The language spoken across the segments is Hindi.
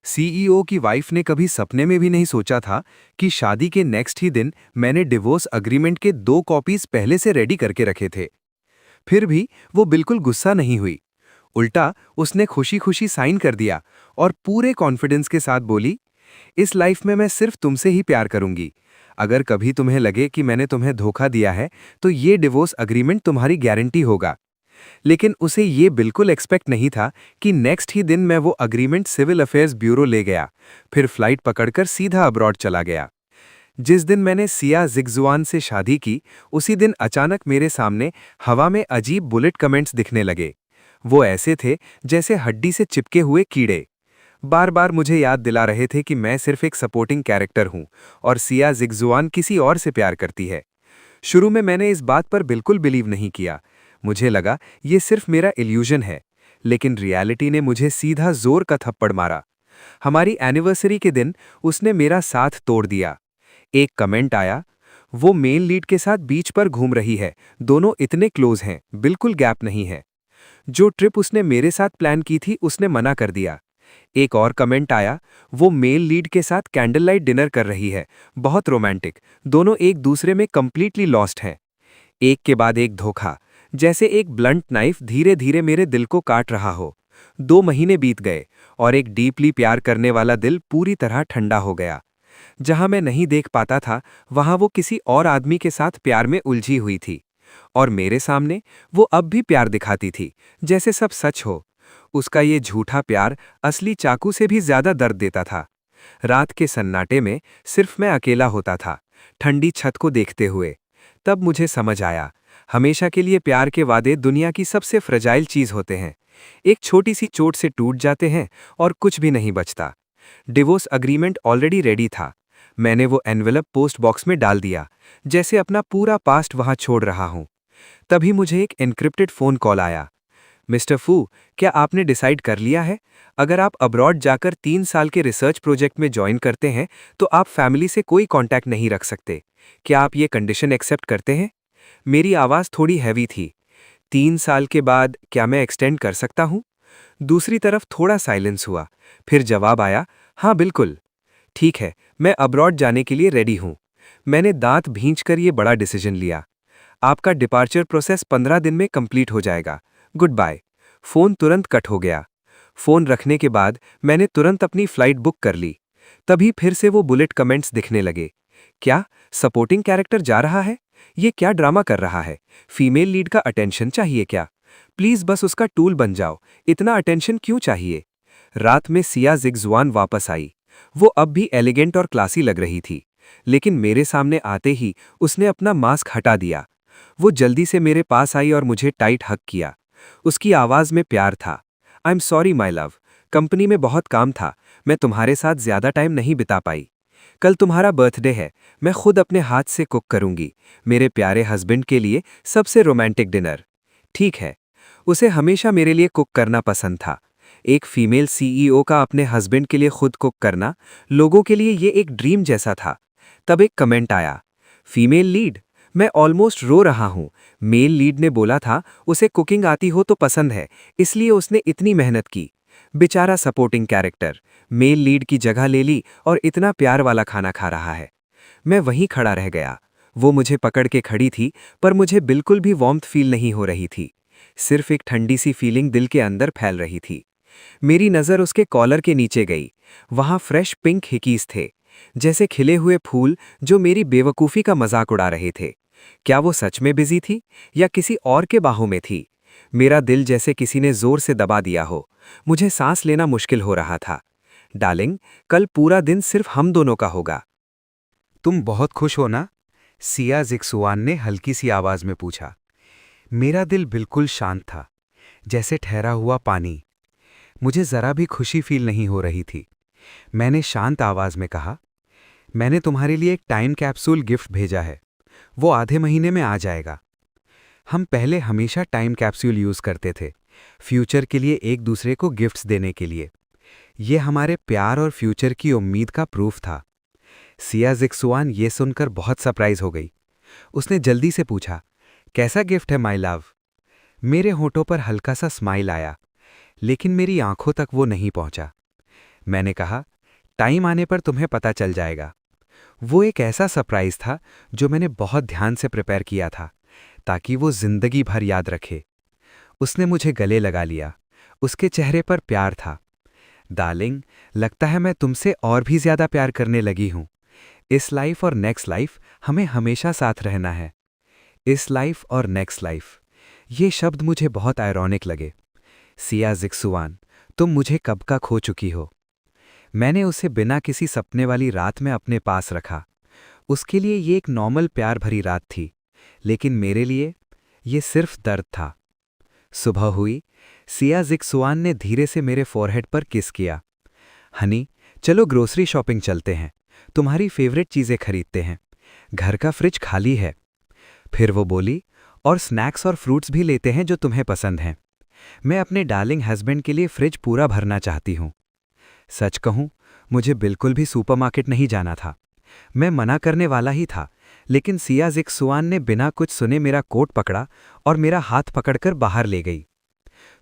सीईओ की वाइफ ने कभी सपने में भी नहीं सोचा था कि शादी के नेक्स्ट ही दिन मैंने डिवोर्स अग्रीमेंट के 2 कॉपीज पहले से रेडी करके रखे थे। फिर भी वो बिल्कुल गुस्सा नहीं हुई। उल्टा उसने खुशी खुशी साइन कर दिया और पूरे कॉन्फिडेंस के साथ बोली, इस लाइफ में मैं सिर्फ तुमसे ही प्यार करूंगी। अगर कभी तुम्हें लगे कि मैंने तुम्हें धोखा दिया है तो ये डिवोर्स अग्रीमेंट तुम्हारी गारंटी होगा। लेकिन उसे ये बिल्कुल एक्सपेक्ट नहीं था कि नेक्स्ट ही दिन मैं वो अग्रीमेंट सिविल अफेयर्स ब्यूरो ले गया, फिर फ्लाइट पकड़कर सीधा अब्रॉड चला गया। जिस दिन मैंने सिया जिगजुआन से शादी की, उसी दिन अचानक मेरे सामने हवा में अजीब बुलेट कमेंट्स दिखने लगे। वो ऐसे थे जैसे हड्डी से चिपके हुए कीड़े। बार बार मुझे याद दिला रहे थे कि मैं सिर्फ एक सपोर्टिंग कैरेक्टर हूं और सिया जिगजुआन किसी और से प्यार करती है। शुरू में मैंने इस बात पर बिल्कुल बिलीव नहीं किया। मुझे लगा ये सिर्फ मेरा इल्यूजन है, लेकिन रियलिटी ने मुझे सीधा जोर का थप्पड़ मारा। हमारी एनिवर्सरी के दिन उसने मेरा साथ तोड़ दिया। एक कमेंट आया, वो मेल लीड के साथ बीच पर घूम रही है, दोनों इतने क्लोज हैं, बिल्कुल गैप नहीं है। जो ट्रिप उसने मेरे साथ प्लान की थी उसने मना कर दिया। एक और कमेंट आया, वो मेल लीड के साथ कैंडल लाइट डिनर कर रही है, बहुत रोमांटिक, दोनों एक दूसरे में कंप्लीटली लॉस्ट हैं। एक के बाद एक धोखा, जैसे एक ब्लंट नाइफ धीरे धीरे मेरे दिल को काट रहा हो। 2 महीने बीत गए और एक डीपली प्यार करने वाला दिल पूरी तरह ठंडा हो गया। जहां मैं नहीं देख पाता था, वहां वो किसी और आदमी के साथ प्यार में उलझी हुई थी। और मेरे सामने वो अब भी प्यार दिखाती थी, जैसे सब सच हो। उसका ये झूठा प्यार असली चाकू से भी ज्यादा दर्द देता था। रात के सन्नाटे में सिर्फ मैं अकेला होता था, ठंडी छत को देखते हुए। तब मुझे समझ आया, हमेशा के लिए प्यार के वादे दुनिया की सबसे फ्रजाइल चीज होते हैं। एक छोटी सी चोट से टूट जाते हैं और कुछ भी नहीं बचता। डिवोर्स अग्रीमेंट ऑलरेडी रेडी था। मैंने वो एनवेलप पोस्ट बॉक्स में डाल दिया, जैसे अपना पूरा पास्ट वहां छोड़ रहा हूं। तभी मुझे एक एन्क्रिप्टेड फोन कॉल आया। मिस्टर फू, क्या आपने डिसाइड कर लिया है? अगर आप अब्रॉड जाकर 3 साल के रिसर्च प्रोजेक्ट में ज्वाइन करते हैं तो आप फैमिली से कोई कांटेक्ट नहीं रख सकते। क्या आप ये कंडीशन एक्सेप्ट करते हैं? मेरी आवाज़ थोड़ी हैवी थी। 3 साल के बाद क्या मैं एक्सटेंड कर सकता हूँ? दूसरी तरफ थोड़ा साइलेंस हुआ, फिर जवाब आया, हाँ बिल्कुल। ठीक है, मैं अब्रॉड जाने के लिए रेडी हूँ। मैंने दांत भींचकर ये बड़ा डिसीजन लिया। आपका डिपार्चर प्रोसेस 15 दिन में कंप्लीट हो जाएगा। Good bye. फोन तुरंत कट हो गया। फोन रखने के बाद मैंने तुरंत अपनी फ्लाइट बुक कर ली। तभी फिर से वो बुलेट कमेंट्स दिखने लगे। क्या सपोर्टिंग कैरेक्टर जा रहा है? ये क्या ड्रामा कर रहा है? फीमेल लीड का अटेंशन चाहिए क्या? प्लीज बस उसका टूल बन जाओ, इतना अटेंशन क्यों चाहिए? रात में सिया जिगजुआन वापस आई। वो अब भी एलिगेंट और क्लासी लग रही थी, लेकिन मेरे सामने आते ही उसने अपना मास्क हटा दिया। वो जल्दी से मेरे पास आई और मुझे टाइट हग किया। उसकी आवाज में प्यार था। I am sorry my love, company में बहुत काम था, मैं तुम्हारे साथ ज्यादा टाइम नहीं बिता पाई। कल तुम्हारा बर्थडे है, मैं खुद अपने हाथ से कुक करूंगी, मेरे प्यारे हस्बैंड के लिए सबसे रोमांटिक डिनर। ठीक है, उसे हमेशा मेरे लिए कुक करना पसंद था। एक फीमेल सीईओ का अपने हस्बैंड के लिए खुद कुक करना, लोगों के लिए ये एक ड्रीम जैसा था। तब एक कमेंट आया, फीमेल लीड, मैं ऑलमोस्ट रो रहा हूं। मेल लीड ने बोला था उसे कुकिंग आती हो तो पसंद है, इसलिए उसने इतनी मेहनत की। बेचारा सपोर्टिंग कैरेक्टर मेल लीड की जगह ले ली और इतना प्यार वाला खाना खा रहा है। मैं वहीं खड़ा रह गया। वो मुझे पकड़ के खड़ी थी, पर मुझे बिल्कुल भी वार्मथ फील नहीं हो रही थी। सिर्फ एक ठंडी सी फीलिंग दिल के अंदर फैल रही थी। मेरी नज़र उसके कॉलर के नीचे गई। वहां फ्रेश पिंक हिकीज थे, जैसे खिले हुए फूल जो मेरी बेवकूफ़ी का मजाक उड़ा रहे थे। क्या वो सच में बिजी थी या किसी और के बाहों में थी? मेरा दिल जैसे किसी ने जोर से दबा दिया हो। मुझे सांस लेना मुश्किल हो रहा था। डार्लिंग, कल पूरा दिन सिर्फ हम दोनों का होगा। तुम बहुत खुश हो ना? सिया जिगजुआन ने हल्की सी आवाज में पूछा। मेरा दिल बिल्कुल शांत था, जैसे ठहरा हुआ पानी। मुझे जरा भी खुशी फील नहीं हो रही थी। मैंने शांत आवाज में कहा, मैंने तुम्हारे लिए एक टाइम कैप्सूल गिफ्ट भेजा है, वो आधे महीने में आ जाएगा। हम पहले हमेशा टाइम कैप्सूल यूज करते थे, फ्यूचर के लिए एक दूसरे को गिफ्ट्स देने के लिए। ये हमारे प्यार और फ्यूचर की उम्मीद का प्रूफ था। सिया जिगजुआन ये सुनकर बहुत सरप्राइज हो गई। उसने जल्दी से पूछा, कैसा गिफ्ट है माय लव? मेरे होठों पर हल्का सा स्माइल आया, लेकिन मेरी आंखों तक वो नहीं पहुंचा। मैंने कहा, टाइम आने पर तुम्हें पता चल जाएगा। वो एक ऐसा सरप्राइज था जो मैंने बहुत ध्यान से प्रिपेयर किया था, ताकि वो जिंदगी भर याद रखे। उसने मुझे गले लगा लिया। उसके चेहरे पर प्यार था। डार्लिंग, लगता है मैं तुमसे और भी ज्यादा प्यार करने लगी हूं। इस लाइफ और नेक्स्ट लाइफ हमें हमेशा साथ रहना है। इस लाइफ और नेक्स्ट लाइफ, ये शब्द मुझे बहुत आयरॉनिक लगे। सिया जिक्सुआन, तुम मुझे कब का खो चुकी हो। मैंने उसे बिना किसी सपने वाली रात में अपने पास रखा। उसके लिए ये एक नॉर्मल प्यार भरी रात थी, लेकिन मेरे लिए ये सिर्फ दर्द था। सुबह हुई। सिया जिक्सुआन ने धीरे से मेरे फोरहेड पर किस किया। हनी, चलो ग्रोसरी शॉपिंग चलते हैं। तुम्हारी फेवरेट चीजें खरीदते हैं। घर का फ्रिज खाली है। फिर वो बोली, और स्नैक्स और फ्रूट्स भी लेते हैं जो तुम्हें पसंद हैं। मैं अपने डार्लिंग हस्बैंड के लिए फ्रिज पूरा भरना चाहती हूँ। सच कहूं, मुझे बिल्कुल भी सुपरमार्केट नहीं जाना था। मैं मना करने वाला ही था, लेकिन सिया जिक्सुआन ने बिना कुछ सुने मेरा कोट पकड़ा और मेरा हाथ पकड़कर बाहर ले गई।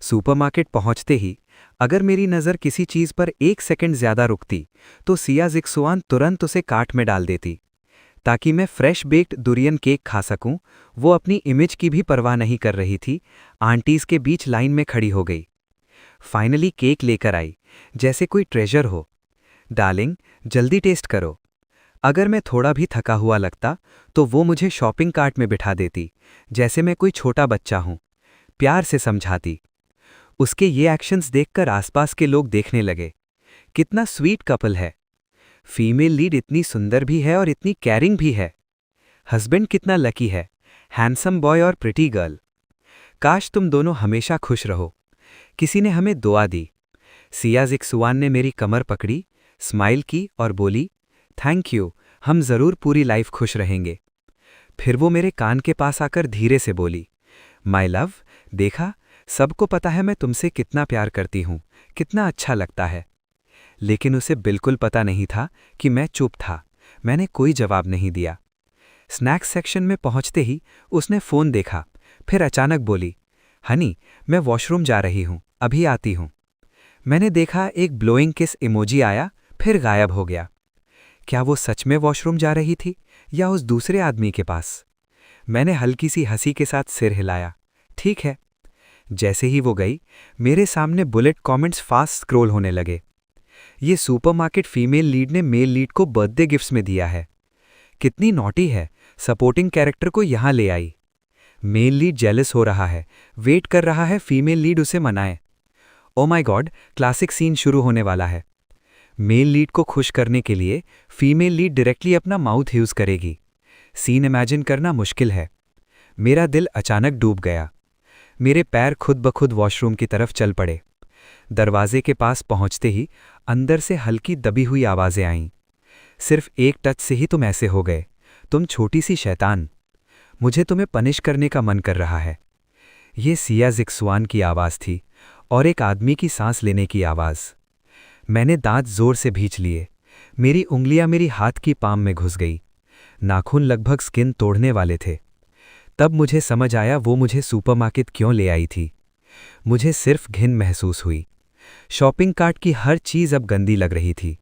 सुपरमार्केट पहुंचते ही अगर मेरी नज़र किसी चीज़ पर 1 सेकंड ज्यादा रुकती तो सिया जिक्सुआन तुरंत उसे कार्ट में डाल देती, ताकि मैं फ्रेश बेक्ड दुरियन केक खा सकूं। वो अपनी इमेज की भी परवाह नहीं कर रही थी। आंटीज के बीच लाइन में खड़ी हो गई। फाइनली केक लेकर आई, जैसे कोई ट्रेजर हो। डार्लिंग, जल्दी टेस्ट करो। अगर मैं थोड़ा भी थका हुआ लगता तो वो मुझे शॉपिंग कार्ट में बिठा देती, जैसे मैं कोई छोटा बच्चा हूं। प्यार से समझाती। उसके ये एक्शंस देखकर आसपास के लोग देखने लगे। कितना स्वीट कपल है। फीमेल लीड इतनी सुंदर भी है और इतनी कैरिंग भी है। हस्बैंड कितना लकी है, हैंडसम बॉय और प्रिटी गर्ल। काश तुम दोनों हमेशा खुश रहो। किसी ने हमें दुआ दी। सिया जिक्सुआन ने मेरी कमर पकड़ी, स्माइल की और बोली, थैंक यू, हम जरूर पूरी लाइफ खुश रहेंगे। फिर वो मेरे कान के पास आकर धीरे से बोली, माय लव, देखा, सबको पता है मैं तुमसे कितना प्यार करती हूं, कितना अच्छा लगता है। लेकिन उसे बिल्कुल पता नहीं था कि मैं चुप था। मैंने कोई जवाब नहीं दिया। स्नैक्स सेक्शन में पहुंचते ही उसने फ़ोन देखा, फिर अचानक बोली, हनी, मैं वॉशरूम जा रही हूं, अभी आती हूं। मैंने देखा एक ब्लोइंग किस इमोजी आया, फिर गायब हो गया। क्या वो सच में वॉशरूम जा रही थी या उस दूसरे आदमी के पास? मैंने हल्की सी हंसी के साथ सिर हिलाया। ठीक है। जैसे ही वो गई, मेरे सामने बुलेट कमेंट्स फास्ट स्क्रॉल होने लगे। ये सुपरमार्केट फीमेल लीड ने मेल लीड को बर्थडे गिफ्ट्स में दिया है। कितनी नॉटी है, सपोर्टिंग कैरेक्टर को यहां ले आई। मेल लीड जेलस हो रहा है, वेट कर रहा है फीमेल लीड उसे मनाए। Oh my God, classic scene शुरू होने वाला है। मेल लीड को खुश करने के लिए फीमेल लीड डायरेक्टली अपना माउथ यूज करेगी। सीन इमेजिन करना मुश्किल है। मेरा दिल अचानक डूब गया। मेरे पैर खुद ब खुद वॉशरूम की तरफ चल पड़े। दरवाजे के पास पहुंचते ही अंदर से हल्की दबी हुई आवाजें आईं। सिर्फ एक टच से ही तुम ऐसे हो गए, तुम छोटी सी शैतान। मुझे तुम्हें पनिश करने का मन कर रहा है। ये सिया जिक्सुआन की आवाज़ थी और एक आदमी की सांस लेने की आवाज़। मैंने दांत जोर से भींच लिए। मेरी उंगलियां मेरी हाथ की पाम में घुस गई। नाखून लगभग स्किन तोड़ने वाले थे। तब मुझे समझ आया वो मुझे सुपरमार्केट क्यों ले आई थी। मुझे सिर्फ घिन महसूस हुई। शॉपिंग कार्ट की हर चीज़ अब गंदी लग रही थी।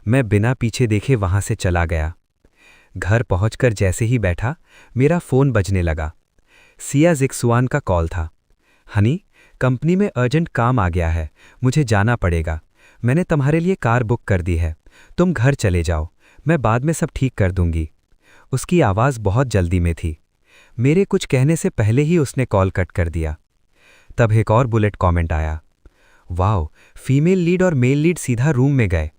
मैं बिना पीछे देखे वहां से चला गया। घर पहुंचकर जैसे ही बैठा, मेरा फ़ोन बजने लगा। सिया जिक्सुआन का कॉल था। हनी, कंपनी में अर्जेंट काम आ गया है, मुझे जाना पड़ेगा। मैंने तुम्हारे लिए कार बुक कर दी है, तुम घर चले जाओ, मैं बाद में सब ठीक कर दूंगी। उसकी आवाज़ बहुत जल्दी में थी। मेरे कुछ कहने से पहले ही उसने कॉल कट कर दिया। तब एक और बुलेट कमेंट आया, वाओ, फीमेल लीड और मेल लीड सीधा रूम में गए,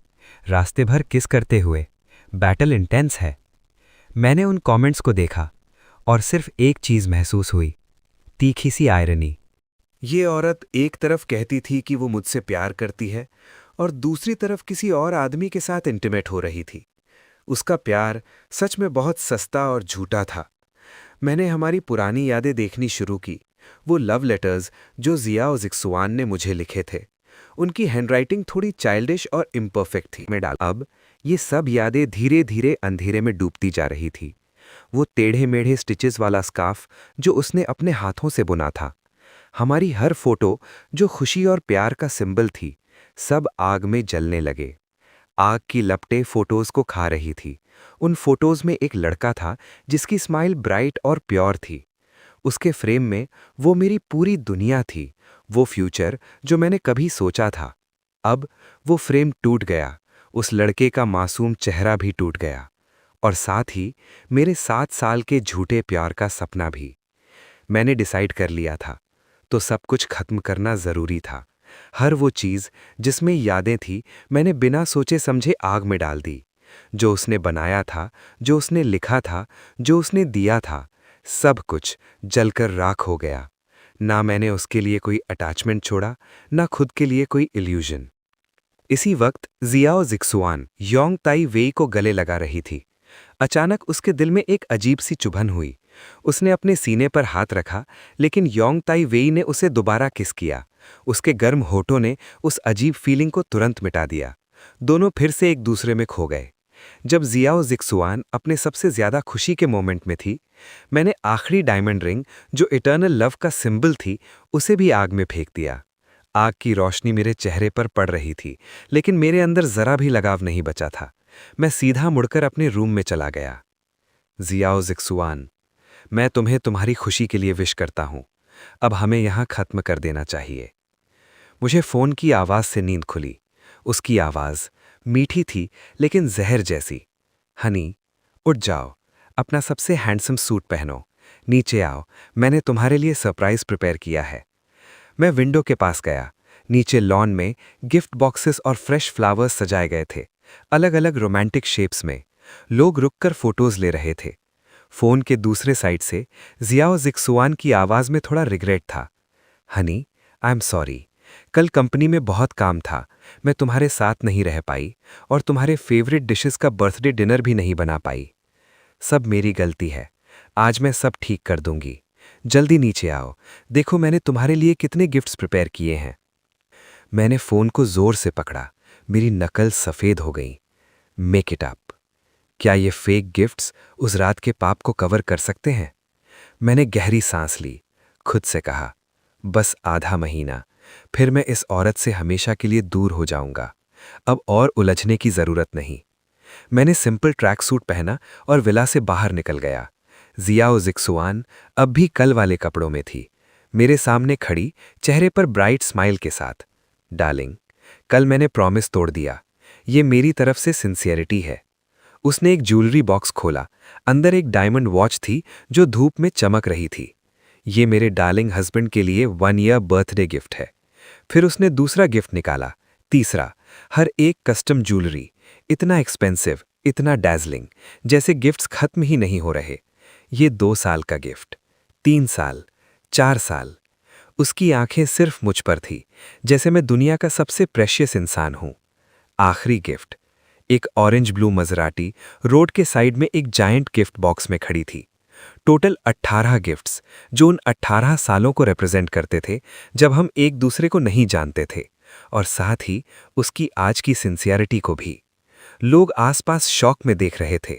रास्ते भर किस करते हुए। बैटल इंटेंस है। मैंने उन कमेंट्स को देखा और सिर्फ एक चीज़ महसूस हुई, तीखी सी आयरनी। ये औरत एक तरफ कहती थी कि वो मुझसे प्यार करती है और दूसरी तरफ किसी और आदमी के साथ इंटीमेट हो रही थी। उसका प्यार सच में बहुत सस्ता और झूठा था। मैंने हमारी पुरानी यादें देखनी शुरू की, वो लव लेटर्स जो जिया और जिक्सुआन ने मुझे लिखे थे। उनकी हैंडराइटिंग थोड़ी चाइल्डिश और इम्परफेक्ट थी। मैं डाल अब ये सब यादें धीरे धीरे अंधेरे में डूबती जा रही थी। वो टेढ़े मेढ़े स्टिचेस वाला स्कार्फ जो उसने अपने हाथों से बुना था, हमारी हर फोटो जो खुशी और प्यार का सिंबल थी, सब आग में जलने लगे। आग की लपटें फोटोज को खा रही थी। उन फोटोज में एक लड़का था जिसकी स्माइल ब्राइट और प्योर थी। उसके फ्रेम में वो मेरी पूरी दुनिया थी, वो फ्यूचर जो मैंने कभी सोचा था। अब वो फ्रेम टूट गया, उस लड़के का मासूम चेहरा भी टूट गया, और साथ ही मेरे 7 साल के झूठे प्यार का सपना भी। मैंने डिसाइड कर लिया था, तो सब कुछ खत्म करना जरूरी था। हर वो चीज जिसमें यादें थी, मैंने बिना सोचे समझे आग में डाल दी। जो उसने बनाया था, जो उसने लिखा था, जो उसने दिया था, सब कुछ जलकर राख हो गया। ना मैंने उसके लिए कोई अटैचमेंट छोड़ा, ना खुद के लिए कोई इल्यूजन। इसी वक्त जियाओ जिक्सुआन योंग ताई वेई को गले लगा रही थी। अचानक उसके दिल में एक अजीब सी चुभन हुई। उसने अपने सीने पर हाथ रखा, लेकिन योंग ताई वेई ने उसे दोबारा किस किया। उसके गर्म होठों ने उस अजीब फीलिंग को तुरंत मिटा दिया। दोनों फिर से एक दूसरे में खो गए। जब जियाओ जिक्सुआन अपने सबसे ज्यादा खुशी के मोमेंट में थी, मैंने आखिरी डायमंड रिंग, जो इटर्नल लव का सिंबल थी, उसे भी आग में फेंक दिया। आग की रोशनी मेरे चेहरे पर पड़ रही थी, लेकिन मेरे अंदर जरा भी लगाव नहीं बचा था। मैं सीधा मुड़कर अपने रूम में चला गया। जियाओ जिक्सुआन, मैं तुम्हें तुम्हारी खुशी के लिए विश करता हूं। अब हमें यहां खत्म कर देना चाहिए। मुझे फोन की आवाज से नींद खुली। उसकी आवाज मीठी थी, लेकिन जहर जैसी। हनी, उठ जाओ, अपना सबसे हैंडसम सूट पहनो, नीचे आओ, मैंने तुम्हारे लिए सरप्राइज प्रिपेयर किया है। मैं विंडो के पास गया। नीचे लॉन में गिफ्ट बॉक्सेस और फ्रेश फ्लावर्स सजाए गए थे, अलग अलग रोमांटिक शेप्स में। लोग रुककर फोटोज ले रहे थे। फोन के दूसरे साइड से जियाओ जिक्सुआन की आवाज में थोड़ा रिग्रेट था। हनी, आई एम सॉरी, कल कंपनी में बहुत काम था, मैं तुम्हारे साथ नहीं रह पाई और तुम्हारे फेवरेट डिशेस का बर्थडे डिनर भी नहीं बना पाई। सब मेरी गलती है, आज मैं सब ठीक कर दूंगी। जल्दी नीचे आओ, देखो मैंने तुम्हारे लिए कितने गिफ्ट्स प्रिपेयर किए हैं। मैंने फोन को जोर से पकड़ा, मेरी नकल सफेद हो गई। Make it up. क्या ये फेक गिफ्ट्स उस रात के पाप को कवर कर सकते हैं? मैंने गहरी सांस ली, खुद से कहा, बस आधा महीना, फिर मैं इस औरत से हमेशा के लिए दूर हो जाऊंगा। अब और उलझने की जरूरत नहीं। मैंने सिंपल ट्रैक सूट पहना और विला से बाहर निकल गया। जियाओ जिक्सुआन अब भी कल वाले कपड़ों में थी, मेरे सामने खड़ी, चेहरे पर ब्राइट स्माइल के साथ। डार्लिंग, कल मैंने प्रॉमिस तोड़ दिया, ये मेरी तरफ से सिंसियरिटी है। उसने एक ज्वेलरी बॉक्स खोला, अंदर एक डायमंड वॉच थी जो धूप में चमक रही थी। ये मेरे डार्लिंग हस्बैंड के लिए 1 ईयर बर्थडे गिफ्ट है। फिर उसने दूसरा गिफ्ट निकाला, तीसरा, हर एक कस्टम ज्वेलरी, इतना एक्सपेंसिव, इतना डैज़लिंग, जैसे गिफ्ट्स खत्म ही नहीं हो रहे। ये 2 साल का गिफ्ट, 3 साल, 4 साल। उसकी आंखें सिर्फ मुझ पर थी, जैसे मैं दुनिया का सबसे प्रेशियस इंसान हूं। आखिरी गिफ्ट, एक ऑरेंज ब्लू मजराटी रोड के साइड में एक जायंट गिफ्ट बॉक्स में खड़ी थी। टोटल 18 गिफ्ट्स, जो उन 18 सालों को रिप्रेजेंट करते थे जब हम एक दूसरे को नहीं जानते थे, और साथ ही उसकी आज की सिंसियरिटी को भी। लोग आसपास शॉक में देख रहे थे।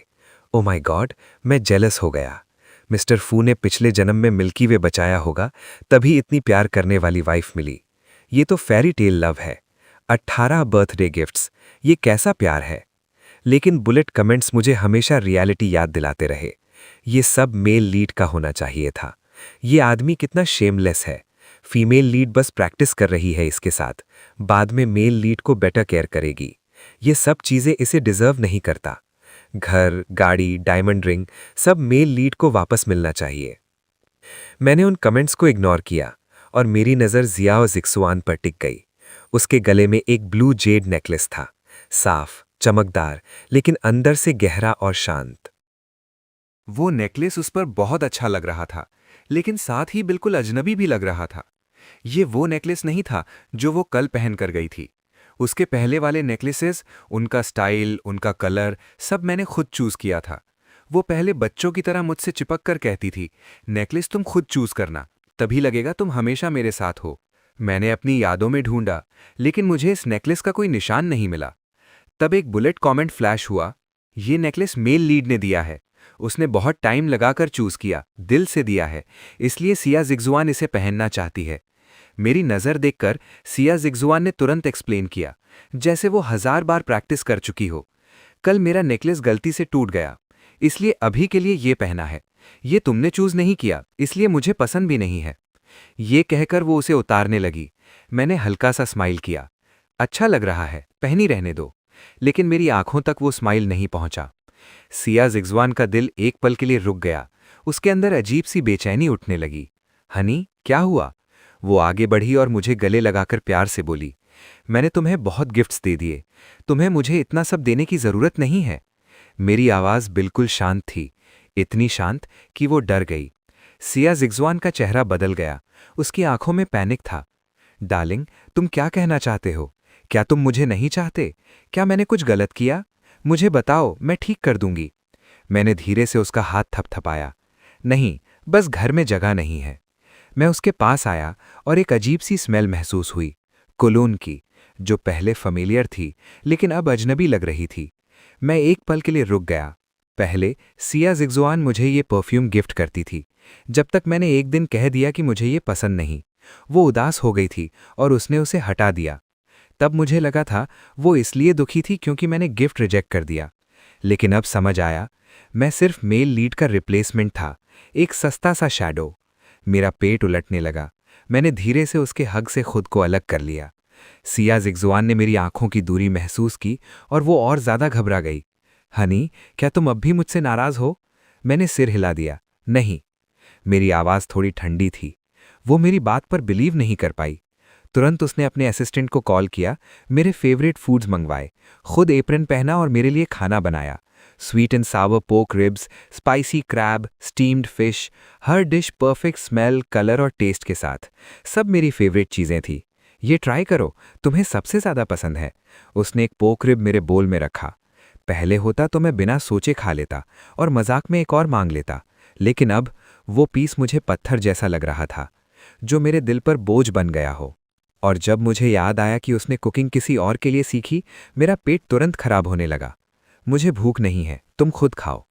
ओ माय गॉड, मैं जेलस हो गया। मिस्टर फू ने पिछले जन्म में मिल्की वे बचाया होगा, तभी इतनी प्यार करने वाली वाइफ मिली। ये तो फेरी टेल लव है। 18 बर्थडे गिफ्ट्स, ये कैसा प्यार है? लेकिन बुलेट कमेंट्स मुझे हमेशा रियलिटी याद दिलाते रहे। ये सब मेल लीड का होना चाहिए था। ये आदमी कितना शेमलेस है। फीमेल लीड बस प्रैक्टिस कर रही है इसके साथ, बाद में मेल लीड को बेटर केयर करेगी। ये सब चीजें इसे डिजर्व नहीं करता। घर, गाड़ी, डायमंड रिंग, सब मेल लीड को वापस मिलना चाहिए। मैंने उन कमेंट्स को इग्नोर किया और मेरी नज़र जियाओ जिक्सुआन पर टिक गई। उसके गले में एक ब्लू जेड नेकलेस था, साफ, चमकदार, लेकिन अंदर से गहरा और शांत। वो नेकलेस उस पर बहुत अच्छा लग रहा था, लेकिन साथ ही बिल्कुल अजनबी भी लग रहा था। ये वो नेकलेस नहीं था जो वो कल पहन कर गई थी। उसके पहले वाले नेकलेसेस, उनका स्टाइल, उनका कलर, सब मैंने खुद चूज किया था। वो पहले बच्चों की तरह मुझसे चिपक कर कहती थी, नेकलेस तुम खुद चूज करना, तभी लगेगा तुम हमेशा मेरे साथ हो। मैंने अपनी यादों में ढूंढा, लेकिन मुझे इस नेकलेस का कोई निशान नहीं मिला। तब एक बुलेट कमेंट फ्लैश हुआ, ये नेकलेस मेल लीड ने दिया है। उसने बहुत टाइम लगाकर चूज किया, दिल से दिया है, इसलिए सिया जिक्सुआन इसे पहनना चाहती है। मेरी नज़र देखकर सिया जिग्जुआन ने तुरंत एक्सप्लेन किया, जैसे वो 1000 बार प्रैक्टिस कर चुकी हो। कल मेरा नेकलेस गलती से टूट गया, इसलिए अभी के लिए ये पहना है। ये तुमने चूज नहीं किया, इसलिए मुझे पसंद भी नहीं है। ये कहकर वो उसे उतारने लगी। मैंने हल्का सा स्माइल किया। अच्छा लग रहा है, पहनी रहने दो। लेकिन मेरी आंखों तक वो स्माइल नहीं पहुंचा। सिया जिग्जुआन का दिल एक पल के लिए रुक गया। उसके अंदर अजीब सी बेचैनी उठने लगी। हनी, क्या हुआ? वो आगे बढ़ी और मुझे गले लगाकर प्यार से बोली, मैंने तुम्हें बहुत गिफ्ट्स दे दिए, तुम्हें मुझे इतना सब देने की जरूरत नहीं है। मेरी आवाज बिल्कुल शांत थी, इतनी शांत कि वो डर गई। सिया जिग्जुआन का चेहरा बदल गया, उसकी आंखों में पैनिक था। डार्लिंग, तुम क्या कहना चाहते हो? क्या तुम मुझे नहीं चाहते? क्या मैंने कुछ गलत किया? मुझे बताओ, मैं ठीक कर दूंगी। मैंने धीरे से उसका हाथ थपथपाया। नहीं, बस घर में जगह नहीं है। मैं उसके पास आया और एक अजीब सी स्मेल महसूस हुई, कोलोन की, जो पहले फैमिलियर थी लेकिन अब अजनबी लग रही थी। मैं एक पल के लिए रुक गया। पहले सिया जिग्जुआन मुझे ये परफ्यूम गिफ्ट करती थी। जब तक मैंने एक दिन कह दिया कि मुझे ये पसंद नहीं, वो उदास हो गई थी और उसने उसे हटा दिया। तब मुझे लगा था वो इसलिए दुखी थी क्योंकि मैंने गिफ्ट रिजेक्ट कर दिया। लेकिन अब समझ आया, मैं सिर्फ मेल लीड का रिप्लेसमेंट था, एक सस्ता सा शैडो। मेरा पेट उलटने लगा। मैंने धीरे से उसके हग से खुद को अलग कर लिया। सिया जिग्जुआन ने मेरी आंखों की दूरी महसूस की और वो और ज्यादा घबरा गई। हनी, क्या तुम अब भी मुझसे नाराज हो? मैंने सिर हिला दिया। नहीं। मेरी आवाज थोड़ी ठंडी थी। वो मेरी बात पर बिलीव नहीं कर पाई। तुरंत उसने अपने असिस्टेंट को कॉल किया, मेरे फेवरेट फूड्स मंगवाए, खुद एप्रन पहना और मेरे लिए खाना बनाया। Sweet and sour pork ribs, spicy crab, steamed fish, हर डिश परफेक्ट स्मेल, कलर और टेस्ट के साथ। सब मेरी फेवरेट चीज़ें थी। ये ट्राई करो, तुम्हें सबसे ज़्यादा पसंद है। उसने एक पोक रिब मेरे बोल में रखा। पहले होता तो मैं बिना सोचे खा लेता और मजाक में एक और मांग लेता, लेकिन अब वो पीस मुझे पत्थर जैसा लग रहा था, जो मेरे दिल पर बोझ बन गया हो। और जब मुझे याद आया कि उसने कुकिंग किसी और के लिए सीखी, मेरा पेट तुरंत खराब होने लगा। मुझे भूख नहीं है, तुम खुद खाओ।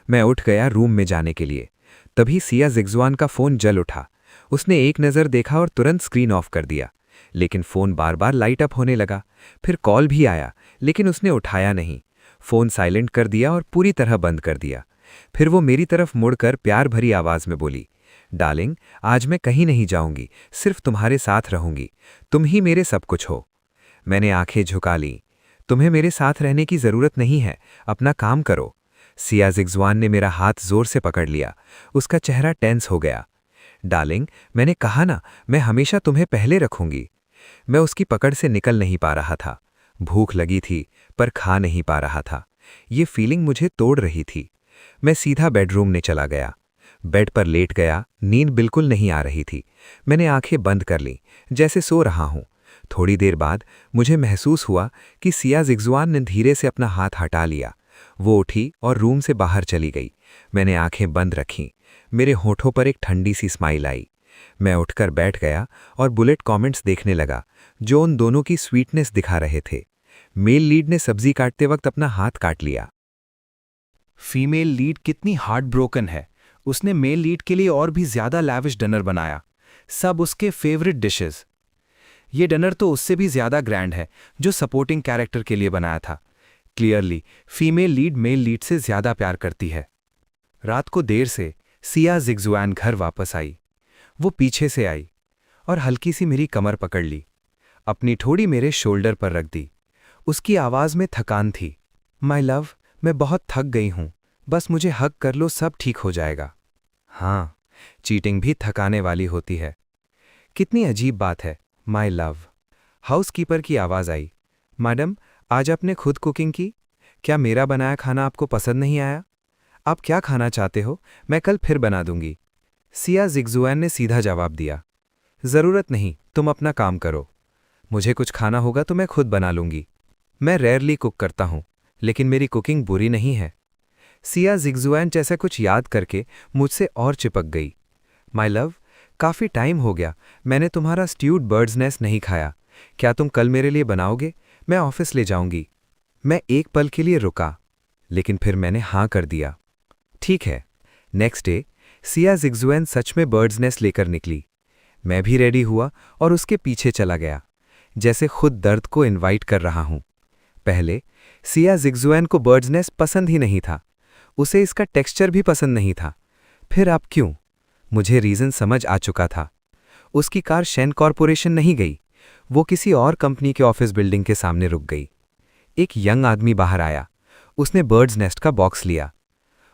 मैं उठ गया रूम में जाने के लिए। तभी सिया जिग्जुआन का फोन जल उठा। उसने एक नज़र देखा और तुरंत स्क्रीन ऑफ कर दिया, लेकिन फोन बार बार लाइट अप होने लगा। फिर कॉल भी आया, लेकिन उसने उठाया नहीं। फोन साइलेंट कर दिया और पूरी तरह बंद कर दिया। फिर वो मेरी तरफ मुड़कर प्यार भरी आवाज में बोली, डार्लिंग, आज मैं कहीं नहीं जाऊंगी, सिर्फ तुम्हारे साथ रहूंगी। तुम ही मेरे सब कुछ हो। मैंने आंखें झुका लीं। तुम्हें मेरे साथ रहने की जरूरत नहीं है, अपना काम करो। सिया जिग्जुआन ने मेरा हाथ जोर से पकड़ लिया। उसका चेहरा टेंस हो गया। डार्लिंग, मैंने कहा ना, मैं हमेशा तुम्हें पहले रखूंगी। मैं उसकी पकड़ से निकल नहीं पा रहा था। भूख लगी थी, पर खा नहीं पा रहा था। ये फीलिंग मुझे तोड़ रही थी। मैं सीधा बेडरूम में चला गया। बेड पर लेट गया। नींद बिल्कुल नहीं आ रही थी। मैंने आंखें बंद कर लीं, जैसे सो रहा हूं। थोड़ी देर बाद मुझे महसूस हुआ कि सिया जिग्जुआन ने धीरे से अपना हाथ हटा लिया। वो उठी और रूम से बाहर चली गई। मैंने आंखें बंद रखीं। मेरे होठों पर एक ठंडी सी स्माइल आई। मैं उठकर बैठ गया और बुलेट कमेंट्स देखने लगा, जो उन दोनों की स्वीटनेस दिखा रहे थे। मेल लीड ने सब्जी काटते वक्त अपना हाथ काट लिया। फीमेल लीड कितनी हार्ट ब्रोकन है। उसने मेल लीड के लिए और भी ज्यादा लैविश डिनर बनाया, सब उसके फेवरेट डिशेस। ये डिनर तो उससे भी ज्यादा ग्रैंड है, जो सपोर्टिंग कैरेक्टर के लिए बनाया था। Clearly female lead male lead से ज्यादा प्यार करती है। रात को देर से सिया जिग्जुआन घर वापस आई। वो पीछे से आई और हल्की सी मेरी कमर पकड़ ली, अपनी ठोड़ी मेरे शोल्डर पर रख दी। उसकी आवाज में थकान थी। माय लव, मैं बहुत थक गई हूं, बस मुझे हग कर लो, सब ठीक हो जाएगा। हाँ, चीटिंग भी थकाने वाली होती है। कितनी अजीब बात है, माय लव। हाउसकीपर की आवाज आई। मैडम, आज आपने खुद कुकिंग की? क्या मेरा बनाया खाना आपको पसंद नहीं आया? आप क्या खाना चाहते हो? मैं कल फिर बना दूंगी। सिया जिग्जुआन ने सीधा जवाब दिया, जरूरत नहीं, तुम अपना काम करो। मुझे कुछ खाना होगा तो मैं खुद बना लूंगी। मैं रेयरली कुक करता हूं, लेकिन मेरी कुकिंग बुरी नहीं है। सिया जिग्जुआन जैसा कुछ याद करके मुझसे और चिपक गई। माय लव, काफ़ी टाइम हो गया, मैंने तुम्हारा स्ट्यूड बर्ड्स नेस्ट नहीं खाया। क्या तुम कल मेरे लिए बनाओगे? मैं ऑफिस ले जाऊंगी। मैं एक पल के लिए रुका, लेकिन फिर मैंने हाँ कर दिया। ठीक है। नेक्स्ट डे सिया जिग्जुआन सच में बर्ड्स नेस्ट लेकर निकली। मैं भी रेडी हुआ और उसके पीछे चला गया, जैसे खुद दर्द को इनवाइट कर रहा हूं। पहले सिया जिग्जुआन को बर्ड्स नेस्ट पसंद ही नहीं था, उसे इसका टेक्सचर भी पसंद नहीं था। फिर अब क्यों? मुझे रीज़न समझ आ चुका था। उसकी कार शेन कॉरपोरेशन नहीं गई, वो किसी और कंपनी के ऑफिस बिल्डिंग के सामने रुक गई। एक यंग आदमी बाहर आया, उसने बर्ड्स नेस्ट का बॉक्स लिया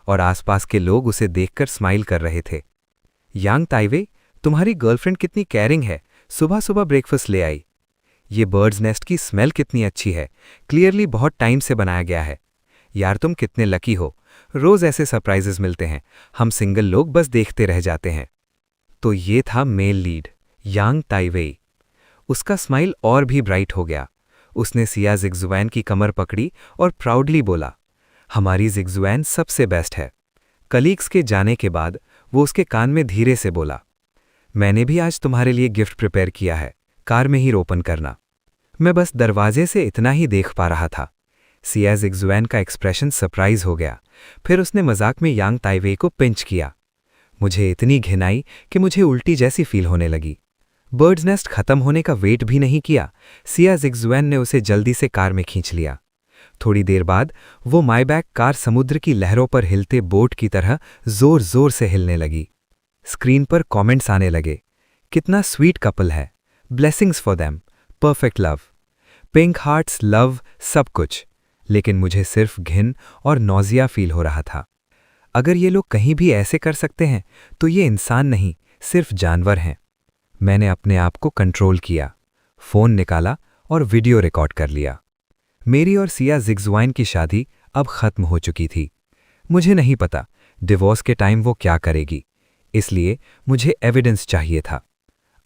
और आसपास के लोग उसे देखकर स्माइल कर रहे थे। यांग ताइवे, तुम्हारी गर्लफ्रेंड कितनी केयरिंग है, सुबह सुबह ब्रेकफास्ट ले आई। ये बर्ड्स नेस्ट की स्मेल कितनी अच्छी है, क्लियरली बहुत टाइम से बनाया गया है। यार तुम कितने लकी हो, रोज ऐसे सरप्राइजेस मिलते हैं, हम सिंगल लोग बस देखते रह जाते हैं। तो ये था मेल लीड, यांग ताइवेई। उसका स्माइल और भी ब्राइट हो गया। उसने सिया जिग्जुआन की कमर पकड़ी और प्राउडली बोला, हमारी जिग्जुआन सबसे बेस्ट है। कलीग्स के जाने के बाद वो उसके कान में धीरे से बोला, मैंने भी आज तुम्हारे लिए गिफ्ट प्रिपेयर किया है, कार में ही ओपन करना। मैं बस दरवाजे से इतना ही देख पा रहा था। सिया जिग्जुआन का एक्सप्रेशन सरप्राइज हो गया। फिर उसने मजाक में यांग ताइवेई को पिंच किया। मुझे इतनी घिन आई कि मुझे उल्टी जैसी फील होने लगी। बर्ड्स नेस्ट खत्म होने का वेट भी नहीं किया, सिया जिग्जुआन ने उसे जल्दी से कार में खींच लिया। थोड़ी देर बाद वो मायबैक कार समुद्र की लहरों पर हिलते बोट की तरह जोर जोर से हिलने लगी। स्क्रीन पर कमेंट्स आने लगे, कितना स्वीट कपल है, blessings for them, perfect love, pink hearts, love, सब कुछ। लेकिन मुझे सिर्फ घिन और नौजिया फील हो रहा था। अगर ये लोग कहीं भी ऐसे कर सकते हैं तो ये इंसान नहीं, सिर्फ जानवर हैं। मैंने अपने आप को कंट्रोल किया, फोन निकाला और वीडियो रिकॉर्ड कर लिया। मेरी और सिया जिग्जुआन की शादी अब खत्म हो चुकी थी। मुझे नहीं पता डिवोर्स के टाइम वो क्या करेगी, इसलिए मुझे एविडेंस चाहिए था।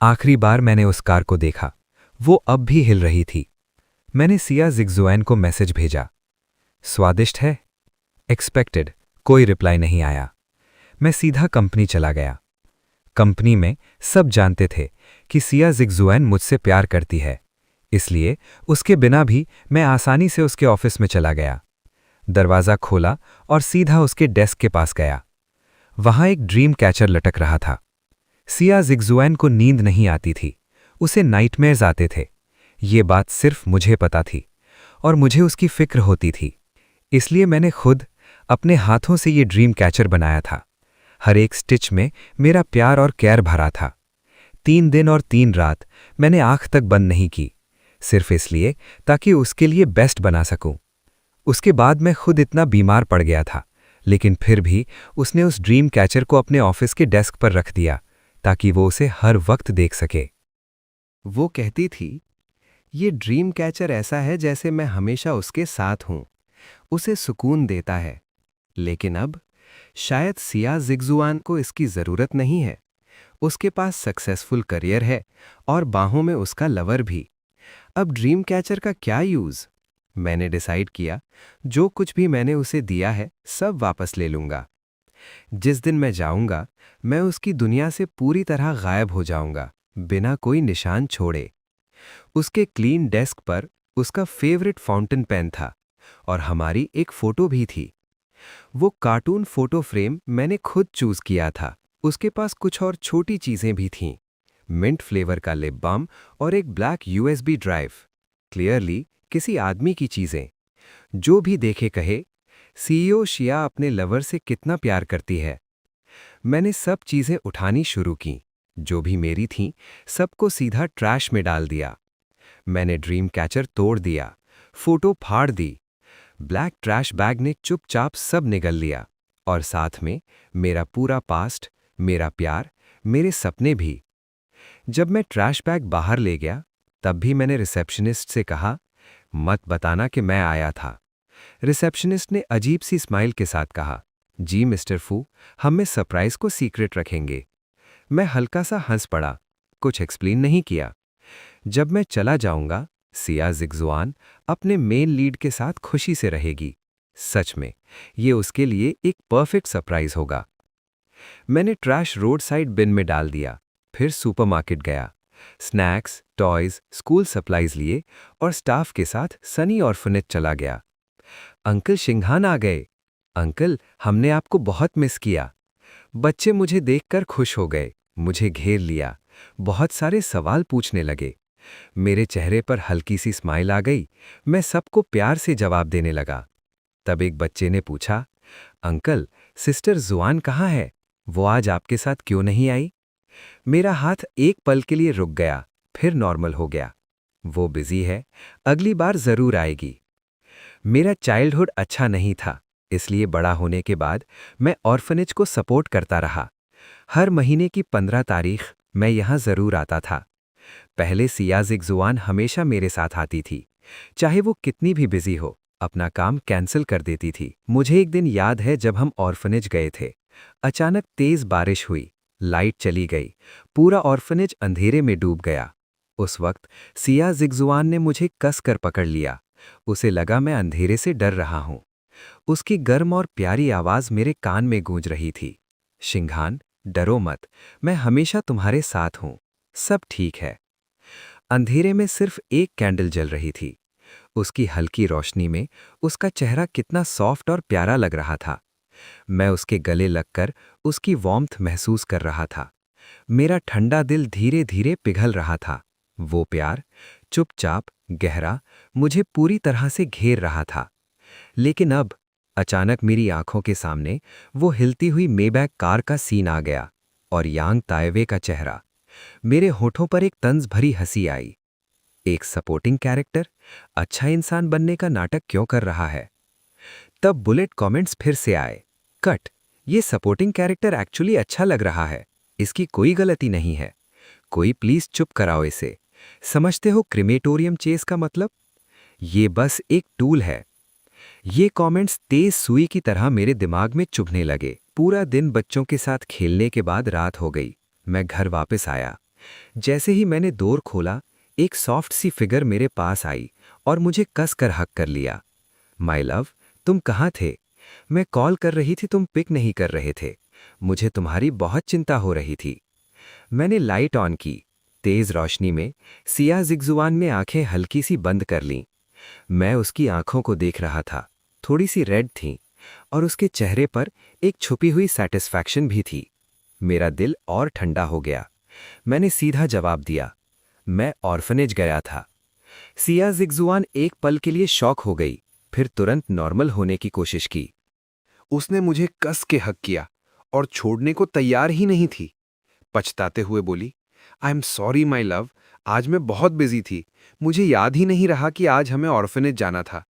आखिरी बार मैंने उस कार को देखा, वो अब भी हिल रही थी। मैंने सिया जिग्जुआन को मैसेज भेजा, स्वादिष्ट है? एक्सपेक्टेड, कोई रिप्लाई नहीं आया। मैं सीधा कंपनी चला गया। कंपनी में सब जानते थे कि सिया जिग्जुआन मुझसे प्यार करती है, इसलिए उसके बिना भी मैं आसानी से उसके ऑफिस में चला गया। दरवाज़ा खोला और सीधा उसके डेस्क के पास गया। वहां एक ड्रीम कैचर लटक रहा था। सिया जिग्जुआन को नींद नहीं आती थी, उसे नाइटमेयर्स आते थे। ये बात सिर्फ मुझे पता थी और मुझे उसकी फिक्र होती थी, इसलिए मैंने खुद अपने हाथों से ये ड्रीम कैचर बनाया था। हर एक स्टिच में मेरा प्यार और केयर भरा था। 3 दिन और 3 रात मैंने आंख तक बंद नहीं की, सिर्फ इसलिए ताकि उसके लिए बेस्ट बना सकूं। उसके बाद मैं खुद इतना बीमार पड़ गया था, लेकिन फिर भी उसने उस ड्रीम कैचर को अपने ऑफिस के डेस्क पर रख दिया ताकि वो उसे हर वक्त देख सके। वो कहती थी, ये ड्रीम कैचर ऐसा है जैसे मैं हमेशा उसके साथ हूं, उसे सुकून देता है। लेकिन अब शायद सिया जिग्जुआन को इसकी जरूरत नहीं है। उसके पास सक्सेसफुल करियर है और बाहों में उसका लवर भी। अब ड्रीम कैचर का क्या यूज? मैंने डिसाइड किया, जो कुछ भी मैंने उसे दिया है सब वापस ले लूंगा। जिस दिन मैं जाऊंगा, मैं उसकी दुनिया से पूरी तरह गायब हो जाऊंगा, बिना कोई निशान छोड़े। उसके क्लीन डेस्क पर उसका फेवरेट फाउंटेन पेन था और हमारी एक फोटो भी थी। वो कार्टून फोटो फ्रेम मैंने खुद चूज किया था। उसके पास कुछ और छोटी चीजें भी थीं, मिंट फ्लेवर का लिप बाम और एक ब्लैक यूएसबी ड्राइव। क्लियरली किसी आदमी की चीजें। जो भी देखे कहे, सीईओ शिया अपने लवर से कितना प्यार करती है। मैंने सब चीजें उठानी शुरू की, जो भी मेरी थीं, सबको सीधा ट्रैश में डाल दिया। मैंने ड्रीम कैचर तोड़ दिया, फोटो फाड़ दी। ब्लैक ट्रैश बैग ने चुपचाप सब निगल लिया और साथ में मेरा पूरा पास्ट, मेरा प्यार, मेरे सपने भी। जब मैं ट्रैश बैग बाहर ले गया, तब भी मैंने रिसेप्शनिस्ट से कहा, मत बताना कि मैं आया था। रिसेप्शनिस्ट ने अजीब सी स्माइल के साथ कहा, जी मिस्टर फू, हम में सरप्राइज को सीक्रेट रखेंगे। मैं हल्का सा हंस पड़ा, कुछ एक्सप्लेन नहीं किया। जब मैं चला जाऊंगा, सिया जिग्जुआन अपने मेन लीड के साथ खुशी से रहेगी। सच में ये उसके लिए एक परफेक्ट सरप्राइज होगा। मैंने ट्रैश रोड साइड बिन में डाल दिया, फिर सुपरमार्केट गया, स्नैक्स, टॉयज, स्कूल सप्लाईज लिए और स्टाफ के साथ सनी ऑर्फनेज चला गया। अंकल शिंघान आ गए। अंकल, हमने आपको बहुत मिस किया। बच्चे मुझे देखकर खुश हो गए, मुझे घेर लिया, बहुत सारे सवाल पूछने लगे। मेरे चेहरे पर हल्की सी स्माइल आ गई। मैं सबको प्यार से जवाब देने लगा। तब एक बच्चे ने पूछा, अंकल, सिस्टर जुआन कहाँ है? वो आज आपके साथ क्यों नहीं आई? मेरा हाथ एक पल के लिए रुक गया, फिर नॉर्मल हो गया। वो बिजी है, अगली बार जरूर आएगी। मेरा चाइल्डहुड अच्छा नहीं था, इसलिए बड़ा होने के बाद मैं ऑर्फनेज को सपोर्ट करता रहा। हर महीने की 15 तारीख मैं यहाँ जरूर आता था। पहले सिया जिगजुआन हमेशा मेरे साथ आती थी, चाहे वो कितनी भी बिजी हो, अपना काम कैंसिल कर देती थी। मुझे एक दिन याद है जब हम ऑर्फनेज गए थे। अचानक तेज बारिश हुई, लाइट चली गई, पूरा ऑर्फनेज अंधेरे में डूब गया। उस वक्त सिया जिगजुआन ने मुझे कस कर पकड़ लिया। उसे लगा मैं अंधेरे से डर रहा हूं। उसकी गर्म और प्यारी आवाज मेरे कान में गूंज रही थी, शिंघान, डरो मत, मैं हमेशा तुम्हारे साथ हूं, सब ठीक है। अंधेरे में सिर्फ एक कैंडल जल रही थी। उसकी हल्की रोशनी में उसका चेहरा कितना सॉफ्ट और प्यारा लग रहा था। मैं उसके गले लगकर उसकी वार्मथ महसूस कर रहा था। मेरा ठंडा दिल धीरे धीरे पिघल रहा था। वो प्यार, चुपचाप, गहरा, मुझे पूरी तरह से घेर रहा था। लेकिन अब अचानक मेरी आंखों के सामने वो हिलती हुई मेबैक कार का सीन आ गया और यांग ताइवे का चेहरा। मेरे होठों पर एक तंज भरी हंसी आई। एक सपोर्टिंग कैरेक्टर अच्छा इंसान बनने का नाटक क्यों कर रहा है? तब बुलेट कमेंट्स फिर से आए, कट, ये सपोर्टिंग कैरेक्टर एक्चुअली अच्छा लग रहा है, इसकी कोई गलती नहीं है, कोई प्लीज चुप कराओ इसे। समझते हो क्रिमेटोरियम चेस का मतलब? ये बस एक टूल है। ये कमेंट्स तेज सुई की तरह मेरे दिमाग में चुभने लगे। पूरा दिन बच्चों के साथ खेलने के बाद रात हो गई। मैं घर वापस आया। जैसे ही मैंने डोर खोला, एक सॉफ्ट सी फिगर मेरे पास आई और मुझे कस कर हक कर लिया। माय लव, तुम कहाँ थे? मैं कॉल कर रही थी, तुम पिक नहीं कर रहे थे। मुझे तुम्हारी बहुत चिंता हो रही थी। मैंने लाइट ऑन की। तेज रोशनी में सिया जिगजुआन ने आंखें हल्की सी बंद कर लीं। मैं उसकी आंखों को देख रहा था, थोड़ी सी रेड थीं और उसके चेहरे पर एक छुपी हुई सैटिस्फैक्शन भी थी। मेरा दिल और ठंडा हो गया। मैंने सीधा जवाब दिया, मैं ऑर्फनेज गया था। सिया जिगजुआन एक पल के लिए शॉक हो गई, फिर तुरंत नॉर्मल होने की कोशिश की। उसने मुझे कस के हक किया और छोड़ने को तैयार ही नहीं थी। पछताते हुए बोली, I am sorry my love, आज मैं बहुत बिजी थी, मुझे याद ही नहीं रहा कि आज हमें ऑर्फनेज जाना था।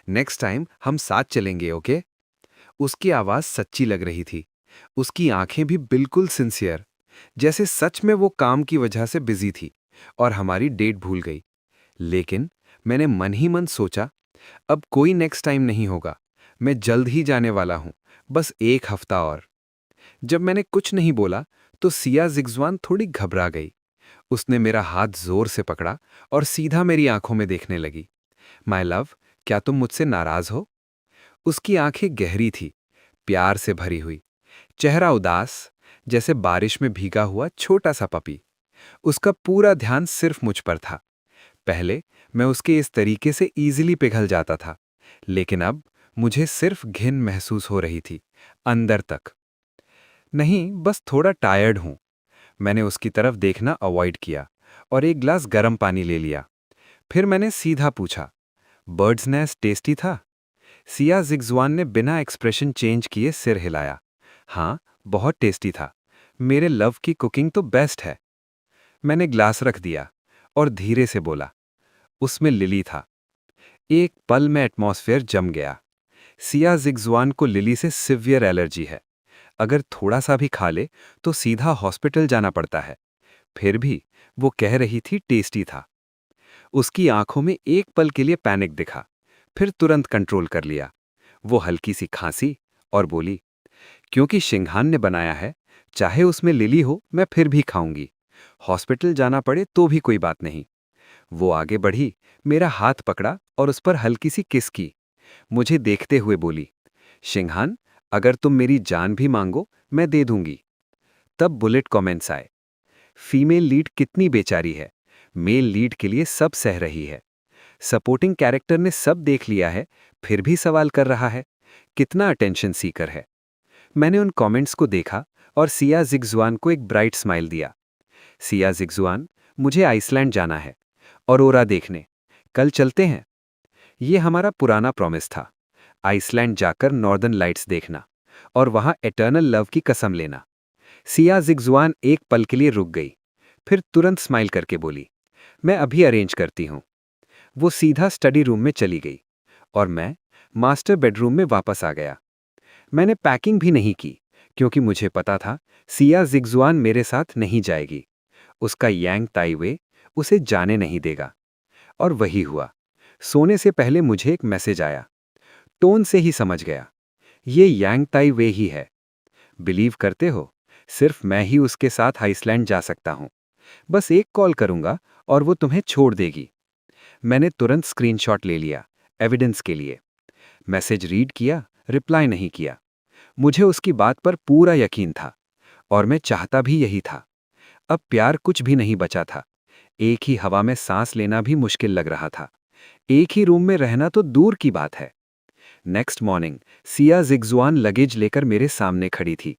नेक्स्ट टाइम हम साथ चलेंगे, ओके? उसकी आवाज़ सच्ची लग रही थी, उसकी आंखें भी बिल्कुल सिंसियर, जैसे सच में वो काम की वजह से बिजी थी और हमारी डेट भूल गई। लेकिन मैंने मन ही मन सोचा, अब कोई नेक्स्ट टाइम नहीं होगा, मैं जल्द ही जाने वाला हूं, बस एक हफ्ता और। जब मैंने कुछ नहीं बोला तो सिया जिगजुआन थोड़ी घबरा गई। उसने मेरा हाथ जोर से पकड़ा और सीधा मेरी आंखों में देखने लगी। माय लव, क्या तुम मुझसे नाराज हो? उसकी आंखें गहरी थी, प्यार से भरी हुई, चेहरा उदास, जैसे बारिश में भीगा हुआ छोटा सा पपी। उसका पूरा ध्यान सिर्फ मुझ पर था। पहले मैं उसके इस तरीके से इजीली पिघल जाता था, लेकिन अब मुझे सिर्फ घिन महसूस हो रही थी, अंदर तक। नहीं, बस थोड़ा टायर्ड हूं। मैंने उसकी तरफ देखना अवॉइड किया और एक ग्लास गर्म पानी ले लिया। फिर मैंने सीधा पूछा, बर्ड्स नेस्ट टेस्टी था? सिया जिगजुआन ने बिना एक्सप्रेशन चेंज किए सिर हिलाया। हाँ, बहुत टेस्टी था, मेरे लव की कुकिंग तो बेस्ट है। मैंने ग्लास रख दिया और धीरे से बोला, उसमें लिली था। एक पल में एटमॉस्फेयर जम गया। सिया जिगजुआन को लिली से सिवियर एलर्जी है, अगर थोड़ा सा भी खा ले तो सीधा हॉस्पिटल जाना पड़ता है। फिर भी वो कह रही थी टेस्टी था। उसकी आंखों में एक पल के लिए पैनिक दिखा, फिर तुरंत कंट्रोल कर लिया। वो हल्की सी खांसी और बोली, क्योंकि शिंघान ने बनाया है, चाहे उसमें लिली हो मैं फिर भी खाऊंगी, हॉस्पिटल जाना पड़े तो भी कोई बात नहीं। वो आगे बढ़ी, मेरा हाथ पकड़ा और उस पर हल्की सी किस की। मुझे देखते हुए बोली, शिंघान, अगर तुम मेरी जान भी मांगो मैं दे दूंगी। तब बुलेट कमेंट्स आए, फीमेल लीड कितनी बेचारी है, मेल लीड के लिए सब सह रही है। सपोर्टिंग कैरेक्टर ने सब देख लिया है, फिर भी सवाल कर रहा है, कितना अटेंशन सीकर है। मैंने उन कमेंट्स को देखा और सिया जिगजुआन को एक ब्राइट स्माइल दिया। सिया जिग्जुआन, मुझे आइसलैंड जाना है, ऑरोरा देखने। कल चलते हैं। ये हमारा पुराना प्रॉमिस था, आइसलैंड जाकर नॉर्दर्न लाइट्स देखना और वहां एटर्नल लव की कसम लेना। सिया जिग्जुआन एक पल के लिए रुक गई, फिर तुरंत स्माइल करके बोली, मैं अभी अरेंज करती हूँ। वो सीधा स्टडी रूम में चली गई और मैं मास्टर बेडरूम में वापस आ गया। मैंने पैकिंग भी नहीं की क्योंकि मुझे पता था सिया जिग्जुआन मेरे साथ नहीं जाएगी। उसका यांग ताइवे उसे जाने नहीं देगा। और वही हुआ। सोने से पहले मुझे एक मैसेज आया। टोन से ही समझ गया, ये यांग ताइवे ही है। बिलीव करते हो, सिर्फ मैं ही उसके साथ आइसलैंड जा सकता हूं। बस एक कॉल करूंगा और वो तुम्हें छोड़ देगी। मैंने तुरंत स्क्रीनशॉट ले लिया, एविडेंस के लिए। मैसेज रीड किया, रिप्लाई नहीं किया। मुझे उसकी बात पर पूरा यकीन था और मैं चाहता भी यही था। अब प्यार कुछ भी नहीं बचा था। एक ही हवा में सांस लेना भी मुश्किल लग रहा था। एक ही रूम में रहना तो दूर की बात है। नेक्स्ट मॉर्निंग सिया जिग्जुआन लगेज लेकर मेरे सामने खड़ी थी।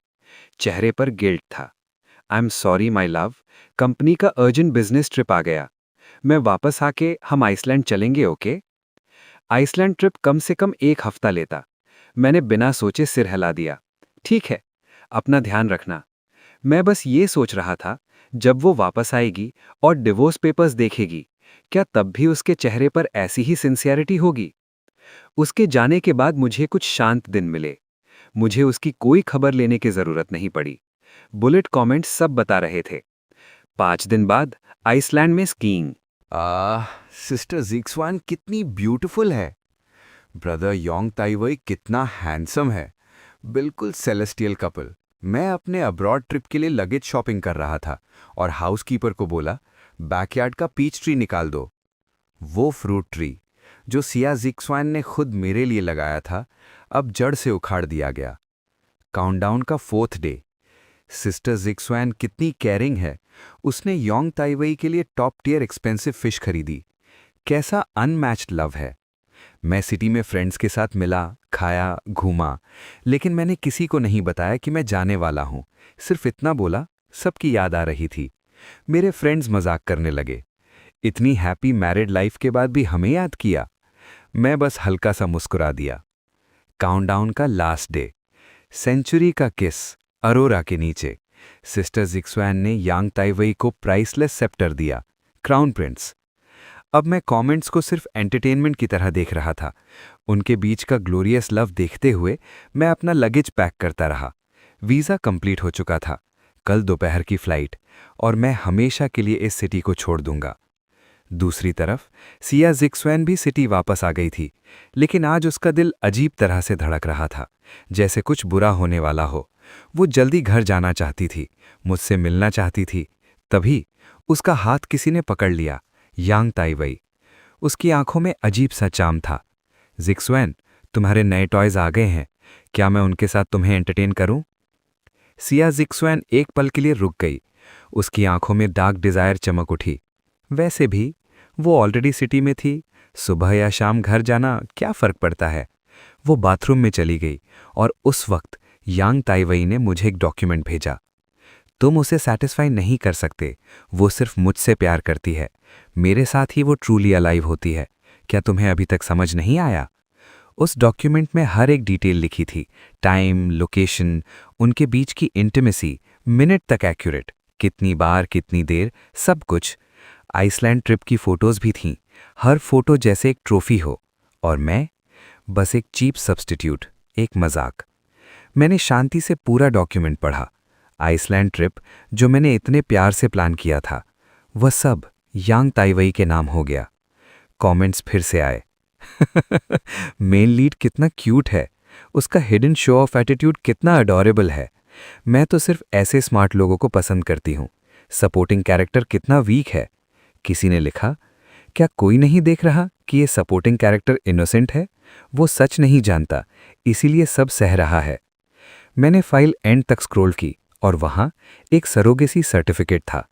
चेहरे पर गिल्ट था। I am sorry my love, company का अर्जेंट बिजनेस ट्रिप आ गया। मैं वापस आके हम आइसलैंड चलेंगे, ओके? आइसलैंड ट्रिप कम से कम 1 हफ्ता लेता। मैंने बिना सोचे सिर हिला दिया। ठीक है, अपना ध्यान रखना। मैं बस ये सोच रहा था, जब वो वापस आएगी और डिवोर्स पेपर्स देखेगी, क्या तब भी उसके चेहरे पर ऐसी ही सिंसियरिटी होगी? उसके जाने के बाद मुझे कुछ शांत दिन मिले। मुझे उसकी कोई खबर लेने की जरूरत नहीं पड़ी। बुलेट कमेंट्स सब बता रहे थे। 5 दिन बाद आइसलैंड में स्कीइंग। सिस्टर जिग्जुआन कितनी ब्यूटीफुल है। ब्रदर योंग ताइवई कितना हैंडसम है। बिल्कुल सेलेस्टियल कपल। मैं अपने अब्रॉड ट्रिप के लिए लगेज शॉपिंग कर रहा था और हाउसकीपर को बोला, बैकयार्ड का पीच ट्री निकाल दो। वो फ्रूट ट्री जो सिया जिग्जुआन ने खुद मेरे लिए लगाया था, अब जड़ से उखाड़ दिया गया। काउंटडाउन का 4th डे। सिस्टर जिग्जुआन कितनी केयरिंग है। उसने योंग ताइवई के लिए टॉप टियर एक्सपेंसिव फिश खरीदी। कैसा अनमैच्ड लव है। मैं सिटी में फ्रेंड्स के साथ मिला, खाया, घूमा, लेकिन मैंने किसी को नहीं बताया कि मैं जाने वाला हूं। सिर्फ इतना बोला, सबकी याद आ रही थी। मेरे फ्रेंड्स मजाक करने लगे, इतनी हैप्पी मैरिड लाइफ के बाद भी हमें याद किया। मैं बस हल्का सा मुस्कुरा दिया। काउंटडाउन का लास्ट डे। सेंचुरी का किस, अरोरा के नीचे। सिस्टर जिग्जुआन ने यांग ताइवई को प्राइसलेस सेप्टर दिया, क्राउन प्रिंस। अब मैं कमेंट्स को सिर्फ एंटरटेनमेंट की तरह देख रहा था। उनके बीच का ग्लोरियस लव देखते हुए मैं अपना लगेज पैक करता रहा। वीज़ा कंप्लीट हो चुका था, कल दोपहर की फ्लाइट, और मैं हमेशा के लिए इस सिटी को छोड़ दूंगा। दूसरी तरफ सिया जिग्जुआन भी सिटी वापस आ गई थी, लेकिन आज उसका दिल अजीब तरह से धड़क रहा था, जैसे कुछ बुरा होने वाला हो। वो जल्दी घर जाना चाहती थी, मुझसे मिलना चाहती थी। तभी उसका हाथ किसी ने पकड़ लिया, यांग ताइवई। उसकी आंखों में अजीब सा चाम था। जिग्जुआन, तुम्हारे नए टॉयज आ गए हैं, क्या मैं उनके साथ तुम्हें एंटरटेन करूं? सिया जिग्जुआन एक पल के लिए रुक गई। उसकी आंखों में डार्क डिजायर चमक उठी। वैसे भी वो ऑलरेडी सिटी में थी, सुबह या शाम घर जाना क्या फर्क पड़ता है। वो बाथरूम में चली गई और उस वक्त यांग ताइवई ने मुझे एक डॉक्यूमेंट भेजा। तुम उसे सेटिस्फाई नहीं कर सकते, वो सिर्फ मुझसे प्यार करती है। मेरे साथ ही वो ट्रूली अलाइव होती है। क्या तुम्हें अभी तक समझ नहीं आया? उस डॉक्यूमेंट में हर एक डिटेल लिखी थी, टाइम, लोकेशन, उनके बीच की इंटिमेसी, मिनट तक एक्यूरेट, कितनी बार, कितनी देर, सब कुछ। आइसलैंड ट्रिप की फोटोज भी थीं, हर फोटो जैसे एक ट्रॉफी हो, और मैं बस एक चीप सब्स्टिट्यूट, एक मजाक। मैंने शांति से पूरा डॉक्यूमेंट पढ़ा। आइसलैंड ट्रिप जो मैंने इतने प्यार से प्लान किया था, वह सब यांग ताइवई के नाम हो गया। कमेंट्स फिर से आए। मेन लीड कितना क्यूट है, उसका हिडन शो ऑफ एटीट्यूड कितना अडोरेबल है। मैं तो सिर्फ ऐसे स्मार्ट लोगों को पसंद करती हूँ। सपोर्टिंग कैरेक्टर कितना वीक है। किसी ने लिखा, क्या कोई नहीं देख रहा कि ये सपोर्टिंग कैरेक्टर इनोसेंट है? वो सच नहीं जानता, इसीलिए सब सह रहा है। मैंने फाइल एंड तक स्क्रॉल की और वहां एक सरोगेसी सर्टिफिकेट था,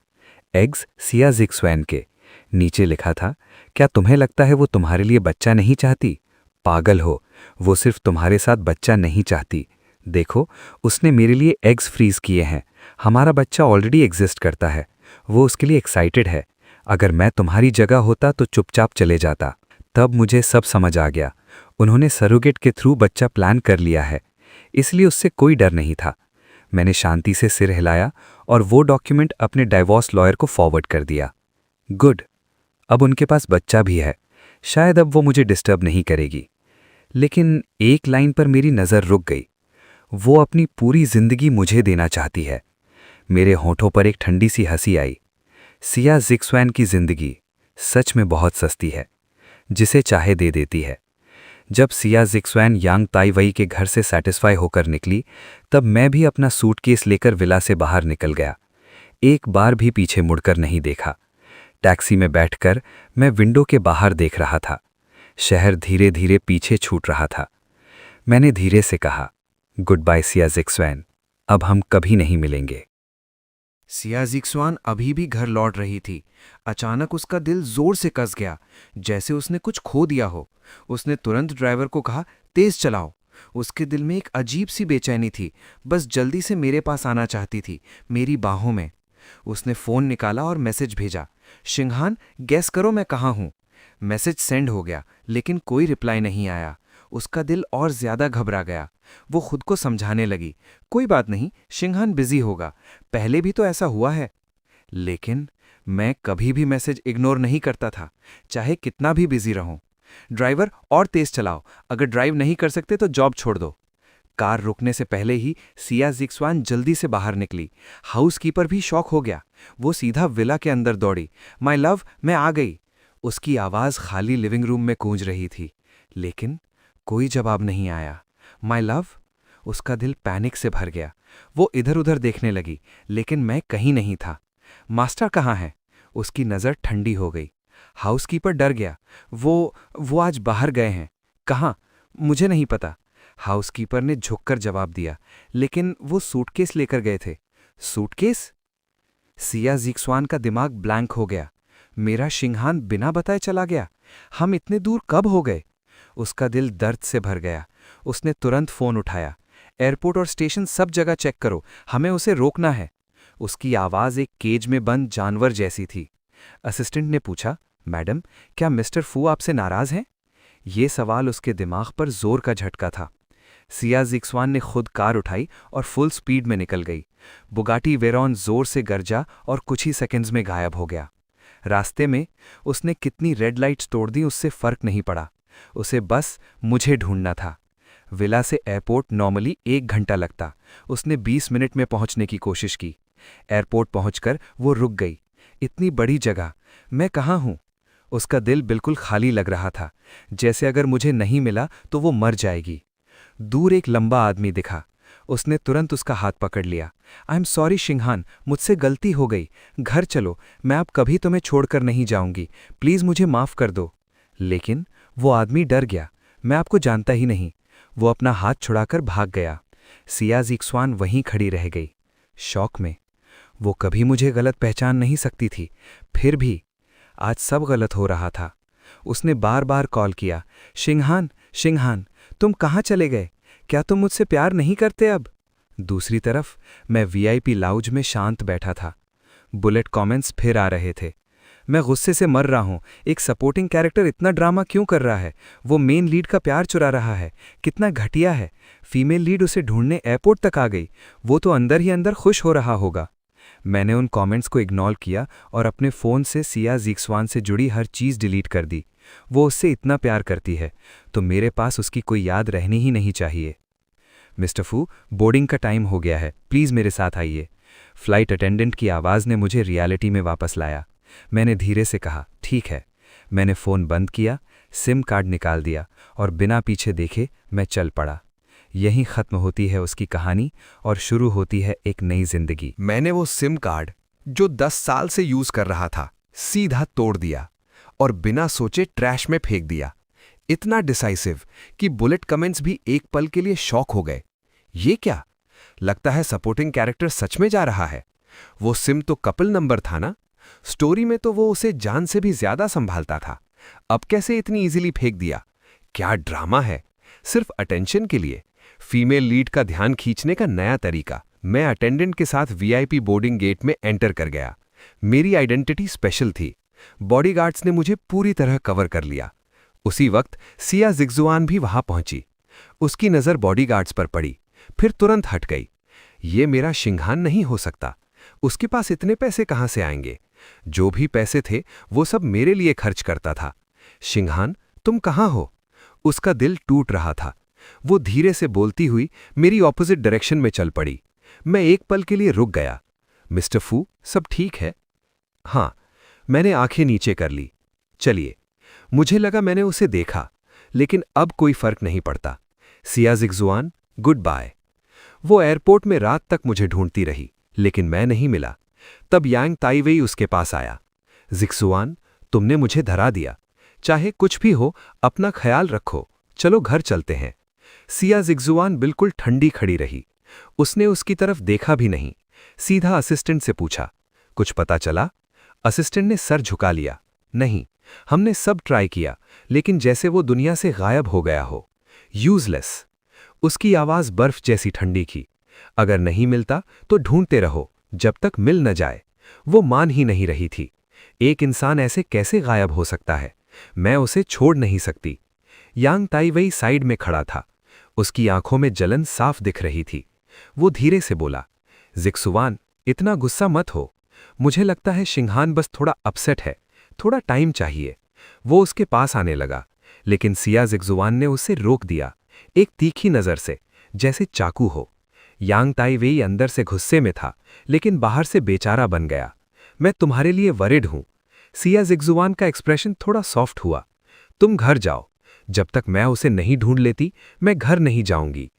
एग्स सिया जिग्जुआन के। नीचे लिखा था, क्या तुम्हें लगता है वो तुम्हारे लिए बच्चा नहीं चाहती? पागल हो, वो सिर्फ तुम्हारे साथ बच्चा नहीं चाहती। देखो, उसने मेरे लिए एग्स फ्रीज किए हैं। हमारा बच्चा ऑलरेडी एग्जिस्ट करता है। वो उसके लिए एक्साइटेड है। अगर मैं तुम्हारी जगह होता तो चुपचाप चले जाता। तब मुझे सब समझ आ गया। उन्होंने सरोगेट के थ्रू बच्चा प्लान कर लिया है, इसलिए उससे कोई डर नहीं था। मैंने शांति से सिर हिलाया और वो डॉक्यूमेंट अपने डाइवोर्स लॉयर को फॉरवर्ड कर दिया। गुड, अब उनके पास बच्चा भी है, शायद अब वो मुझे डिस्टर्ब नहीं करेगी। लेकिन एक लाइन पर मेरी नज़र रुक गई। वो अपनी पूरी जिंदगी मुझे देना चाहती है। मेरे होठों पर एक ठंडी सी हंसी आई। सिया ज़िक्सवैन की जिंदगी सच में बहुत सस्ती है, जिसे चाहे दे देती है। जब सिया ज़िक्सवैन यांग ताइवई के घर से सेटिस्फाई होकर निकली, तब मैं भी अपना सूटकेस लेकर विला से बाहर निकल गया। एक बार भी पीछे मुड़कर नहीं देखा। टैक्सी में बैठकर मैं विंडो के बाहर देख रहा था। शहर धीरे धीरे पीछे छूट रहा था। मैंने धीरे से कहा, गुड बाय सिया ज़िक्सवैन, अब हम कभी नहीं मिलेंगे। सिया ज़िक्सवैन अभी भी घर लौट रही थी। अचानक उसका दिल जोर से कस गया, जैसे उसने कुछ खो दिया हो। उसने तुरंत ड्राइवर को कहा, तेज चलाओ। उसके दिल में एक अजीब सी बेचैनी थी, बस जल्दी से मेरे पास आना चाहती थी, मेरी बाहों में। उसने फ़ोन निकाला और मैसेज भेजा, शिंगहान गैस करो मैं कहाँ हूँ। मैसेज सेंड हो गया, लेकिन कोई रिप्लाई नहीं आया। उसका दिल और ज्यादा घबरा गया। वो खुद को समझाने लगी, कोई बात नहीं, शिंगहान बिजी होगा, पहले भी तो ऐसा हुआ है। लेकिन मैं कभी भी मैसेज इग्नोर नहीं करता था, चाहे कितना भी बिजी रहूं। ड्राइवर और तेज चलाओ, अगर ड्राइव नहीं कर सकते तो जॉब छोड़ दो। कार रुकने से पहले ही सिया ज़िक्सवैन जल्दी से बाहर निकली। हाउसकीपर भी शॉक हो गया। वो सीधा विला के अंदर दौड़ी। माय लव, मैं आ गई। उसकी आवाज़ खाली लिविंग रूम में गूंज रही थी, लेकिन कोई जवाब नहीं आया। माय लव, उसका दिल पैनिक से भर गया। वो इधर उधर देखने लगी, लेकिन मैं कहीं नहीं था। मास्टर कहाँ है? उसकी नज़र ठंडी हो गई। हाउसकीपर डर गया। वो आज बाहर गए हैं। कहाँ? मुझे नहीं पता। हाउसकीपर ने झुककर जवाब दिया, लेकिन वो सूटकेस लेकर गए थे। सूटकेस? सिया ज़िक्सवैन का दिमाग ब्लैंक हो गया। मेरा शिंगहान बिना बताए चला गया। हम इतने दूर कब हो गए? उसका दिल दर्द से भर गया। उसने तुरंत फ़ोन उठाया। एयरपोर्ट और स्टेशन सब जगह चेक करो, हमें उसे रोकना है। उसकी आवाज़ एक केज में बंद जानवर जैसी थी। असिस्टेंट ने पूछा, मैडम, क्या मिस्टर फू आपसे नाराज़ हैं? ये सवाल उसके दिमाग पर जोर का झटका था। सिया ज़िक्सवैन ने खुद कार उठाई और फुल स्पीड में निकल गई। बुगाटी वेरॉन जोर से गरजा और कुछ ही सेकंड्स में गायब हो गया। रास्ते में उसने कितनी रेड लाइट्स तोड़ दी, उससे फर्क नहीं पड़ा। उसे बस मुझे ढूंढना था। विला से एयरपोर्ट नॉर्मली 1 घंटा लगता, उसने 20 मिनट में पहुंचने की कोशिश की। एयरपोर्ट पहुंचकर वो रुक गई। इतनी बड़ी जगह, मैं कहाँ हूँ? उसका दिल बिल्कुल खाली लग रहा था, जैसे अगर मुझे नहीं मिला तो वो मर जाएगी। दूर एक लंबा आदमी दिखा। उसने तुरंत उसका हाथ पकड़ लिया। आई एम सॉरी शिंगहान, मुझसे गलती हो गई। घर चलो, मैं अब कभी तुम्हें छोड़कर नहीं जाऊंगी। प्लीज़ मुझे माफ़ कर दो। लेकिन वो आदमी डर गया। मैं आपको जानता ही नहीं। वो अपना हाथ छुड़ाकर भाग गया। सिया ज़िक्सवैन वहीं खड़ी रह गई, शॉक में। वो कभी मुझे गलत पहचान नहीं सकती थी, फिर भी आज सब गलत हो रहा था। उसने बार बार कॉल किया, शिंगहान, शिंगहान, तुम कहाँ चले गए? क्या तुम मुझसे प्यार नहीं करते अब? दूसरी तरफ मैं वीआईपी लाउंज में शांत बैठा था। बुलेट कमेंट्स फिर आ रहे थे। मैं गुस्से से मर रहा हूँ। एक सपोर्टिंग कैरेक्टर इतना ड्रामा क्यों कर रहा है? वो मेन लीड का प्यार चुरा रहा है। कितना घटिया है। फीमेल लीड उसे ढूंढने एयरपोर्ट तक आ गई। वो तो अंदर ही अंदर खुश हो रहा होगा। मैंने उन कमेंट्स को इग्नोर किया और अपने फ़ोन से सिया ज़िक्सवैन से जुड़ी हर चीज़ डिलीट कर दी। वो उससे इतना प्यार करती है, तो मेरे पास उसकी कोई याद रहनी ही नहीं चाहिए। मिस्टर फू, बोर्डिंग का टाइम हो गया है, प्लीज़ मेरे साथ आइए। फ्लाइट अटेंडेंट की आवाज़ ने मुझे रियलिटी में वापस लाया। मैंने धीरे से कहा, ठीक है। मैंने फ़ोन बंद किया, सिम कार्ड निकाल दिया और बिना पीछे देखे मैं चल पड़ा। यहीं ख़त्म होती है उसकी कहानी और शुरू होती है एक नई जिंदगी। मैंने वो सिम कार्ड जो 10 साल से यूज कर रहा था, सीधा तोड़ दिया और बिना सोचे ट्रैश में फेंक दिया। इतना डिसाइसिव कि बुलेट कमेंट्स भी एक पल के लिए शॉक हो गए। ये क्या? लगता है सपोर्टिंग कैरेक्टर सच में जा रहा है। वो सिम तो कपल नंबर था ना? स्टोरी में तो वो उसे जान से भी ज्यादा संभालता था। अब कैसे इतनी इजीली फेंक दिया? क्या ड्रामा है, सिर्फ अटेंशन के लिए। फीमेल लीड का ध्यान खींचने का नया तरीका। मैं अटेंडेंट के साथ वीआईपी बोर्डिंग गेट में एंटर कर गया। मेरी आइडेंटिटी स्पेशल थी। बॉडीगार्ड्स ने मुझे पूरी तरह कवर कर लिया। उसी वक्त सिया जिग्जुआन भी वहां पहुंची। उसकी नज़र बॉडीगार्ड्स पर पड़ी, फिर तुरंत हट गई। ये मेरा शिंघान नहीं हो सकता। उसके पास इतने पैसे कहां से आएंगे? जो भी पैसे थे वो सब मेरे लिए खर्च करता था। शिंघान, तुम कहां हो? उसका दिल टूट रहा था। वो धीरे से बोलती हुई मेरी ऑपोजिट डायरेक्शन में चल पड़ी। मैं एक पल के लिए रुक गया। मिस्टर फू, सब ठीक है? हाँ। मैंने आंखें नीचे कर ली। चलिए। मुझे लगा मैंने उसे देखा, लेकिन अब कोई फर्क नहीं पड़ता। सिया जिग्जुआन, गुड बाय। वो एयरपोर्ट में रात तक मुझे ढूंढती रही, लेकिन मैं नहीं मिला। तब यांग ताइवेई उसके पास आया। जिग्जुआन, तुमने मुझे धरा दिया। चाहे कुछ भी हो, अपना ख्याल रखो। चलो घर चलते हैं। सिया जिग्जुआन बिल्कुल ठंडी खड़ी रही। उसने उसकी तरफ देखा भी नहीं। सीधा असिस्टेंट से पूछा, कुछ पता चला? असिस्टेंट ने सर झुका लिया। नहीं, हमने सब ट्राई किया, लेकिन जैसे वो दुनिया से गायब हो गया हो। यूजलेस। उसकी आवाज बर्फ जैसी ठंडी की। अगर नहीं मिलता तो ढूंढते रहो जब तक मिल न जाए। वो मान ही नहीं रही थी। एक इंसान ऐसे कैसे गायब हो सकता है? मैं उसे छोड़ नहीं सकती। यांग ताइवेई साइड में खड़ा था। उसकी आंखों में जलन साफ दिख रही थी। वो धीरे से बोला, जिग्जुआन, इतना गुस्सा मत हो। मुझे लगता है शिंघान बस थोड़ा अपसेट है। थोड़ा टाइम चाहिए। वो उसके पास आने लगा, लेकिन सिया जिग्जुआन ने उसे रोक दिया, एक तीखी नज़र से, जैसे चाकू हो। यांग ताइवेई अंदर से गुस्से में था, लेकिन बाहर से बेचारा बन गया। मैं तुम्हारे लिए वरिड हूं। सिया जिग्जुआन का एक्सप्रेशन थोड़ा सॉफ्ट हुआ। तुम घर जाओ। जब तक मैं उसे नहीं ढूंढ लेती, मैं घर नहीं जाऊंगी।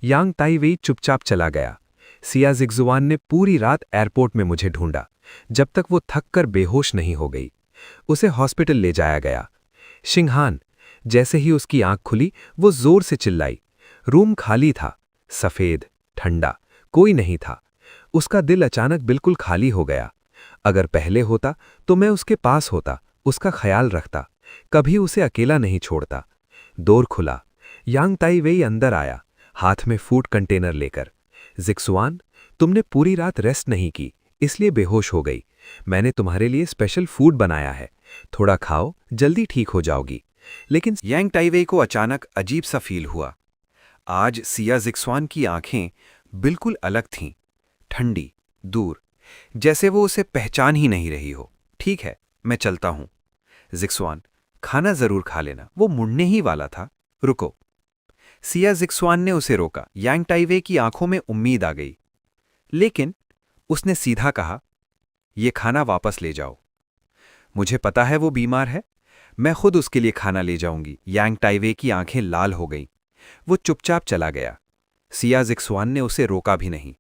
यांग ताइवेई चुपचाप चला गया। सिया जिग्जुआन ने पूरी रात एयरपोर्ट में मुझे ढूंढा, जब तक वो थक कर बेहोश नहीं हो गई। उसे हॉस्पिटल ले जाया गया। शिंघान। जैसे ही उसकी आंख खुली, वो जोर से चिल्लाई। रूम खाली था, सफेद, ठंडा, कोई नहीं था। उसका दिल अचानक बिल्कुल खाली हो गया। अगर पहले होता तो मैं उसके पास होता, उसका ख्याल रखता, कभी उसे अकेला नहीं छोड़ता। डोर खुला। यांग ताइवेई अंदर आया, हाथ में फूड कंटेनर लेकर। जिग्जुआन, तुमने पूरी रात रेस्ट नहीं की, इसलिए बेहोश हो गई। मैंने तुम्हारे लिए स्पेशल फूड बनाया है, थोड़ा खाओ, जल्दी ठीक हो जाओगी। लेकिन यांग ताइवेई को अचानक अजीब सा फील हुआ। आज सिया जिग्जुआन की आंखें बिल्कुल अलग थीं, ठंडी, दूर, जैसे वो उसे पहचान ही नहीं रही हो। ठीक है, मैं चलता हूं। जिग्जुआन, खाना जरूर खा लेना, वो मुड़ने ही वाला था। रुको। सिया जिग्जुआन ने उसे रोका। यांग ताइवेई की आंखों में उम्मीद आ गई, लेकिन उसने सीधा कहा, ये खाना वापस ले जाओ। मुझे पता है वो बीमार है, मैं खुद उसके लिए खाना ले जाऊंगी। यांग ताइवेई की आंखें लाल हो गईं। वो चुपचाप चला गया। सिया जिग्जुआन ने उसे रोका भी नहीं।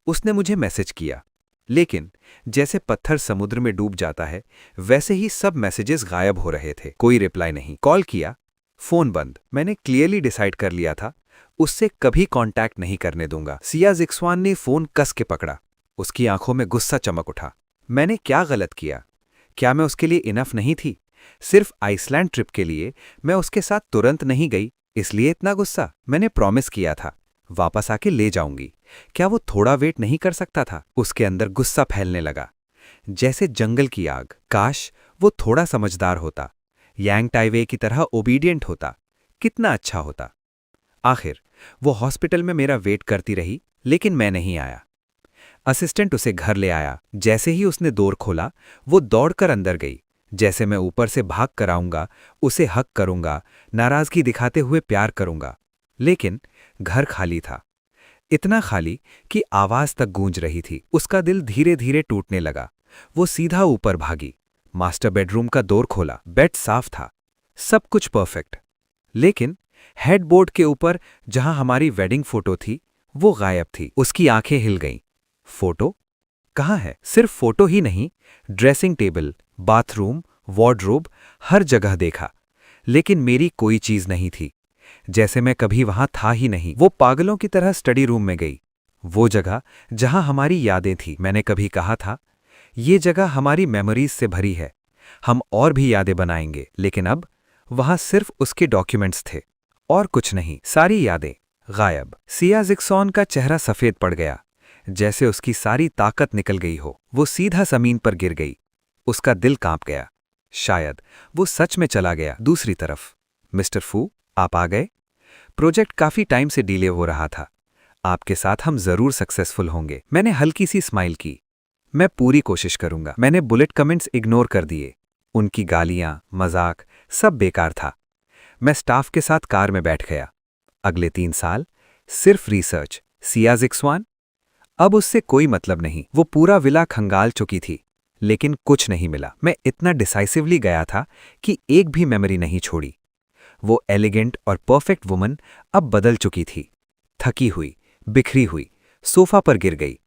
उसने मुझे मैसेज किया, लेकिन जैसे पत्थर समुद्र में डूब जाता है, वैसे ही सब मैसेजेस गायब हो रहे थे। कोई रिप्लाई नहीं। कॉल किया, फोन बंद। मैंने क्लियरली डिसाइड कर लिया था, उससे कभी कांटेक्ट नहीं करने दूंगा। सिया जिग्जुआन ने फोन कस के पकड़ा। उसकी आंखों में गुस्सा चमक उठा। मैंने क्या गलत किया? क्या मैं उसके लिए इनफ नहीं थी? सिर्फ आइसलैंड ट्रिप के लिए मैं उसके साथ तुरंत नहीं गई, इसलिए इतना गुस्सा? मैंने प्रॉमिस किया था, वापस आके ले जाऊंगी। क्या वो थोड़ा वेट नहीं कर सकता था? उसके अंदर गुस्सा फैलने लगा, जैसे जंगल की आग। काश वो थोड़ा समझदार होता, यांग ताइवेई की तरह ओबीडियंट होता, कितना अच्छा होता। आखिर वो हॉस्पिटल में मेरा वेट करती रही, लेकिन मैं नहीं आया। असिस्टेंट उसे घर ले आया। जैसे ही उसने डोर खोला, वो दौड़कर अंदर गई, जैसे मैं ऊपर से भाग कर आऊंगा, उसे हक करूंगा, नाराजगी दिखाते हुए प्यार करूंगा। लेकिन घर खाली था, इतना खाली कि आवाज तक गूंज रही थी। उसका दिल धीरे धीरे टूटने लगा। वो सीधा ऊपर भागी, मास्टर बेडरूम का डोर खोला। बेड साफ था, सब कुछ परफेक्ट, लेकिन हेडबोर्ड के ऊपर जहां हमारी वेडिंग फोटो थी, वो गायब थी। उसकी आंखें हिल गईं। फोटो कहाँ है? सिर्फ फोटो ही नहीं, ड्रेसिंग टेबल, बाथरूम, वार्डरोब, हर जगह देखा, लेकिन मेरी कोई चीज नहीं थी, जैसे मैं कभी वहां था ही नहीं। वो पागलों की तरह स्टडी रूम में गई, वो जगह जहां हमारी यादें थी। मैंने कभी कहा था, ये जगह हमारी मेमोरीज से भरी है, हम और भी यादें बनाएंगे। लेकिन अब वहां सिर्फ उसके डॉक्यूमेंट्स थे और कुछ नहीं। सारी यादें गायब। सिया जिग्जुआन का चेहरा सफेद पड़ गया, जैसे उसकी सारी ताकत निकल गई हो। वो सीधा जमीन पर गिर गई। उसका दिल कांप गया। शायद वो सच में चला गया। दूसरी तरफ, मिस्टर फू, आप आ गए। प्रोजेक्ट काफी टाइम से डिले हो रहा था। आपके साथ हम जरूर सक्सेसफुल होंगे। मैंने हल्की सी स्माइल की। मैं पूरी कोशिश करूंगा। मैंने बुलेट कमेंट्स इग्नोर कर दिए। उनकी गालियां, मजाक, सब बेकार था। मैं स्टाफ के साथ कार में बैठ गया। अगले 3 साल सिर्फ रिसर्च। सिया ज़िक्सवान। अब उससे कोई मतलब नहीं। वो पूरा विला खंगाल चुकी थी, लेकिन कुछ नहीं मिला। मैं इतना डिसाइसिवली गया था कि एक भी मेमोरी नहीं छोड़ी। वो एलिगेंट और परफेक्ट वुमन अब बदल चुकी थी। थकी हुई, बिखरी हुई, सोफा पर गिर गई।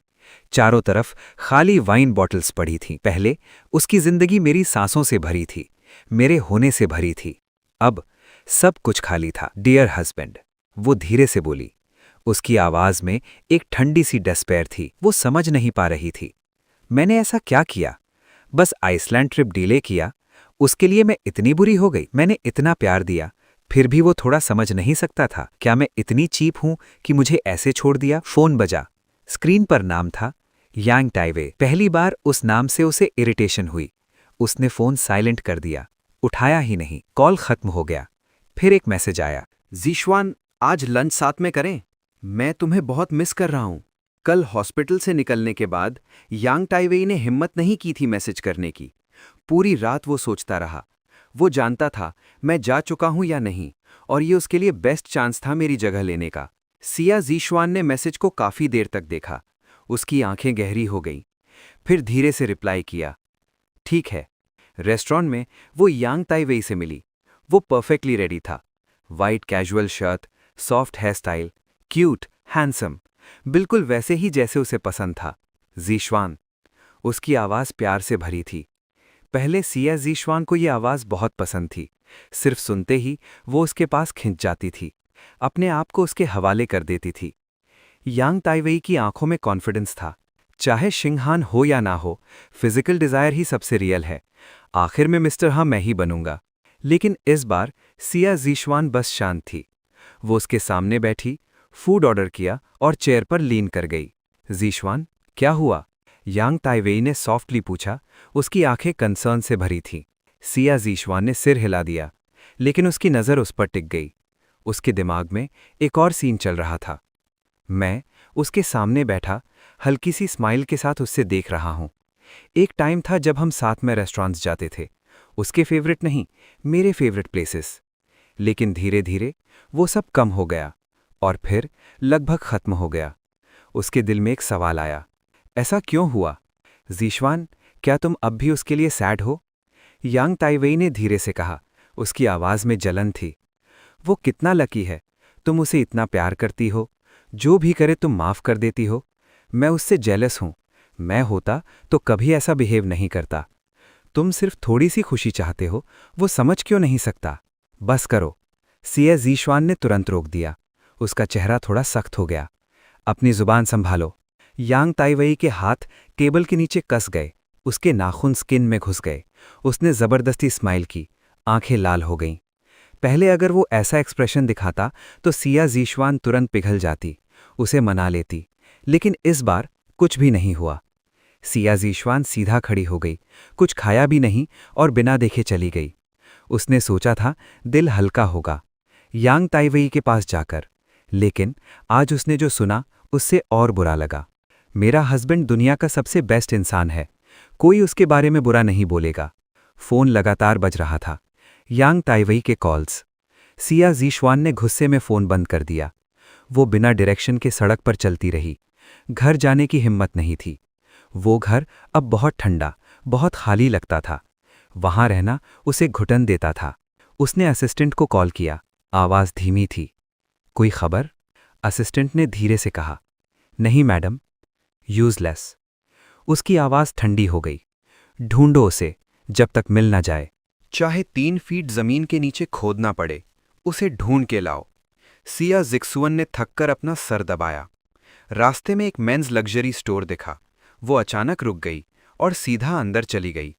चारों तरफ खाली वाइन बॉटल्स पड़ी थीं। पहले उसकी जिंदगी मेरी सांसों से भरी थी, मेरे होने से भरी थी। अब सब कुछ खाली था। डियर हस्बैंड, वो धीरे से बोली। उसकी आवाज में एक ठंडी सी डेस्पेयर थी। वो समझ नहीं पा रही थी। मैंने ऐसा क्या किया? बस आइसलैंड ट्रिप डिले किया, उसके लिए मैं इतनी बुरी हो गई? मैंने इतना प्यार दिया, फिर भी वो थोड़ा समझ नहीं सकता था? क्या मैं इतनी चीप हूं कि मुझे ऐसे छोड़ दिया? फोन बजा। स्क्रीन पर नाम था यांग टाइवे। पहली बार उस नाम से उसे इरिटेशन हुई। उसने फोन साइलेंट कर दिया, उठाया ही नहीं। कॉल खत्म हो गया। फिर एक मैसेज आया, ज़िक्सवान, आज लंच साथ में करें? मैं तुम्हें बहुत मिस कर रहा हूं। कल हॉस्पिटल से निकलने के बाद यांग टाइवेई ने हिम्मत नहीं की थी मैसेज करने की। पूरी रात वो सोचता रहा। वो जानता था मैं जा चुका हूं या नहीं, और ये उसके लिए बेस्ट चांस था मेरी जगह लेने का। सिया ज़िक्सवान ने मैसेज को काफी देर तक देखा। उसकी आंखें गहरी हो गईं। फिर धीरे से रिप्लाई किया, ठीक है। रेस्टोरेंट में वो यांग टाइवेई से मिली। वो परफेक्टली रेडी था। White casual shirt, soft hair style, cute, handsome, बिल्कुल वैसे ही जैसे उसे पसंद था। ज़िक्सवान। उसकी आवाज़ प्यार से भरी थी। पहले सिया ज़िक्सवान को ये आवाज़ बहुत पसंद थी। सिर्फ सुनते ही वो उसके पास खिंच जाती थी, अपने आप को उसके हवाले कर देती थी। यांग टाइवेई की आंखों में कॉन्फिडेंस था। चाहे शिंगहान हो या ना हो, फिजिकल डिज़ायर ही सबसे रियल है। आखिर में मिस्टर हाँ मैं ही बनूंगा। लेकिन इस बार सिया ज़िक्सवान बस शांत थी। वो उसके सामने बैठी, फूड ऑर्डर किया और चेयर पर लीन कर गई। ज़िक्सवान, क्या हुआ? यांग टाइवेई ने सॉफ्टली पूछा। उसकी आंखें कंसर्न से भरी थीं। सिया ज़िक्सवान ने सिर हिला दिया, लेकिन उसकी नज़र उस पर टिक गई। उसके दिमाग में एक और सीन चल रहा था। मैं उसके सामने बैठा, हल्की सी स्माइल के साथ उससे देख रहा हूं। एक टाइम था जब हम साथ में रेस्टोरेंट्स जाते थे, उसके फेवरेट नहीं, मेरे फेवरेट प्लेसेस। लेकिन धीरे धीरे वो सब कम हो गया और फिर लगभग खत्म हो गया। उसके दिल में एक सवाल आया, ऐसा क्यों हुआ? ज़िक्सवान, क्या तुम अब भी उसके लिए सैड हो? यांग टाइवेई ने धीरे से कहा। उसकी आवाज़ में जलन थी। वो कितना लकी है, तुम उसे इतना प्यार करती हो, जो भी करे तुम माफ़ कर देती हो। मैं उससे जेलस हूं। मैं होता तो कभी ऐसा बिहेव नहीं करता। तुम सिर्फ थोड़ी सी खुशी चाहते हो, वो समझ क्यों नहीं सकता? बस करो। सिया ज़िक्सवान ने तुरंत रोक दिया। उसका चेहरा थोड़ा सख्त हो गया। अपनी जुबान संभालो। यांग टाइवेई के हाथ टेबल के नीचे कस गए। उसके नाखून स्किन में घुस गए। उसने जबरदस्ती स्माइल की। आंखें लाल हो गईं। पहले अगर वो ऐसा एक्सप्रेशन दिखाता तो सिया ज़िक्सवान तुरंत पिघल जाती, उसे मना लेती। लेकिन इस बार कुछ भी नहीं हुआ। सिया ज़िक्सवान सीधा खड़ी हो गई, कुछ खाया भी नहीं और बिना देखे चली गई। उसने सोचा था दिल हल्का होगा यांग टाइवेई के पास जाकर, लेकिन आज उसने जो सुना उससे और बुरा लगा। मेरा हस्बैंड दुनिया का सबसे बेस्ट इंसान है, कोई उसके बारे में बुरा नहीं बोलेगा। फ़ोन लगातार बज रहा था, यांग टाइवेई के कॉल्स। सिया ज़िक्सवान ने गुस्से में फ़ोन बंद कर दिया। वो बिना डायरेक्शन के सड़क पर चलती रही। घर जाने की हिम्मत नहीं थी। वो घर अब बहुत ठंडा, बहुत खाली लगता था। वहां रहना उसे घुटन देता था। उसने असिस्टेंट को कॉल किया। आवाज़ धीमी थी। कोई खबर? असिस्टेंट ने धीरे से कहा, नहीं मैडम। यूज़लेस। उसकी आवाज़ ठंडी हो गई। ढूंढो उसे जब तक मिल ना जाए। चाहे 3 फीट जमीन के नीचे खोदना पड़े, उसे ढूंढ के लाओ। सिया ज़िक्सवान ने थककर अपना सर दबाया। रास्ते में एक मेंस लग्जरी स्टोर दिखा। वो अचानक रुक गई और सीधा अंदर चली गई।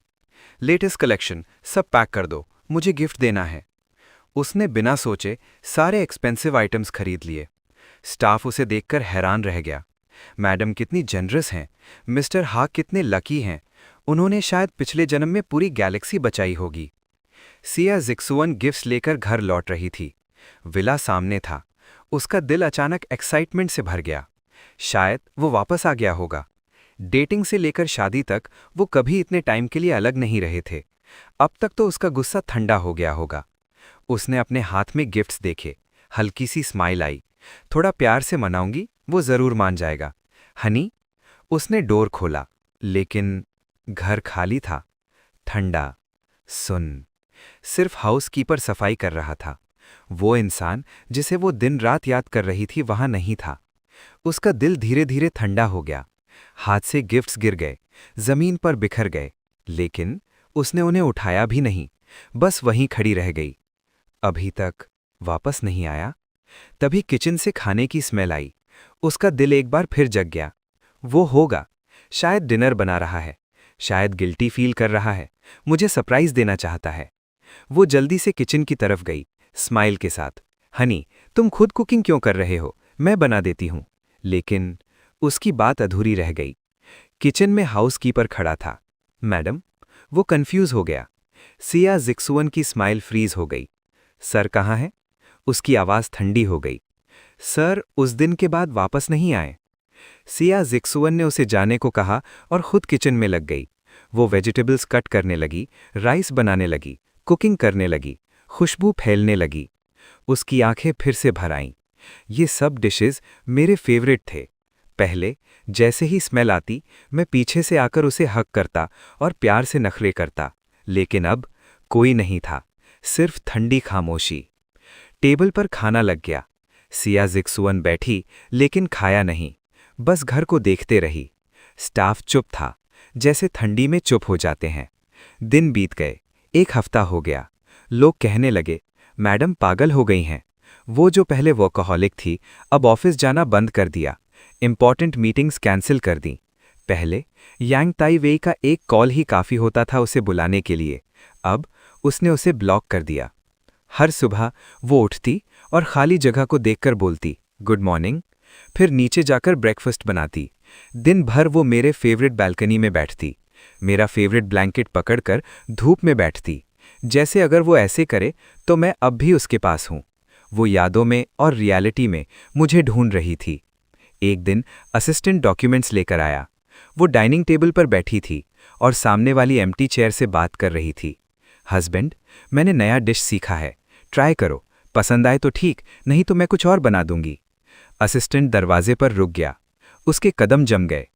लेटेस्ट कलेक्शन सब पैक कर दो, मुझे गिफ्ट देना है। उसने बिना सोचे सारे एक्सपेंसिव आइटम्स खरीद लिए। स्टाफ उसे देखकर हैरान रह गया। मैडम कितनी जनरस हैं, मिस्टर हा कितने लकी हैं, उन्होंने शायद पिछले जन्म में पूरी गैलेक्सी बचाई होगी। सिया जिक्सुअन गिफ्ट्स लेकर घर लौट रही थी। विला सामने था। उसका दिल अचानक एक्साइटमेंट से भर गया। शायद वो वापस आ गया होगा। डेटिंग से लेकर शादी तक वो कभी इतने टाइम के लिए अलग नहीं रहे थे। अब तक तो उसका गुस्सा ठंडा हो गया होगा। उसने अपने हाथ में गिफ्ट्स देखे। हल्की सी स्माइल आई। थोड़ा प्यार से मनाऊंगी, वो जरूर मान जाएगा। हनी। उसने डोर खोला, लेकिन घर खाली था, ठंडा, सुन। सिर्फ हाउसकीपर सफाई कर रहा था। वो इंसान जिसे वो दिन रात याद कर रही थी वहां नहीं था। उसका दिल धीरे धीरे ठंडा हो गया। हाथ से गिफ्ट्स गिर गए, जमीन पर बिखर गए, लेकिन उसने उन्हें उठाया भी नहीं, बस वहीं खड़ी रह गई। अभी तक वापस नहीं आया। तभी किचन से खाने की स्मेल आई। उसका दिल एक बार फिर जग गया। वो होगा, शायद डिनर बना रहा है, शायद गिल्टी फील कर रहा है, मुझे सरप्राइज देना चाहता है। वो जल्दी से किचन की तरफ गई, स्माइल के साथ। हनी, तुम खुद कुकिंग क्यों कर रहे हो, मैं बना देती हूं। लेकिन उसकी बात अधूरी रह गई। किचन में हाउसकीपर खड़ा था। मैडम। वो कंफ्यूज हो गया। सिया जिक्सुअन की स्माइल फ्रीज हो गई। सर कहाँ है? उसकी आवाज ठंडी हो गई। सर उस दिन के बाद वापस नहीं आए। सिया जिक्सुअन ने उसे जाने को कहा और खुद किचन में लग गई। वो वेजिटेबल्स कट करने लगी, राइस बनाने लगी, कुकिंग करने लगी, खुशबू फैलने लगी। उसकी आंखें फिर से भर आईं। ये सब डिशेस मेरे फेवरेट थे। पहले जैसे ही स्मेल आती, मैं पीछे से आकर उसे हग करता और प्यार से नखरे करता, लेकिन अब कोई नहीं था, सिर्फ ठंडी खामोशी। टेबल पर खाना लग गया। सिया जिक्सुअन बैठी, लेकिन खाया नहीं, बस घर को देखते रही। स्टाफ चुप था, जैसे ठंडी में चुप हो जाते हैं। दिन बीत गए, 1 हफ्ता हो गया। लोग कहने लगे, मैडम पागल हो गई हैं। वो जो पहले वर्कहॉलिक थी, अब ऑफिस जाना बंद कर दिया, इंपॉर्टेंट मीटिंग्स कैंसिल कर दी। पहले यांग ताई वेई का एक कॉल ही काफ़ी होता था उसे बुलाने के लिए, अब उसने उसे ब्लॉक कर दिया। हर सुबह वो उठती और खाली जगह को देखकर बोलती, गुड मॉर्निंग, फिर नीचे जाकर ब्रेकफास्ट बनाती। दिन भर वो मेरे फेवरेट बालकनी में बैठती, मेरा फेवरेट ब्लैंकेट पकड़कर धूप में बैठती, जैसे अगर वो ऐसे करे तो मैं अब भी उसके पास हूँ। वो यादों में और रियलिटी में मुझे ढूंढ रही थी। एक दिन असिस्टेंट डॉक्यूमेंट्स लेकर आया। वो डाइनिंग टेबल पर बैठी थी और सामने वाली एम्प्टी चेयर से बात कर रही थी। हस्बैंड, मैंने नया डिश सीखा है, ट्राई करो, पसंद आए तो ठीक, नहीं तो मैं कुछ और बना दूंगी। असिस्टेंट दरवाजे पर रुक गया। उसके कदम जम गए।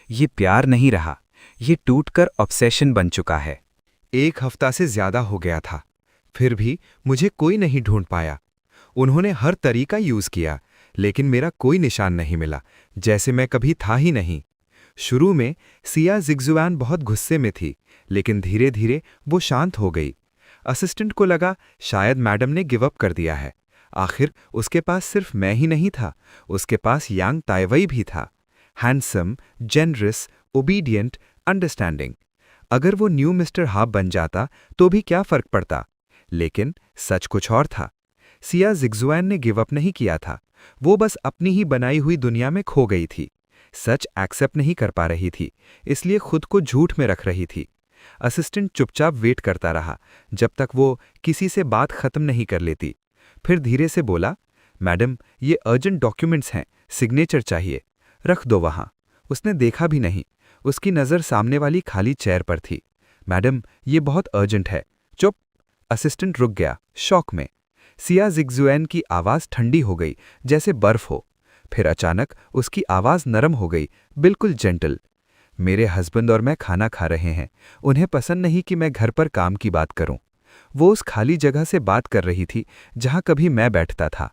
ये प्यार नहीं रहा, ये टूटकर ऑब्सेशन बन चुका है। 1 हफ्ता से ज्यादा हो गया था, फिर भी मुझे कोई नहीं ढूंढ पाया। उन्होंने हर तरीका यूज किया, लेकिन मेरा कोई निशान नहीं मिला, जैसे मैं कभी था ही नहीं। शुरू में सिया जिक्सुआन बहुत गुस्से में थी, लेकिन धीरे धीरे वो शांत हो गई। असिस्टेंट को लगा शायद मैडम ने गिव अप कर दिया है। आखिर उसके पास सिर्फ मैं ही नहीं था, उसके पास यांग ताइवई भी था। Handsome, generous, obedient, understanding. अगर वो न्यू मिस्टर हाब बन जाता तो भी क्या फर्क पड़ता, लेकिन सच कुछ और था। सिया जिक्सुआन ने गिव अप नहीं किया था, वो बस अपनी ही बनाई हुई दुनिया में खो गई थी। सच एक्सेप्ट नहीं कर पा रही थी, इसलिए खुद को झूठ में रख रही थी। असिस्टेंट चुपचाप वेट करता रहा जब तक वो किसी से बात खत्म नहीं कर लेती। फिर धीरे से बोला, मैडम ये अर्जेंट डॉक्यूमेंट्स हैं, सिग्नेचर चाहिए, रख दो वहां। उसने देखा भी नहीं, उसकी नज़र सामने वाली खाली चेयर पर थी। मैडम ये बहुत अर्जेंट है। चुप। असिस्टेंट रुक गया, शॉक में। सिया जिक्सुआन की आवाज़ ठंडी हो गई, जैसे बर्फ हो। फिर अचानक उसकी आवाज़ नरम हो गई, बिल्कुल जेंटल। मेरे हस्बैंड और मैं खाना खा रहे हैं, उन्हें पसंद नहीं कि मैं घर पर काम की बात करूं। वो उस खाली जगह से बात कर रही थी जहां कभी मैं बैठता था।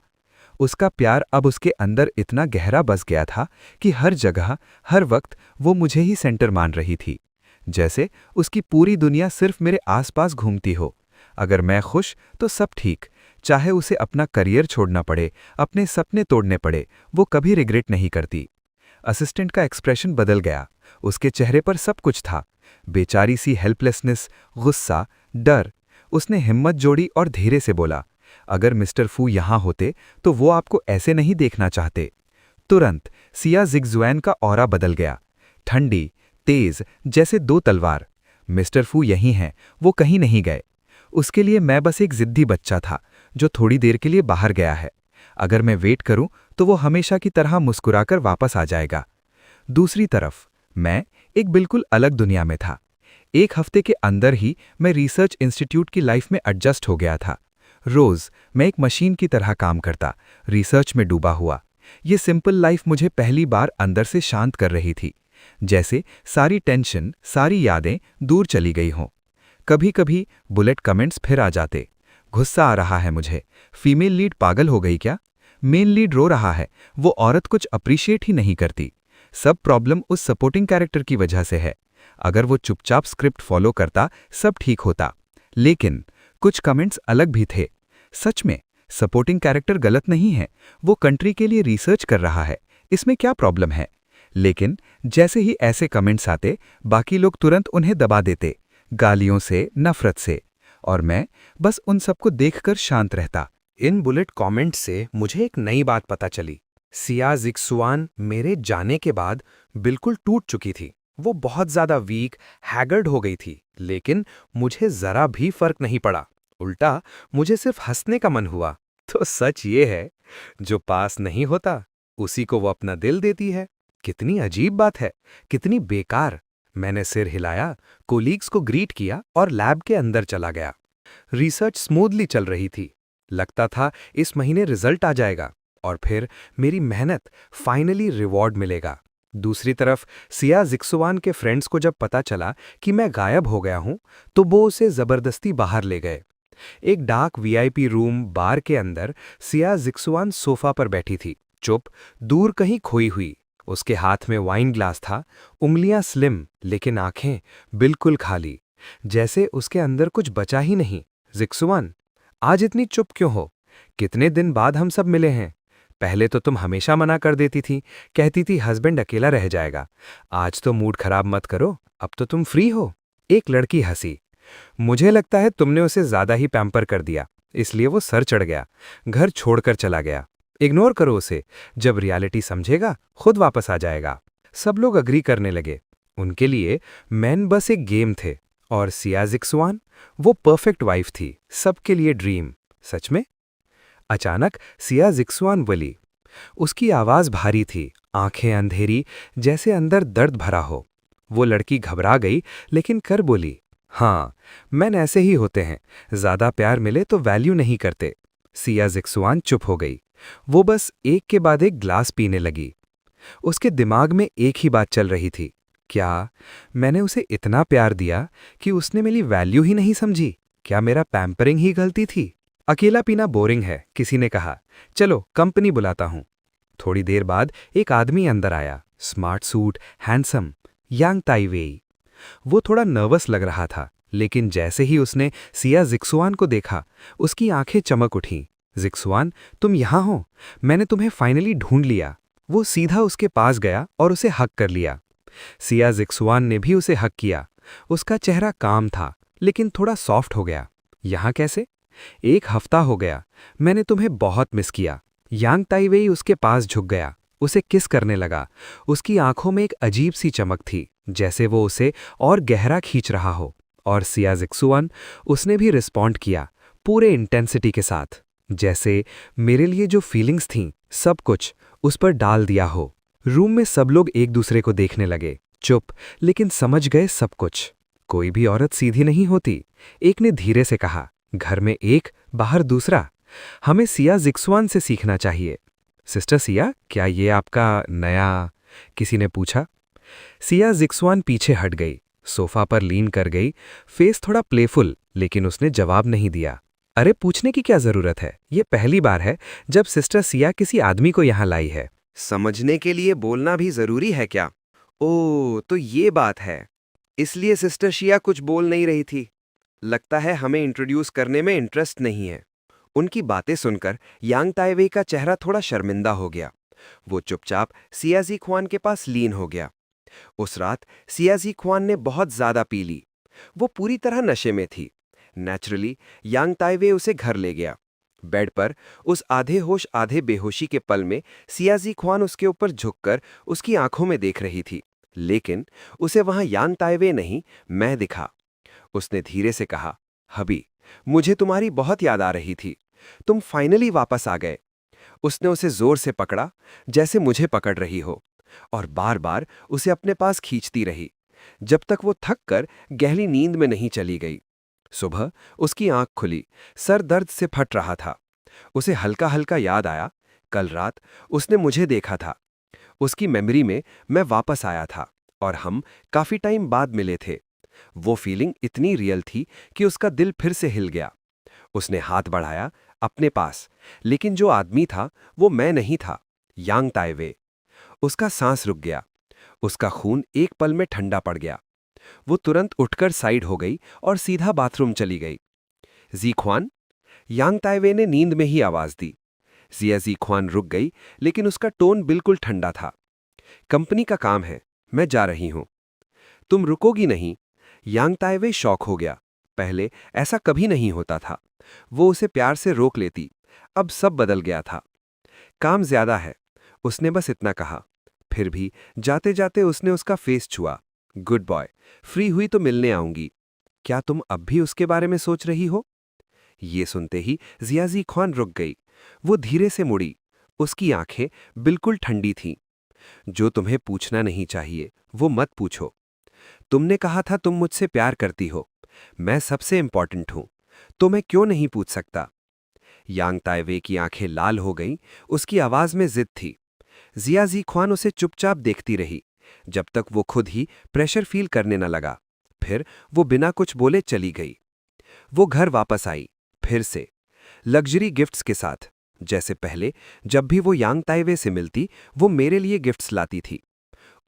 उसका प्यार अब उसके अंदर इतना गहरा बस गया था कि हर जगह, हर वक्त वो मुझे ही सेंटर मान रही थी, जैसे उसकी पूरी दुनिया सिर्फ मेरे आसपास घूमती हो। अगर मैं खुश तो सब ठीक, चाहे उसे अपना करियर छोड़ना पड़े, अपने सपने तोड़ने पड़े, वो कभी रिग्रेट नहीं करती। असिस्टेंट का एक्सप्रेशन बदल गया, उसके चेहरे पर सब कुछ था, बेचारी सी हेल्पलेसनेस, गुस्सा, डर। उसने हिम्मत जोड़ी और धीरे से बोला, अगर मिस्टर फू यहाँ होते तो वो आपको ऐसे नहीं देखना चाहते। तुरंत सिया जिगजुआन का ऑरा बदल गया। ठंडी, तेज, जैसे दो तलवार। मिस्टर फू यहीं हैं, वो कहीं नहीं गए। उसके लिए मैं बस एक जिद्दी बच्चा था जो थोड़ी देर के लिए बाहर गया है। अगर मैं वेट करूं तो वो हमेशा की तरह मुस्कुराकर वापस आ जाएगा। दूसरी तरफ मैं एक बिल्कुल अलग दुनिया में था। एक हफ्ते के अंदर ही मैं रिसर्च इंस्टीट्यूट की लाइफ में एडजस्ट हो गया था। रोज मैं एक मशीन की तरह काम करता, रिसर्च में डूबा हुआ। ये सिंपल लाइफ मुझे पहली बार अंदर से शांत कर रही थी, जैसे सारी टेंशन, सारी यादें दूर चली गई हों। कभी कभी बुलेट कमेंट्स फिर आ जाते। गुस्सा आ रहा है मुझे, फीमेल लीड पागल हो गई क्या? मेन लीड रो रहा है, वो औरत कुछ अप्रिशिएट ही नहीं करती। सब प्रॉब्लम उस सपोर्टिंग कैरेक्टर की वजह से है। अगर वो चुपचाप स्क्रिप्ट फॉलो करता सब ठीक होता। लेकिन कुछ कमेंट्स अलग भी थे। सच में सपोर्टिंग कैरेक्टर गलत नहीं है, वो कंट्री के लिए रिसर्च कर रहा है, इसमें क्या प्रॉब्लम है? लेकिन जैसे ही ऐसे कमेंट्स आते, बाकी लोग तुरंत उन्हें दबा देते, गालियों से, नफरत से। और मैं बस उन सबको देखकर शांत रहता। इन बुलेट कमेंट से मुझे एक नई बात पता चली। सिया जिक्सुआन मेरे जाने के बाद बिल्कुल टूट चुकी थी। वो बहुत ज्यादा वीक, हैगर्ड हो गई थी, लेकिन मुझे जरा भी फर्क नहीं पड़ा। उल्टा मुझे सिर्फ हंसने का मन हुआ। तो सच ये है, जो पास नहीं होता उसी को वो अपना दिल देती है। कितनी अजीब बात है, कितनी बेकार। मैंने सिर हिलाया, कोलीग्स को ग्रीट किया और लैब के अंदर चला गया। रिसर्च स्मूथली चल रही थी। लगता था इस महीने रिजल्ट आ जाएगा और फिर मेरी मेहनत फाइनली रिवॉर्ड मिलेगा। दूसरी तरफ सिया जिक्सुआन के फ्रेंड्स को जब पता चला कि मैं गायब हो गया हूं, तो वो उसे जबरदस्ती बाहर ले गए। एक डार्क वीआईपी रूम बार के अंदर सिया जिक्सुआन सोफा पर बैठी थी, चुप, दूर कहीं खोई हुई। उसके हाथ में वाइन ग्लास था, उंगलियां स्लिम लेकिन आंखें बिल्कुल खाली, जैसे उसके अंदर कुछ बचा ही नहीं। जिक्सुआन, आज इतनी चुप क्यों हो? कितने दिन बाद हम सब मिले हैं। पहले तो तुम हमेशा मना कर देती थी, कहती थी हस्बैंड अकेला रह जाएगा। आज तो मूड खराब मत करो, अब तो तुम फ्री हो। एक लड़की हंसी। मुझे लगता है तुमने उसे ज्यादा ही पैम्पर कर दिया, इसलिए वो सर चढ़ गया, घर छोड़कर चला गया। इग्नोर करो उसे, जब रियलिटी समझेगा खुद वापस आ जाएगा। सब लोग अग्री करने लगे। उनके लिए मैन बस एक गेम थे और सिया जिक्सुआन वो परफेक्ट वाइफ थी, सबके लिए ड्रीम। सच में? अचानक सिया जिक्सुआन बोली। उसकी आवाज भारी थी, आंखें अंधेरी, जैसे अंदर दर्द भरा हो। वो लड़की घबरा गई लेकिन कर बोली, हाँ, मैन ऐसे ही होते हैं, ज्यादा प्यार मिले तो वैल्यू नहीं करते। सिया जिक्सुआन चुप हो गई। वो बस एक के बाद एक ग्लास पीने लगी। उसके दिमाग में एक ही बात चल रही थी, क्या मैंने उसे इतना प्यार दिया कि उसने मेरी वैल्यू ही नहीं समझी? क्या मेरा पैम्परिंग ही गलती थी? अकेला पीना बोरिंग है, किसी ने कहा। चलो कंपनी बुलाता हूं। थोड़ी देर बाद एक आदमी अंदर आया, स्मार्ट सूट, हैंडसम, यांग ताइवेई। वो थोड़ा नर्वस लग रहा था, लेकिन जैसे ही उसने सिया जिक्सुआन को देखा, उसकी आंखें चमक उठीं। जिक्सुआन, तुम यहां हो, मैंने तुम्हें फाइनली ढूंढ लिया। वो सीधा उसके पास गया और उसे हक कर लिया। सिया जिक्सुआन ने भी उसे हक किया। उसका चेहरा काम था, लेकिन थोड़ा सॉफ्ट हो गया। यहां कैसे? एक हफ्ता हो गया, मैंने तुम्हें बहुत मिस किया। यांग ताइवेई उसके पास झुक गया, उसे किस करने लगा। उसकी आंखों में एक अजीब सी चमक थी, जैसे वो उसे और गहरा खींच रहा हो। और सिया जिक्सुआन, उसने भी रिस्पॉन्ड किया, पूरे इंटेंसिटी के साथ, जैसे मेरे लिए जो फीलिंग्स थीं, सब कुछ उस पर डाल दिया हो। रूम में सब लोग एक दूसरे को देखने लगे, चुप, लेकिन समझ गए सब कुछ। कोई भी औरत सीधी नहीं होती। एक ने धीरे से कहा, घर में एक, बाहर दूसरा। हमें सिया जिक्सुआन से सीखना चाहिए। सिस्टर सिया, क्या ये आपका नया? किसी ने पूछा। सिया जिक्सुआन पीछे हट गई, सोफा पर लीन कर गई, फेस थोड़ा प्लेफुल, लेकिन उसने जवाब नहीं दिया। अरे पूछने की क्या जरूरत है, ये पहली बार है जब सिस्टर सिया किसी आदमी को यहां लाई है। समझने के लिए बोलना भी जरूरी है क्या? ओह, तो ये बात है, इसलिए सिस्टर शिया कुछ बोल नहीं रही थी। लगता है हमें इंट्रोड्यूस करने में इंटरेस्ट नहीं है। उनकी बातें सुनकर यांग ताइवेई का चेहरा थोड़ा शर्मिंदा हो गया। वो चुपचाप सिया ज़िक्वान के पास लीन हो गया। उस रात सिया ज़िक्वान ने बहुत ज्यादा पी ली। वो पूरी तरह नशे में थी। नेचुरली यांग ताइवेई उसे घर ले गया। बेड पर उस आधे होश आधे बेहोशी के पल में सियाजी ख्वान उसके ऊपर झुककर उसकी आंखों में देख रही थी, लेकिन उसे वहां यांग ताइवे नहीं, मैं दिखा। उसने धीरे से कहा, हबी, मुझे तुम्हारी बहुत याद आ रही थी। तुम फाइनली वापस आ गए। उसने उसे जोर से पकड़ा, जैसे मुझे पकड़ रही हो, और बार बार उसे अपने पास खींचती रही, जब तक वो थक कर गहरी नींद में नहीं चली गई। सुबह उसकी आंख खुली, सर दर्द से फट रहा था। उसे हल्का हल्का याद आया, कल रात उसने मुझे देखा था। उसकी मेमोरी में मैं वापस आया था और हम काफी टाइम बाद मिले थे। वो फीलिंग इतनी रियल थी कि उसका दिल फिर से हिल गया। उसने हाथ बढ़ाया अपने पास, लेकिन जो आदमी था वो मैं नहीं था, यांग ताइवे। उसका सांस रुक गया, उसका खून एक पल में ठंडा पड़ गया। वो तुरंत उठकर साइड हो गई और सीधा बाथरूम चली गई। जी ख्वान, यांग ताइवे ने नींद में ही आवाज दी। जिया जी ख्वान रुक गई, लेकिन उसका टोन बिल्कुल ठंडा था। कंपनी का काम है, मैं जा रही हूं। तुम रुकोगी नहीं? यांग ताइवे शॉक हो गया। पहले ऐसा कभी नहीं होता था। वो उसे प्यार से रोक लेती, अब सब बदल गया था। काम ज्यादा है, उसने बस इतना कहा। फिर भी जाते जाते उसने उसका फेस छुआ। गुड बॉय, फ्री हुई तो मिलने आऊंगी। क्या तुम अब भी उसके बारे में सोच रही हो? ये सुनते ही जियाजी ख्वान रुक गई। वो धीरे से मुड़ी, उसकी आंखें बिल्कुल ठंडी थीं। जो तुम्हें पूछना नहीं चाहिए वो मत पूछो। तुमने कहा था तुम मुझसे प्यार करती हो, मैं सबसे इंपॉर्टेंट हूं, तो मैं क्यों नहीं पूछ सकता? यांग ताइवे की आंखें लाल हो गईं, उसकी आवाज में जिद थी। जियाजी ख्वान उसे चुपचाप देखती रही, जब तक वो खुद ही प्रेशर फील करने न लगा। फिर वो बिना कुछ बोले चली गई। वो घर वापस आई, फिर से लग्जरी गिफ्ट्स के साथ। जैसे पहले जब भी वो यांग ताइवे से मिलती, वो मेरे लिए गिफ्ट्स लाती थी।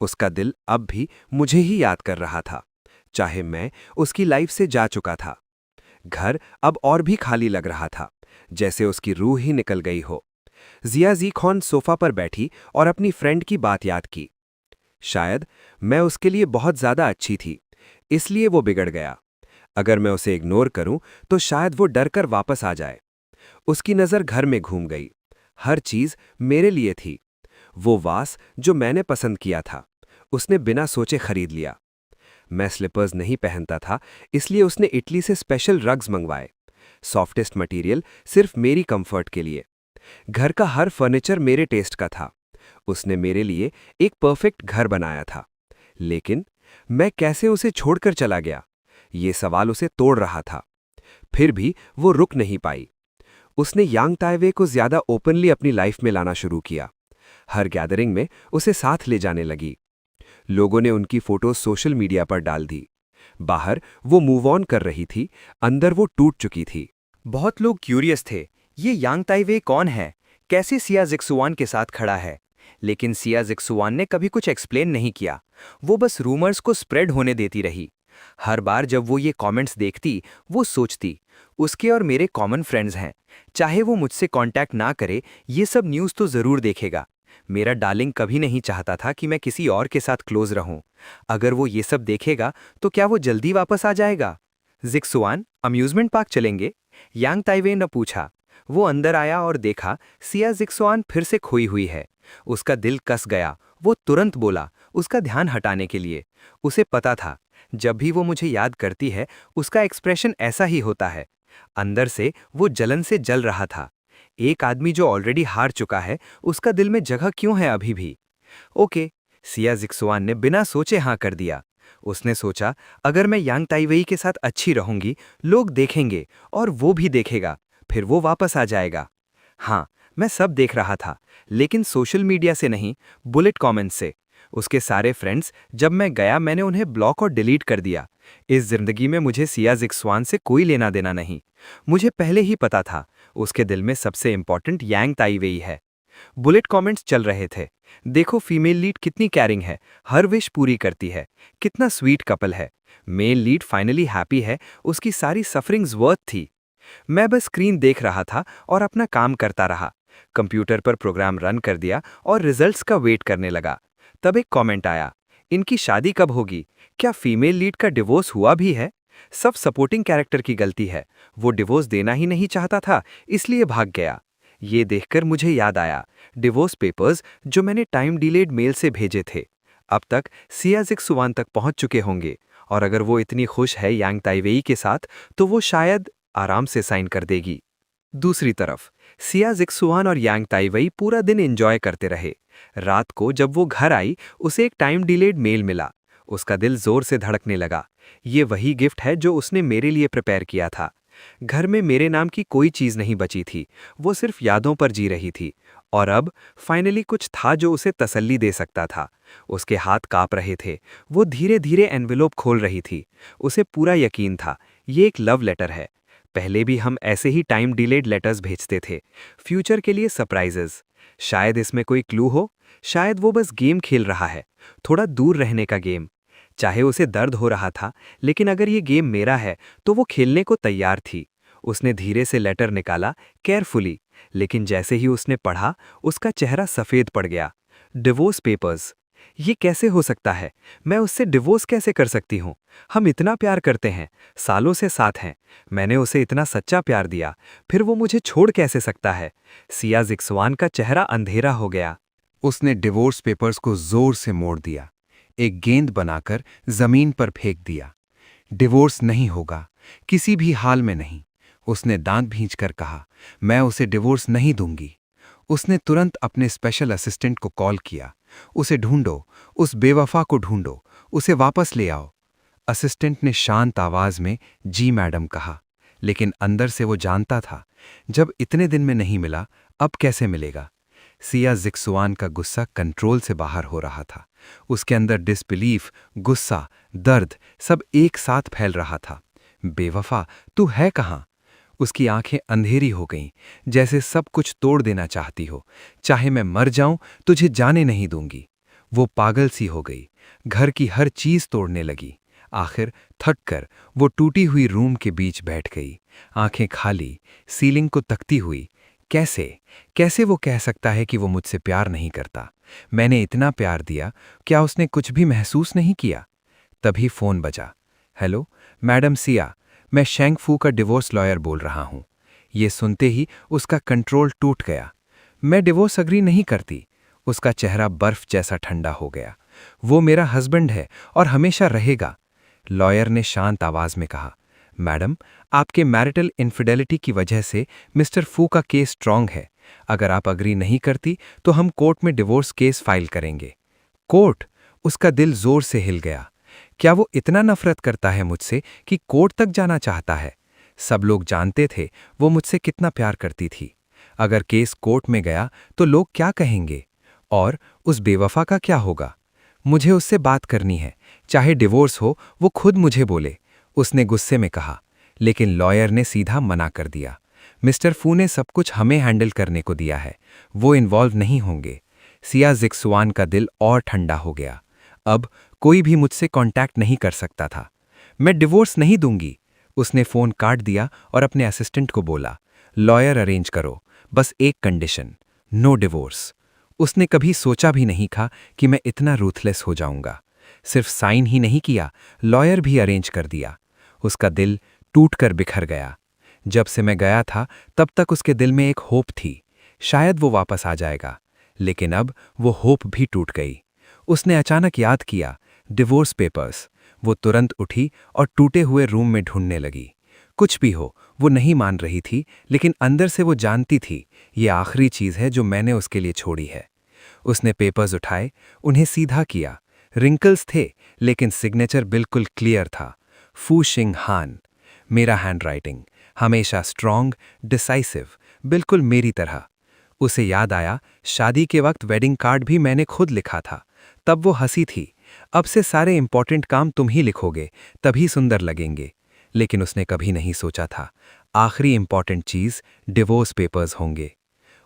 उसका दिल अब भी मुझे ही याद कर रहा था, चाहे मैं उसकी लाइफ से जा चुका था। घर अब और भी खाली लग रहा था, जैसे उसकी रूह ही निकल गई हो। जिया जी ख्वान सोफा पर बैठी और अपनी फ्रेंड की बात याद की। शायद मैं उसके लिए बहुत ज्यादा अच्छी थी, इसलिए वो बिगड़ गया। अगर मैं उसे इग्नोर करूं तो शायद वो डरकर वापस आ जाए। उसकी नज़र घर में घूम गई। हर चीज मेरे लिए थी। वो वास जो मैंने पसंद किया था, उसने बिना सोचे खरीद लिया। मैं स्लीपर्स नहीं पहनता था, इसलिए उसने इटली से स्पेशल रग्स मंगवाए, सॉफ्टेस्ट मटेरियल सिर्फ मेरी कंफर्ट के लिए। घर का हर फर्नीचर मेरे टेस्ट का था। उसने मेरे लिए एक परफेक्ट घर बनाया था। लेकिन मैं कैसे उसे छोड़कर चला गया, ये सवाल उसे तोड़ रहा था। फिर भी वो रुक नहीं पाई। उसने यांग ताइवे को ज्यादा ओपनली अपनी लाइफ में लाना शुरू किया। हर गैदरिंग में उसे साथ ले जाने लगी। लोगों ने उनकी फोटो सोशल मीडिया पर डाल दी। बाहर वो मूव ऑन कर रही थी, अंदर वो टूट चुकी थी। बहुत लोग क्यूरियस थे, ये यांग ताइवे कौन है, कैसे सिया जिक्सुआन के साथ खड़ा है। लेकिन सिया जिक्सुआन ने कभी कुछ एक्सप्लेन नहीं किया। वो बस रूमर्स को स्प्रेड होने देती रही। हर बार जब वो ये कमेंट्स देखती, वो सोचती, उसके और मेरे कॉमन फ्रेंड्स हैं, चाहे वो मुझसे कांटेक्ट ना करे, ये सब न्यूज़ तो ज़रूर देखेगा। मेरा डार्लिंग कभी नहीं चाहता था कि मैं किसी और के साथ क्लोज रहूं। अगर वो ये सब देखेगा तो क्या वो जल्दी वापस आ जाएगा? जिक्सुआन, अम्यूजमेंट पार्क चलेंगे? यांग ताइवे ने पूछा। वो अंदर आया और देखा सिया जिक्सुआन फिर से खोई हुई है। उसका दिल कस गया। वो तुरंत बोला, उसका ध्यान हटाने के लिए। उसे पता था, जब भी वो मुझे याद करती है, उसका एक्सप्रेशन ऐसा ही होता है। अंदर से वो जलन से जल रहा था। एक आदमी जो ऑलरेडी हार चुका है, उसका दिल में जगह क्यों है अभी भी? ओके, सिया जिक्सुआन ने बिना सोचे हाँ कर दिया। उसने सोचा, अगर मैं यांग ताइवेई के साथ अच्छी रहूंगी, लोग देखेंगे और वो भी देखेगा, फिर वो वापस आ जाएगा। हाँ, मैं सब देख रहा था, लेकिन सोशल मीडिया से नहीं, बुलेट कमेंट्स से। उसके सारे फ्रेंड्स, जब मैं गया मैंने उन्हें ब्लॉक और डिलीट कर दिया। इस जिंदगी में मुझे सिया जिक्सुआन से कोई लेना देना नहीं। मुझे पहले ही पता था, उसके दिल में सबसे इंपॉर्टेंट यांग ताइवेई है। बुलेट कमेंट्स चल रहे थे, देखो फीमेल लीड कितनी कैरिंग है, हर विश पूरी करती है, कितना स्वीट कपल है, मेल लीड फाइनली हैप्पी है, उसकी सारी सफरिंग्स वर्थ थी। मैं बस स्क्रीन देख रहा था और अपना काम करता रहा। कंप्यूटर पर प्रोग्राम रन कर दिया और रिजल्ट्स का वेट करने लगा। तब एक कमेंट आया, इनकी शादी कब होगी? क्या फीमेल लीड का डिवोर्स हुआ भी है? सब सपोर्टिंग कैरेक्टर की गलती है। वो डिवोर्स देना ही नहीं चाहता था, इसलिए भाग गया। ये देखकर मुझे याद आया, डिवोर्स पेपर्स जो मैंने टाइम डिलेड मेल से भेजे थे, अब तक सिया जिक्सुआन तक पहुंच चुके होंगे। और अगर वो इतनी खुश है यांग ताइवेई के साथ, तो वो शायद आराम से साइन कर देगी। दूसरी तरफ सिया जिक्सुआन और यांग ताइवेई पूरा दिन एंजॉय करते रहे। रात को जब वो घर आई, उसे एक टाइम डिलेड मेल मिला। उसका दिल जोर से धड़कने लगा। ये वही गिफ्ट है जो उसने मेरे लिए प्रिपेयर किया था। घर में मेरे नाम की कोई चीज नहीं बची थी, वो सिर्फ यादों पर जी रही थी। और अब फाइनली कुछ था जो उसे तसल्ली दे सकता था। उसके हाथ कांप रहे थे, वो धीरे धीरे एनवेलोप खोल रही थी। उसे पूरा यकीन था, ये एक लव लेटर है। पहले भी हम ऐसे ही टाइम डिलेड लेटर्स भेजते थे, फ्यूचर के लिए सरप्राइजेस। शायद इसमें कोई क्लू हो, शायद वो बस गेम खेल रहा है, थोड़ा दूर रहने का गेम। चाहे उसे दर्द हो रहा था, लेकिन अगर ये गेम मेरा है तो वो खेलने को तैयार थी। उसने धीरे से लेटर निकाला, केयरफुली, लेकिन जैसे ही उसने पढ़ा, उसका चेहरा सफ़ेद पड़ गया। Divorce papers. ये कैसे हो सकता है? मैं उससे डिवोर्स कैसे कर सकती हूँ? हम इतना प्यार करते हैं, सालों से साथ हैं। मैंने उसे इतना सच्चा प्यार दिया, फिर वो मुझे छोड़ कैसे सकता है? सिया जिक्सुआन का चेहरा अंधेरा हो गया। उसने डिवोर्स पेपर्स को जोर से मोड़ दिया, एक गेंद बनाकर जमीन पर फेंक दिया। डिवोर्स नहीं होगा, किसी भी हाल में नहीं। उसने दांत भींचकर कहा, मैं उसे डिवोर्स नहीं दूंगी। उसने तुरंत अपने स्पेशल असिस्टेंट को कॉल किया, उसे ढूंढो, उस बेवफा को ढूंढो, उसे वापस ले आओ। असिस्टेंट ने शांत आवाज में जी मैडम कहा, लेकिन अंदर से वो जानता था, जब इतने दिन में नहीं मिला, अब कैसे मिलेगा। सिया जिक्सुआन का गुस्सा कंट्रोल से बाहर हो रहा था। उसके अंदर डिसबिलीफ, गुस्सा, दर्द सब एक साथ फैल रहा था। बेवफा, तू है कहाँ? उसकी आंखें अंधेरी हो गईं, जैसे सब कुछ तोड़ देना चाहती हो। चाहे मैं मर जाऊं, तुझे जाने नहीं दूंगी। वो पागल सी हो गई, घर की हर चीज तोड़ने लगी। आखिर थक कर वो टूटी हुई रूम के बीच बैठ गई, आंखें खाली, सीलिंग को तकती हुई। कैसे कैसे वो कह सकता है कि वो मुझसे प्यार नहीं करता? मैंने इतना प्यार दिया, क्या उसने कुछ भी महसूस नहीं किया? तभी फोन बजा। हेलो मैडम सिया, मैं शेंग फू का डिवोर्स लॉयर बोल रहा हूं। ये सुनते ही उसका कंट्रोल टूट गया। मैं डिवोर्स अग्री नहीं करती। उसका चेहरा बर्फ जैसा ठंडा हो गया। वो मेरा हस्बैंड है और हमेशा रहेगा। लॉयर ने शांत आवाज में कहा, मैडम, आपके मैरिटल इनफिडेलिटी की वजह से मिस्टर फू का केस स्ट्रांग है। अगर आप अग्री नहीं करती तो हम कोर्ट में डिवोर्स केस फाइल करेंगे। कोर्ट? उसका दिल जोर से हिल गया। क्या वो इतना नफरत करता है मुझसे कि कोर्ट तक जाना चाहता है? सब लोग जानते थे वो मुझसे कितना प्यार करती थी। अगर केस कोर्ट में गया तो लोग क्या कहेंगे? और उस बेवफा का क्या होगा? मुझे उससे बात करनी है, चाहे डिवोर्स हो, वो खुद मुझे बोले, उसने गुस्से में कहा। लेकिन लॉयर ने सीधा मना कर दिया। मिस्टर फू ने सब कुछ हमें हैंडल करने को दिया है, वो इन्वॉल्व नहीं होंगे। सिया जिक्सुआन का दिल और ठंडा हो गया। अब कोई भी मुझसे कांटेक्ट नहीं कर सकता था। मैं डिवोर्स नहीं दूंगी। उसने फोन काट दिया और अपने असिस्टेंट को बोला, लॉयर अरेंज करो, बस एक कंडीशन, नो डिवोर्स। उसने कभी सोचा भी नहीं था कि मैं इतना रूथलेस हो जाऊंगा। सिर्फ साइन ही नहीं किया, लॉयर भी अरेंज कर दिया। उसका दिल टूटकर बिखर गया। जब से मैं गया था तब तक उसके दिल में एक होप थी, शायद वो वापस आ जाएगा। लेकिन अब वो होप भी टूट गई। उसने अचानक याद किया, डिवोर्स पेपर्स। वो तुरंत उठी और टूटे हुए रूम में ढूंढने लगी। कुछ भी हो, वो नहीं मान रही थी, लेकिन अंदर से वो जानती थी, ये आखिरी चीज़ है जो मैंने उसके लिए छोड़ी है। उसने पेपर्स उठाए, उन्हें सीधा किया। रिंकल्स थे, लेकिन सिग्नेचर बिल्कुल क्लियर था, फू शिंग हान। मेरा हैंडराइटिंग, हमेशा स्ट्रॉन्ग, डिसाइसिव, बिल्कुल मेरी तरह। उसे याद आया, शादी के वक्त वेडिंग कार्ड भी मैंने खुद लिखा था। तब वो हंसी थी, अब से सारे इंपॉर्टेंट काम तुम ही लिखोगे, तभी सुंदर लगेंगे। लेकिन उसने कभी नहीं सोचा था, आखिरी इंपॉर्टेंट चीज डिवोर्स पेपर्स होंगे।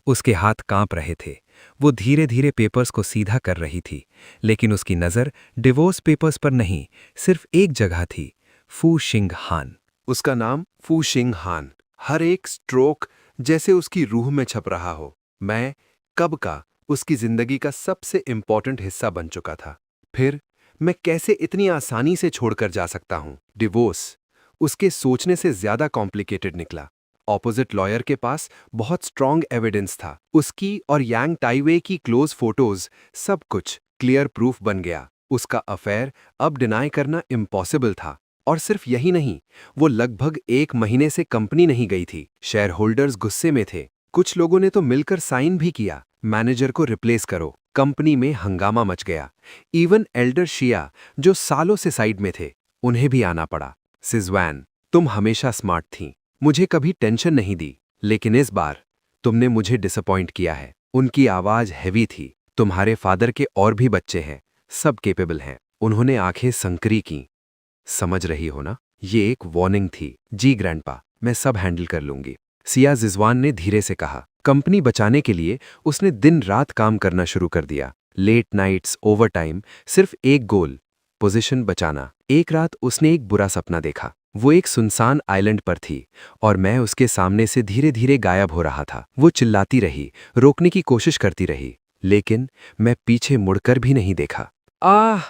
उसके हाथ कांप रहे थे। वो धीरे धीरे पेपर्स को सीधा कर रही थी, लेकिन उसकी नज़र डिवोर्स पेपर्स पर नहीं, सिर्फ एक जगह थी, फू शिंग हान। उसका नाम फू शिंग हान हर एक स्ट्रोक जैसे उसकी रूह में छप रहा हो। मैं कब का उसकी जिंदगी का सबसे इंपॉर्टेंट हिस्सा बन चुका था। फिर मैं कैसे इतनी आसानी से छोड़कर जा सकता हूँ? डिवोर्स, उसके सोचने से ज्यादा कॉम्प्लिकेटेड निकला। ऑपोजिट लॉयर के पास बहुत स्ट्रॉन्ग एविडेंस था। उसकी और यांग ताइवे की क्लोज फोटोज, सब कुछ क्लियर प्रूफ बन गया। उसका अफेयर अब डिनाई करना इम्पॉसिबल था। और सिर्फ यही नहीं, वो लगभग 1 महीने से कंपनी नहीं गई थी। शेयर होल्डर्स गुस्से में थे। कुछ लोगों ने तो मिलकर साइन भी किया, मैनेजर को रिप्लेस करो। कंपनी में हंगामा मच गया। इवन एल्डर शिया, जो सालों से साइड में थे, उन्हें भी आना पड़ा। सिजवान, तुम हमेशा स्मार्ट थीं, मुझे कभी टेंशन नहीं दी, लेकिन इस बार तुमने मुझे डिसअपॉइंट किया है। उनकी आवाज हैवी थी। तुम्हारे फादर के और भी बच्चे हैं, सब केपेबल हैं। उन्होंने आंखें संकरी की। समझ रही हो ना, ये एक वार्निंग थी। जी ग्रैंडपा, मैं सब हैंडल कर लूंगी, सिया जिजवान ने धीरे से कहा। कंपनी बचाने के लिए उसने दिन रात काम करना शुरू कर दिया। लेट नाइट्स, ओवरटाइम, सिर्फ एक गोल, पोजीशन बचाना। एक रात उसने एक बुरा सपना देखा। वो एक सुनसान आइलैंड पर थी और मैं उसके सामने से धीरे धीरे गायब हो रहा था। वो चिल्लाती रही, रोकने की कोशिश करती रही, लेकिन मैं पीछे मुड़कर भी नहीं देखा। आह!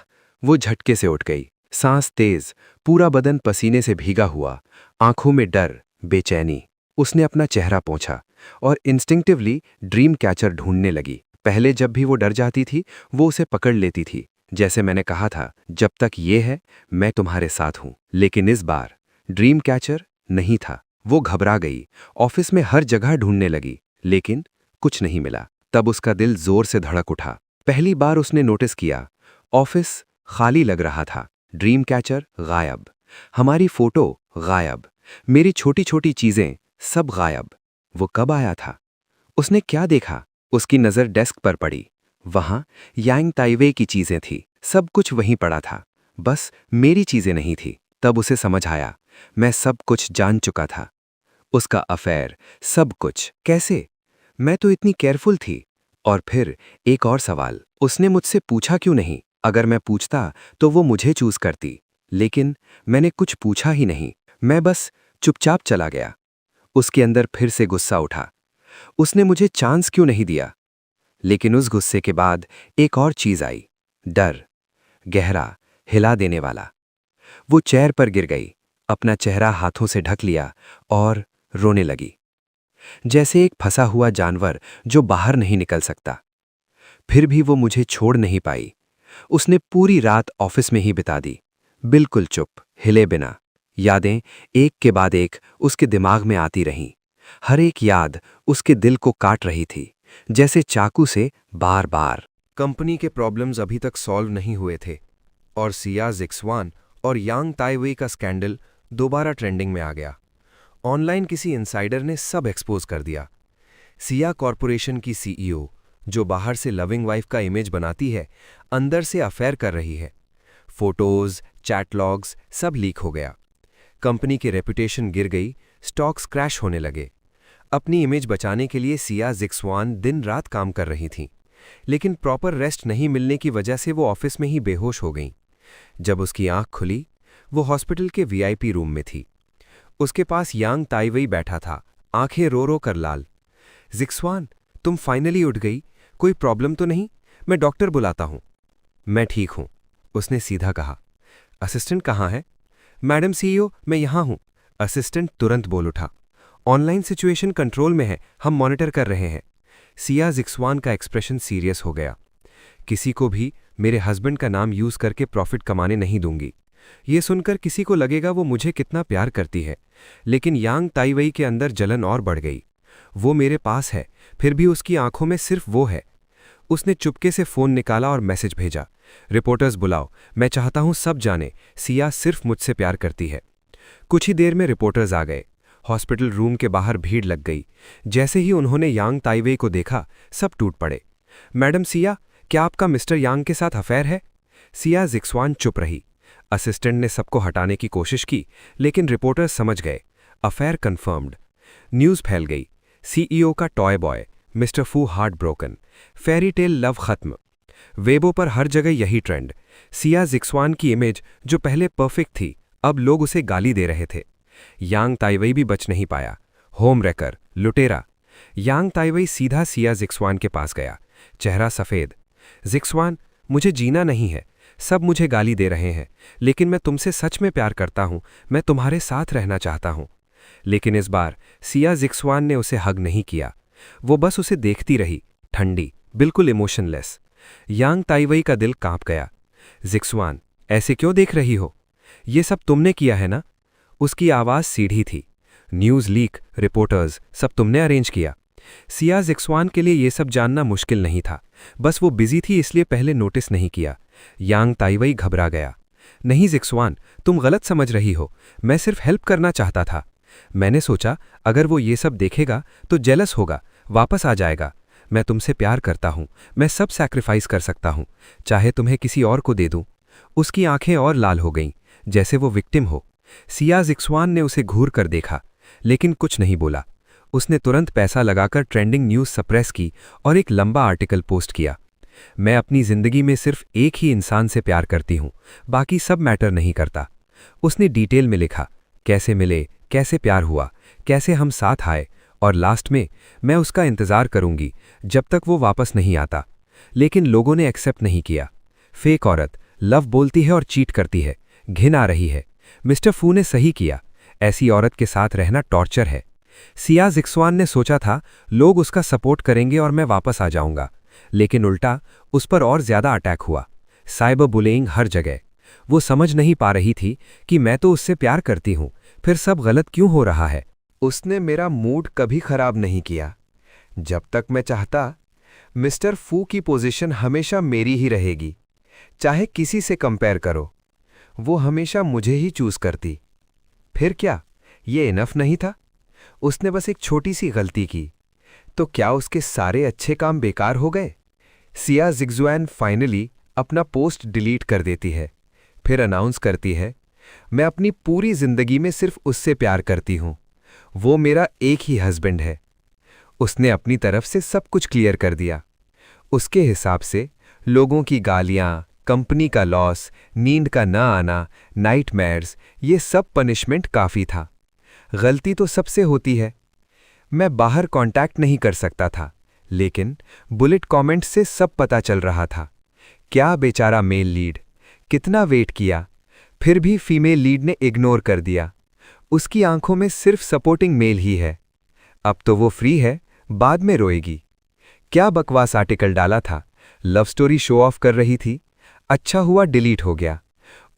वो झटके से उठ गई, सांस तेज, पूरा बदन पसीने से भीगा हुआ, आंखों में डर, बेचैनी। उसने अपना चेहरा पोंछा और इंस्टिंक्टिवली ड्रीम कैचर ढूंढने लगी। पहले जब भी वो डर जाती थी, वो उसे पकड़ लेती थी। जैसे मैंने कहा था, जब तक ये है, मैं तुम्हारे साथ हूं। लेकिन इस बार ड्रीम कैचर नहीं था। वो घबरा गई, ऑफिस में हर जगह ढूंढने लगी, लेकिन कुछ नहीं मिला। तब उसका दिल जोर से धड़क उठा। पहली बार उसने नोटिस किया, ऑफिस खाली लग रहा था। ड्रीम कैचर गायब, हमारी फोटो गायब, मेरी छोटी छोटी चीजें सब गायब। वो कब आया था? उसने क्या देखा? उसकी नजर डेस्क पर पड़ी। वहां यांग ताइवे की चीजें थी, सब कुछ वहीं पड़ा था, बस मेरी चीजें नहीं थी। तब उसे समझ आया, मैं सब कुछ जान चुका था। उसका अफेयर, सब कुछ। कैसे? मैं तो इतनी केयरफुल थी। और फिर एक और सवाल, उसने मुझसे पूछा क्यों नहीं? अगर मैं पूछता तो वो मुझे चूज करती, लेकिन मैंने कुछ पूछा ही नहीं। मैं बस चुपचाप चला गया। उसके अंदर फिर से गुस्सा उठा। उसने मुझे चांस क्यों नहीं दिया? लेकिन उस गुस्से के बाद एक और चीज आई, डर, गहरा, हिला देने वाला। वो चेयर पर गिर गई, अपना चेहरा हाथों से ढक लिया और रोने लगी, जैसे एक फंसा हुआ जानवर जो बाहर नहीं निकल सकता। फिर भी वो मुझे छोड़ नहीं पाई। उसने पूरी रात ऑफिस में ही बिता दी, बिल्कुल चुप, हिले बिना। यादें एक के बाद एक उसके दिमाग में आती रहीं। हर एक याद उसके दिल को काट रही थी, जैसे चाकू से बार बार। कंपनी के प्रॉब्लम्स अभी तक सॉल्व नहीं हुए थे और सिया जिक्सवान और यांग ताइवे का स्कैंडल दोबारा ट्रेंडिंग में आ गया। ऑनलाइन किसी इनसाइडर ने सब एक्सपोज कर दिया। सिया कॉरपोरेशन की सीईओ, जो बाहर से लविंग वाइफ का इमेज बनाती है, अंदर से अफेयर कर रही है। फोटोज, चैट लॉग्स सब लीक हो गया। कंपनी की रेपुटेशन गिर गई, स्टॉक्स क्रैश होने लगे। अपनी इमेज बचाने के लिए सिया जिक्सवान दिन रात काम कर रही थीं, लेकिन प्रॉपर रेस्ट नहीं मिलने की वजह से वो ऑफिस में ही बेहोश हो गईं। जब उसकी आंख खुली, वो हॉस्पिटल के वीआईपी रूम में थी। उसके पास यांग ताइवेई बैठा था, आंखें रो रो कर लाल। जिक्सवान, तुम फाइनली उठ गई, कोई प्रॉब्लम तो नहीं? मैं डॉक्टर बुलाता हूं। मैं ठीक हूं, उसने सीधा कहा। असिस्टेंट कहाँ है? मैडम सीईओ, मैं यहां हूं। असिस्टेंट तुरंत बोल उठा। ऑनलाइन सिचुएशन कंट्रोल में है, हम मॉनिटर कर रहे हैं। सिया जिक्सवान का एक्सप्रेशन सीरियस हो गया। किसी को भी मेरे हस्बैंड का नाम यूज करके प्रॉफिट कमाने नहीं दूंगी। ये सुनकर किसी को लगेगा वो मुझे कितना प्यार करती है, लेकिन यांग ताइवेई के अंदर जलन और बढ़ गई। वो मेरे पास है, फिर भी उसकी आंखों में सिर्फ वो है। उसने चुपके से फोन निकाला और मैसेज भेजा, रिपोर्टर्स बुलाओ, मैं चाहता हूं सब जाने, सिया सिर्फ मुझसे प्यार करती है। कुछ ही देर में रिपोर्टर्स आ गए। हॉस्पिटल रूम के बाहर भीड़ लग गई। जैसे ही उन्होंने यांग ताइवेई को देखा, सब टूट पड़े। मैडम सिया, क्या आपका मिस्टर यांग के साथ अफेयर है? सिया जिक्सवान चुप रही। असिस्टेंट ने सबको हटाने की कोशिश की, लेकिन रिपोर्टर्स समझ गए, अफेयर कंफर्म्ड। न्यूज़ फैल गई, सीईओ का टॉय बॉय मिस्टर फू heart broken, fairy tale love खत्म। वेबो पर हर जगह यही ट्रेंड। सिया जिक्सवान की इमेज जो पहले परफेक्ट थी, अब लोग उसे गाली दे रहे थे। यांग ताइवेई भी बच नहीं पाया, होम रेकर, लुटेरा। यांग ताइवेई सीधा सिया जिक्सवान के पास गया, चेहरा सफ़ेद। जिक्सवान, मुझे जीना नहीं है, सब मुझे गाली दे रहे हैं, लेकिन मैं तुमसे सच में प्यार करता हूं, मैं तुम्हारे साथ रहना चाहता हूं। लेकिन इस बार सिया जिक्सवान ने उसे हग नहीं किया। वो बस उसे देखती रही, ठंडी, बिल्कुल इमोशनलेस। यांग ताइवई का दिल कांप गया। जिक्सवान, ऐसे क्यों देख रही हो? ये सब तुमने किया है ना? उसकी आवाज़ सीधी थी। न्यूज़ लीक, रिपोर्टर्स, सब तुमने अरेंज किया। सिया जिक्सवान के लिए ये सब जानना मुश्किल नहीं था, बस वो बिजी थी इसलिए पहले नोटिस नहीं किया। यांग ताइवई घबरा गया। नहीं जिक्सवान, तुम गलत समझ रही हो, मैं सिर्फ हेल्प करना चाहता था। मैंने सोचा अगर वो ये सब देखेगा तो जेलस होगा, वापस आ जाएगा। मैं तुमसे प्यार करता हूं, मैं सब सैक्रिफाइस कर सकता हूं, चाहे तुम्हें किसी और को दे दूं। उसकी आंखें और लाल हो गईं, जैसे वो विक्टिम हो। सिया जिक्सवान ने उसे घूर कर देखा, लेकिन कुछ नहीं बोला। उसने तुरंत पैसा लगाकर ट्रेंडिंग न्यूज़ सप्रेस की और एक लंबा आर्टिकल पोस्ट किया। मैं अपनी जिंदगी में सिर्फ एक ही इंसान से प्यार करती हूं, बाकी सब मैटर नहीं करता। उसने डिटेल में लिखा, कैसे मिले, कैसे प्यार हुआ, कैसे हम साथ आए, और लास्ट में, मैं उसका इंतज़ार करूंगी जब तक वो वापस नहीं आता। लेकिन लोगों ने एक्सेप्ट नहीं किया। फेक औरत, लव बोलती है और चीट करती है, घिन आ रही है। मिस्टर फू ने सही किया, ऐसी औरत के साथ रहना टॉर्चर है। सिया जिक्सवान ने सोचा था लोग उसका सपोर्ट करेंगे और मैं वापस आ जाऊंगा, लेकिन उल्टा उस पर और ज्यादा अटैक हुआ। साइबर बुलेइंग हर जगह। वो समझ नहीं पा रही थी कि मैं तो उससे प्यार करती हूं, फिर सब गलत क्यों हो रहा है। उसने मेरा मूड कभी खराब नहीं किया। जब तक मैं चाहता, मिस्टर फू की पोजीशन हमेशा मेरी ही रहेगी, चाहे किसी से कंपेयर करो। वो हमेशा मुझे ही चूज करती। फिर क्या, ये इनफ नहीं था? उसने बस एक छोटी सी गलती की, तो क्या उसके सारे अच्छे काम बेकार हो गए? सिया जिक्सवान फाइनली अपना पोस्ट डिलीट कर देती है, फिर अनाउंस करती है, मैं अपनी पूरी जिंदगी में सिर्फ उससे प्यार करती हूं, वो मेरा एक ही हस्बैंड है। उसने अपनी तरफ से सब कुछ क्लियर कर दिया। उसके हिसाब से लोगों की गालियां, कंपनी का लॉस, नींद का न आना, नाइटमेयर्स, ये सब पनिशमेंट काफ़ी था। गलती तो सबसे होती है। मैं बाहर कांटेक्ट नहीं कर सकता था, लेकिन बुलेट कमेंट से सब पता चल रहा था। क्या बेचारा मेल लीड, कितना वेट किया, फिर भी फीमेल लीड ने इग्नोर कर दिया। उसकी आंखों में सिर्फ सपोर्टिंग मेल ही है। अब तो वो फ्री है, बाद में रोएगी। क्या बकवास आर्टिकल डाला था, लव स्टोरी शो ऑफ कर रही थी। अच्छा हुआ डिलीट हो गया।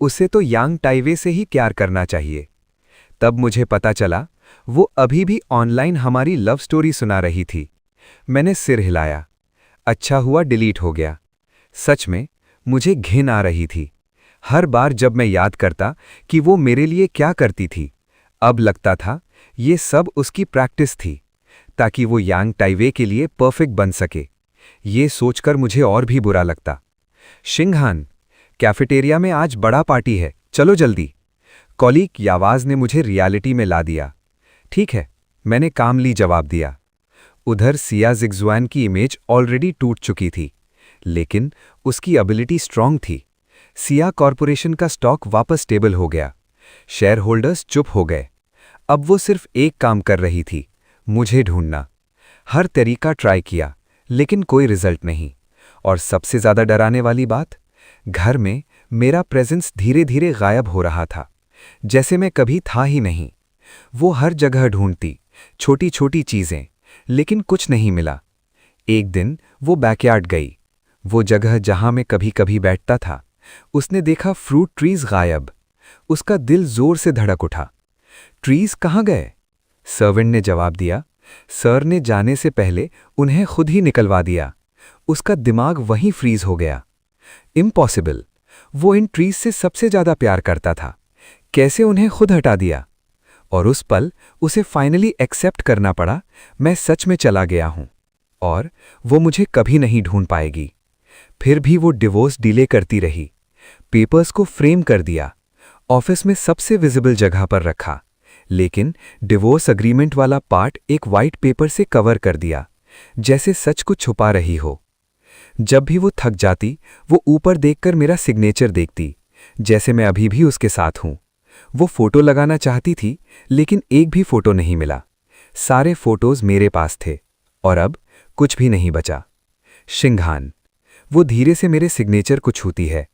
उसे तो यांग ताइवे से ही प्यार करना चाहिए। तब मुझे पता चला वो अभी भी ऑनलाइन हमारी लव स्टोरी सुना रही थी। मैंने सिर हिलाया। अच्छा हुआ डिलीट हो गया। सच में मुझे घिन आ रही थी। हर बार जब मैं याद करता कि वो मेरे लिए क्या करती थी, अब लगता था ये सब उसकी प्रैक्टिस थी, ताकि वो यांग ताइवे के लिए परफेक्ट बन सके। ये सोचकर मुझे और भी बुरा लगता। शिंगहान, कैफेटेरिया में आज बड़ा पार्टी है, चलो जल्दी। कॉलीग की आवाज़ ने मुझे रियलिटी में ला दिया। ठीक है, मैंने कामली जवाब दिया। उधर सिया जिक्सवान की इमेज ऑलरेडी टूट चुकी थी, लेकिन उसकी एबिलिटी स्ट्रांग थी। सिया कॉरपोरेशन का स्टॉक वापस स्टेबल हो गया। शेयर होल्डर्स चुप हो गए। अब वो सिर्फ एक काम कर रही थी, मुझे ढूंढना। हर तरीका ट्राई किया, लेकिन कोई रिजल्ट नहीं। और सबसे ज्यादा डराने वाली बात, घर में मेरा प्रेजेंस धीरे धीरे गायब हो रहा था, जैसे मैं कभी था ही नहीं। वो हर जगह ढूंढती, छोटी छोटी चीजें, लेकिन कुछ नहीं मिला। एक दिन वो बैकयार्ड गई, वो जगह जहां मैं कभी कभी बैठता था। उसने देखा फ्रूट ट्रीज गायब। उसका दिल जोर से धड़क उठा। ट्रीज कहाँ गए? सर्वेंट ने जवाब दिया, सर ने जाने से पहले उन्हें खुद ही निकलवा दिया। उसका दिमाग वहीं फ्रीज हो गया। इम्पॉसिबल, वो इन ट्रीज से सबसे ज्यादा प्यार करता था, कैसे उन्हें खुद हटा दिया? और उस पल उसे फाइनली एक्सेप्ट करना पड़ा, मैं सच में चला गया हूं और वो मुझे कभी नहीं ढूंढ पाएगी। फिर भी वो डिवोर्स डिले करती रही। पेपर्स को फ्रेम कर दिया, ऑफिस में सबसे विजिबल जगह पर रखा, लेकिन डिवोर्स अग्रीमेंट वाला पार्ट एक वाइट पेपर से कवर कर दिया, जैसे सच को छुपा रही हो। जब भी वो थक जाती, वो ऊपर देखकर मेरा सिग्नेचर देखती, जैसे मैं अभी भी उसके साथ हूं। वो फोटो लगाना चाहती थी, लेकिन एक भी फोटो नहीं मिला। सारे फोटोज मेरे पास थे और अब कुछ भी नहीं बचा। शिंगहान, वो धीरे से मेरे सिग्नेचर को छूती है।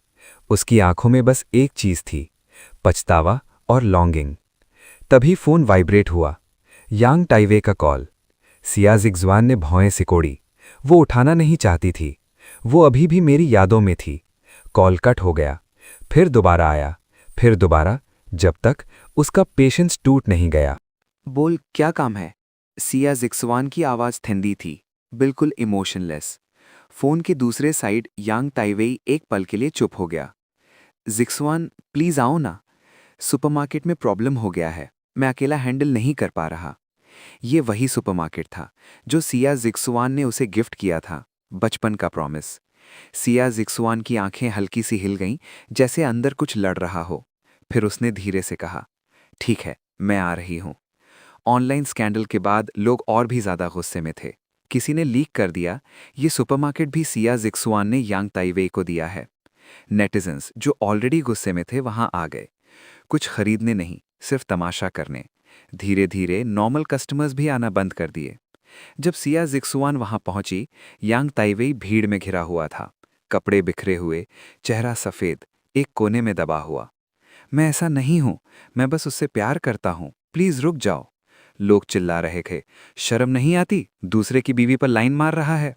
उसकी आंखों में बस एक चीज थी, पछतावा और लॉन्गिंग। तभी फोन वाइब्रेट हुआ। यांग टाइवे का कॉल। सिया जिग्जवान ने भौएं सिकोड़ी। वो उठाना नहीं चाहती थी। वो अभी भी मेरी यादों में थी। कॉल कट हो गया। फिर दोबारा आया, फिर दोबारा, जब तक उसका पेशेंस टूट नहीं गया। बोल, क्या काम है? सिया जिक्सवान की आवाज़ ठंडी थी, बिल्कुल इमोशनलेस। फोन के दूसरे साइड यांग ताइवेई एक पल के लिए चुप हो गया। जिक्सवान, प्लीज़ आओ ना। सुपरमार्केट में प्रॉब्लम हो गया है, मैं अकेला हैंडल नहीं कर पा रहा। ये वही सुपरमार्केट था जो सिया जिक्सवान ने उसे गिफ्ट किया था, बचपन का प्रॉमिस। सिया जिक्सवान की आंखें हल्की सी हिल गईं, जैसे अंदर कुछ लड़ रहा हो। फिर उसने धीरे से कहा, ठीक है, मैं आ रही हूं। ऑनलाइन स्कैंडल के बाद लोग और भी ज्यादा गुस्से में थे। किसी ने लीक कर दिया, ये सुपरमार्केट भी सिया जिक्सवान ने यांग ताइवेई को दिया है। नेटिजन्स जो ऑलरेडी गुस्से में थे वहां आ गए, कुछ खरीदने नहीं, सिर्फ तमाशा करने। धीरे धीरे नॉर्मल कस्टमर्स भी आना बंद कर दिए। जब सिया जिक्सुआन वहां पहुंची, यांग ताइवेई भीड़ में घिरा हुआ था, कपड़े बिखरे हुए, चेहरा सफ़ेद, एक कोने में दबा हुआ। मैं ऐसा नहीं हूं, मैं बस उससे प्यार करता हूं, प्लीज रुक जाओ। लोग चिल्ला रहे थे, शर्म नहीं आती, दूसरे की बीवी पर लाइन मार रहा है।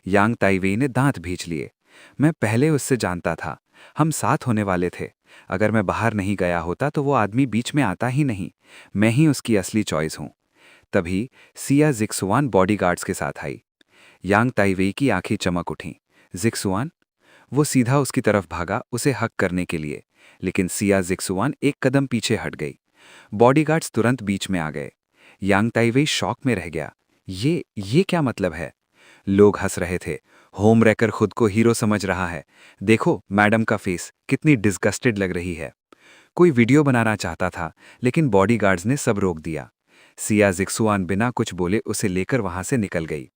यांग ताइवेई ने दांत भींच लिए। मैं पहले उससे जानता था, हम साथ होने वाले थे। अगर मैं बाहर नहीं गया होता तो वो आदमी बीच में आता ही नहीं। मैं ही उसकी असली चॉइस हूं। तभी सिया जिक्सुआन बॉडीगार्ड्स के साथ आई। यांग ताइवेई की आंखें चमक उठीं। जिक्सुआन? वो सीधा उसकी तरफ भागा, उसे हक करने के लिए, लेकिन सिया जिक्सुआन एक कदम पीछे हट गई। बॉडीगार्ड्स तुरंत बीच में आ गए। यांग ताइवेई शॉक में रह गया। ये क्या मतलब है? लोग हंस रहे थे। होम रैकर खुद को हीरो समझ रहा है। देखो मैडम का फेस, कितनी डिस्गस्टेड लग रही है। कोई वीडियो बनाना चाहता था, लेकिन बॉडीगार्ड्स ने सब रोक दिया। सिया जिक्सुआन बिना कुछ बोले उसे लेकर वहां से निकल गई।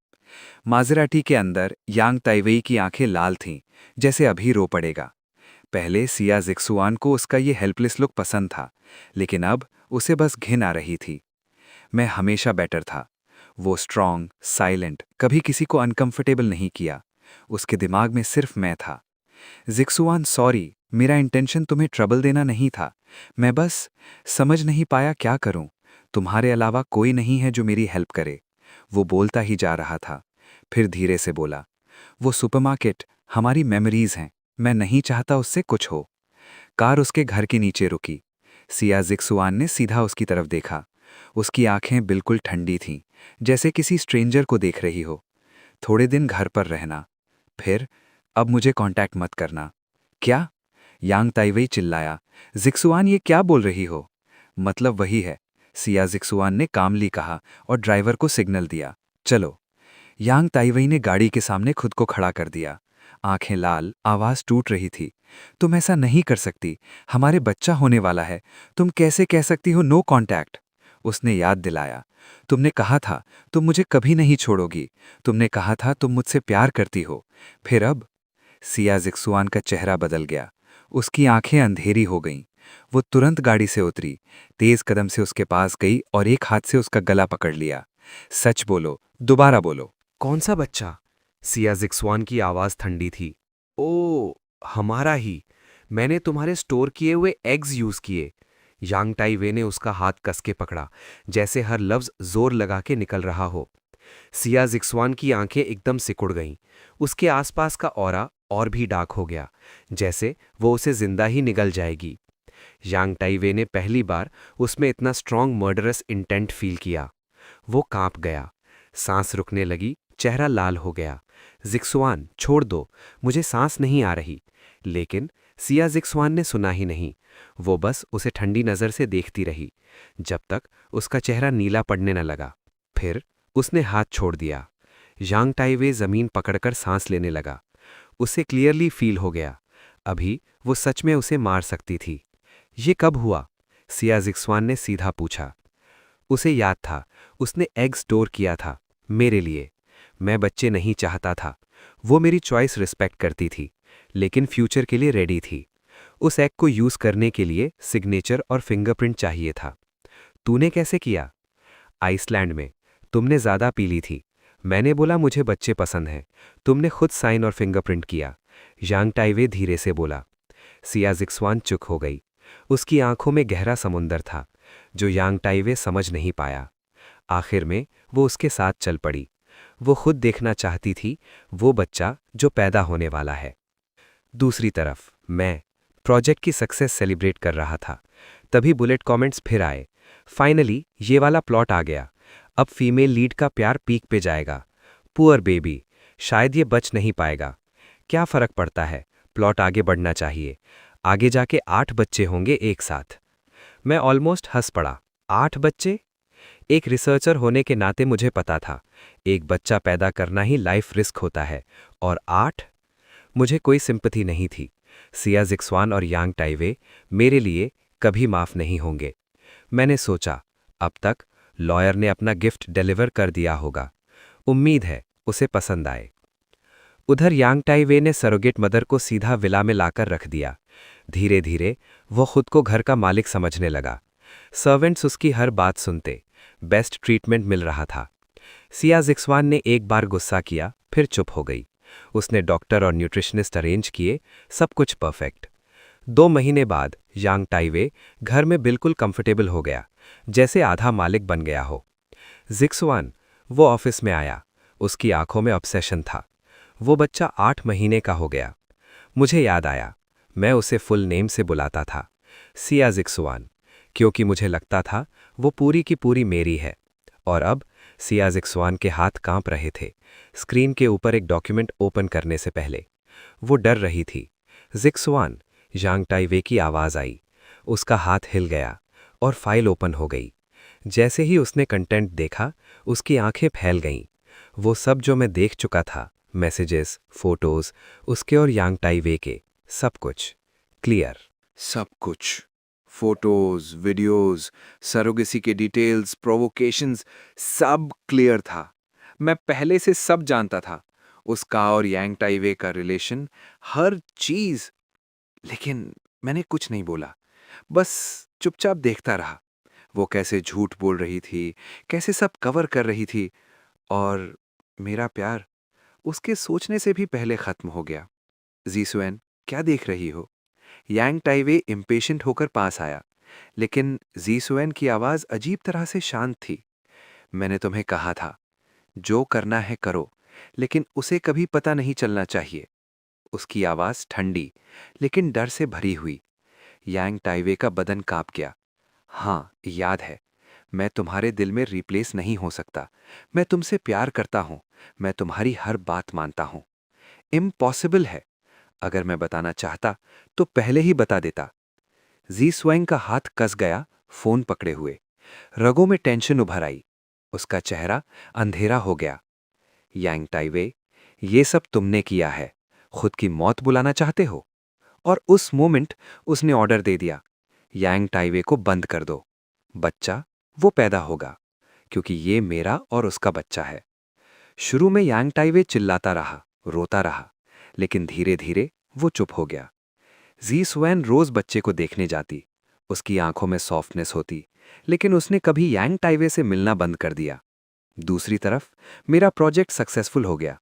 माजराटी के अंदर यांग ताइवेई की आंखें लाल थीं, जैसे अभी रो पड़ेगा। पहले सिया जिक्सुआन को उसका ये हेल्पलेस लुक पसंद था, लेकिन अब उसे बस घिन आ रही थी। मैं हमेशा बेटर था। वो स्ट्रांग, साइलेंट, कभी किसी को अनकंफर्टेबल नहीं किया। उसके दिमाग में सिर्फ मैं था। जिक्सुआन, सॉरी, मेरा इंटेंशन तुम्हें ट्रबल देना नहीं था। मैं बस समझ नहीं पाया क्या करूं। तुम्हारे अलावा कोई नहीं है जो मेरी हेल्प करे। वो बोलता ही जा रहा था, फिर धीरे से बोला, वो सुपरमार्केट हमारी मेमोरीज हैं, मैं नहीं चाहता उससे कुछ हो। कार उसके घर के नीचे रुकी। सिया जिक्सुआन ने सीधा उसकी तरफ देखा। उसकी आंखें बिल्कुल ठंडी थीं, जैसे किसी स्ट्रेंजर को देख रही हो। थोड़े दिन घर पर रहना, फिर अब मुझे कांटेक्ट मत करना। क्या? यांग ताइवेई चिल्लाया। जिक्सुआन, ये क्या बोल रही हो? मतलब वही है, सिया जिक्सुआन ने कामली कहा और ड्राइवर को सिग्नल दिया, चलो। यांग ताइवेई ने गाड़ी के सामने खुद को खड़ा कर दिया। आंखें लाल, आवाज टूट रही थी। तुम ऐसा नहीं कर सकती, हमारे बच्चा होने वाला है। तुम कैसे कह सकती हो नो कांटेक्ट? उसने याद दिलाया, तुमने कहा था तुम मुझे कभी नहीं छोड़ोगी। तुमने कहा था तुम मुझसे प्यार करती हो। फिर अब? सिया जिक्सुआन का चेहरा बदल गया। उसकी आंखें अंधेरी हो गईं। वो तुरंत गाड़ी से उतरी, तेज कदम से उसके पास गई और एक हाथ से उसका गला पकड़ लिया। सच बोलो, दोबारा बोलो। कौन सा बच्चा? सिया जिक्सुआन की आवाज ठंडी थी। ओ, हमारा ही। मैंने तुम्हारे स्टोर किए हुए एग्स यूज किए। यांग ताइवे ने उसका हाथ कस के पकड़ा, जैसे हर लफ्ज जोर लगा के निकल रहा हो। सिया जिक्सुआन की आंखें एकदम सिकुड़ गईं। उसके आसपास का ऑरा और भी डार्क हो गया, जैसे वो उसे जिंदा ही निगल जाएगी। यांग ताइवे ने पहली बार उसमें इतना स्ट्रांग मर्डरस इंटेंट फील किया। वो कांप गया, सांस रुकने लगी, चेहरा लाल हो गया। जिक्सुआन, छोड़ दो, मुझे सांस नहीं आ रही। लेकिन सिया जिक्सुआन ने सुना ही नहीं। वो बस उसे ठंडी नजर से देखती रही, जब तक उसका चेहरा नीला पड़ने न लगा। फिर उसने हाथ छोड़ दिया। यांग ताइवे जमीन पकड़कर सांस लेने लगा। उसे क्लियरली फील हो गया, अभी वो सच में उसे मार सकती थी। ये कब हुआ? सिया जिक्सुआन ने सीधा पूछा। उसे याद था, उसने एग स्टोर किया था मेरे लिए। मैं बच्चे नहीं चाहता था। वो मेरी चॉइस रिस्पेक्ट करती थी, लेकिन फ्यूचर के लिए रेडी थी। उस एग को यूज करने के लिए सिग्नेचर और फिंगरप्रिंट चाहिए था। तूने कैसे किया? आइसलैंड में। तुमने ज्यादा पी ली थी। मैंने बोला मुझे बच्चे पसंद हैं। तुमने खुद साइन और फिंगरप्रिंट किया। यांग ताइवे धीरे से बोला। सिया जिक्सवान चुप हो गई। उसकी आंखों में गहरा समुंदर था जो यांग टाइवे समझ नहीं पाया। आखिर में वो उसके साथ चल पड़ी। वो खुद देखना चाहती थी वो बच्चा जो पैदा होने वाला है। दूसरी तरफ मैं प्रोजेक्ट की सक्सेस सेलिब्रेट कर रहा था। तभी बुलेट कमेंट्स फिर आए। फाइनली ये वाला प्लॉट आ गया। अब फीमेल लीड का प्यार पीक पे जाएगा। पुअर बेबी, शायद ये बच नहीं पाएगा। क्या फर्क पड़ता है, प्लॉट आगे बढ़ना चाहिए। आगे जाके 8 बच्चे होंगे एक साथ। मैं ऑलमोस्ट हंस पड़ा। 8 बच्चे? एक रिसर्चर होने के नाते मुझे पता था एक बच्चा पैदा करना ही लाइफ रिस्क होता है, और 8? मुझे कोई सिंपैथी नहीं थी। सिया जिक्सवान और यांग टाइवे मेरे लिए कभी माफ नहीं होंगे। मैंने सोचा अब तक लॉयर ने अपना गिफ्ट डिलीवर कर दिया होगा। उम्मीद है उसे पसंद आए। उधर यांग टाइवे ने सरोगेट मदर को सीधा विला में लाकर रख दिया। धीरे धीरे वो खुद को घर का मालिक समझने लगा। सर्वेंट्स उसकी हर बात सुनते। बेस्ट ट्रीटमेंट मिल रहा था। सिया जिक्सवान ने एक बार गुस्सा किया, फिर चुप हो गई। उसने डॉक्टर और न्यूट्रिशनिस्ट अरेंज किए, सब कुछ परफेक्ट। 2 महीने बाद यांग टाइवे घर में बिल्कुल कंफर्टेबल हो गया, जैसे आधा मालिक बन गया हो। जिक्सवान, वो ऑफिस में आया। उसकी आंखों में ऑब्सेशन था। वो बच्चा 8 महीने का हो गया। मुझे याद आया, मैं उसे फुल नेम से बुलाता था, सिया जिक्सवान, क्योंकि मुझे लगता था वो पूरी की पूरी मेरी है। और अब सिया जिक्सवान के हाथ कांप रहे थे स्क्रीन के ऊपर एक डॉक्यूमेंट ओपन करने से पहले। वो डर रही थी। जिक्सवान, यांग टाइवे की आवाज़ आई। उसका हाथ हिल गया और फाइल ओपन हो गई। जैसे ही उसने कंटेंट देखा, उसकी आंखें फैल गईं। वो सब जो मैं देख चुका था, मैसेजेस, फोटोज, उसके और यांग टाइवे के, सब कुछ क्लियर। सब कुछ, फोटोज, वीडियोस, सरोगेसी के डिटेल्स, प्रोवोकेशंस, सब क्लियर था। मैं पहले से सब जानता था, उसका और यांग टाइवे का रिलेशन, हर चीज। लेकिन मैंने कुछ नहीं बोला, बस चुपचाप देखता रहा। वो कैसे झूठ बोल रही थी, कैसे सब कवर कर रही थी, और मेरा प्यार उसके सोचने से भी पहले खत्म हो गया। जीसुएन, क्या देख रही हो? यांग टाइवे इम्पेशेंट होकर पास आया, लेकिन जीसुएन की आवाज अजीब तरह से शांत थी। मैंने तुम्हें कहा था, जो करना है करो, लेकिन उसे कभी पता नहीं चलना चाहिए। उसकी आवाज ठंडी, लेकिन डर से भरी हुई। यांग टाइवे का बदन कांप गया। हाँ, याद है। मैं तुम्हारे दिल में रिप्लेस नहीं हो सकता। मैं तुमसे प्यार करता हूं। मैं तुम्हारी हर बात मानता हूं। इम्पॉसिबल है। अगर मैं बताना चाहता तो पहले ही बता देता। जी स्वैंग का हाथ कस गया, फोन पकड़े हुए। रगों में टेंशन उभर आई। उसका चेहरा अंधेरा हो गया। यांग टाइवे, ये सब तुमने किया है। खुद की मौत बुलाना चाहते हो? और उस मोमेंट उसने ऑर्डर दे दिया, यांग टाइवे को बंद कर दो। बच्चा वो पैदा होगा, क्योंकि ये मेरा और उसका बच्चा है। शुरू में यांग टाइवे चिल्लाता रहा, रोता रहा, लेकिन धीरे धीरे वो चुप हो गया। जी स्वैन रोज बच्चे को देखने जाती। उसकी आंखों में सॉफ्टनेस होती, लेकिन उसने कभी यांग टाइवे से मिलना बंद कर दिया। दूसरी तरफ मेरा प्रोजेक्ट सक्सेसफुल हो गया।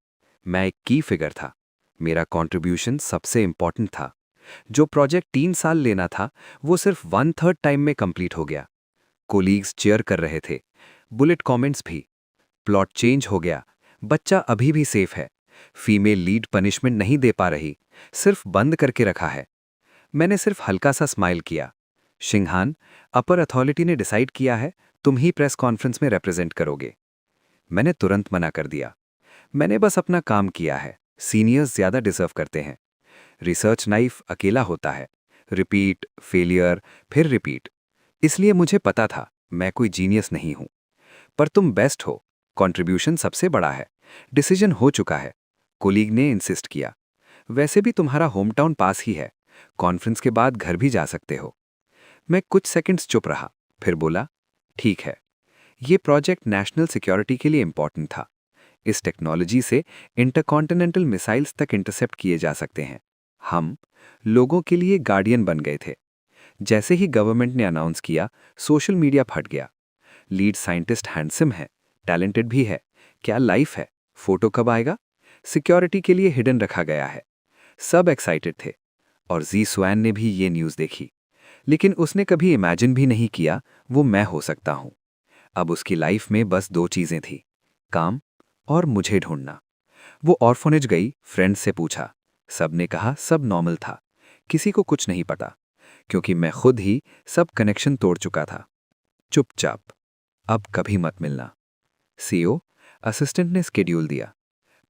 मैं एक की फिगर था। मेरा कंट्रीब्यूशन सबसे इंपॉर्टेंट था। जो प्रोजेक्ट 3 साल लेना था, वो सिर्फ 1/3 टाइम में कंप्लीट हो गया। कोलीग्स चेयर कर रहे थे, बुलेट कमेंट्स भी। प्लॉट चेंज हो गया। बच्चा अभी भी सेफ है। फीमेल लीड पनिशमेंट नहीं दे पा रही, सिर्फ बंद करके रखा है। मैंने सिर्फ हल्का सा स्माइल किया। शिंगहान, अपर अथॉरिटी ने डिसाइड किया है, तुम ही प्रेस कॉन्फ्रेंस में रिप्रेजेंट करोगे। मैंने तुरंत मना कर दिया। मैंने बस अपना काम किया है। सीनियर्स ज्यादा डिजर्व करते हैं। रिसर्च नाइफ अकेला होता है। रिपीट, फेलियर, फिर रिपीट। इसलिए मुझे पता था मैं कोई जीनियस नहीं हूं। पर तुम बेस्ट हो। कंट्रीब्यूशन सबसे बड़ा है। डिसीजन हो चुका है। कोलीग ने इंसिस्ट किया। वैसे भी तुम्हारा होम टाउन पास ही है। कॉन्फ्रेंस के बाद घर भी जा सकते हो। मैं कुछ सेकंड्स चुप रहा, फिर बोला, ठीक है। ये प्रोजेक्ट नेशनल सिक्योरिटी के लिए इंपॉर्टेंट था। इस टेक्नोलॉजी से इंटरकॉन्टिनेंटल मिसाइल्स तक इंटरसेप्ट किए जा सकते हैं। हम लोगों के लिए गार्डियन बन गए थे। जैसे ही गवर्नमेंट ने अनाउंस किया, सोशल मीडिया फट गया। लीड साइंटिस्ट हैंडसम है, टैलेंटेड भी है। क्या लाइफ है? फोटो कब आएगा? सिक्योरिटी के लिए हिडन रखा गया है। सब एक्साइटेड थे। और जी स्वैन ने भी ये न्यूज़ देखी, लेकिन उसने कभी इमेजिन भी नहीं किया वो मैं हो सकता हूँ। अब उसकी लाइफ में बस 2 चीज़ें थी, काम और मुझे ढूंढना। वो ऑर्फनेज गई, फ्रेंड से पूछा। सब ने कहा सब नॉर्मल था, किसी को कुछ नहीं पता, क्योंकि मैं खुद ही सब कनेक्शन तोड़ चुका था। चुपचाप, अब कभी मत मिलना। सीईओ असिस्टेंट ने स्केड्यूल दिया।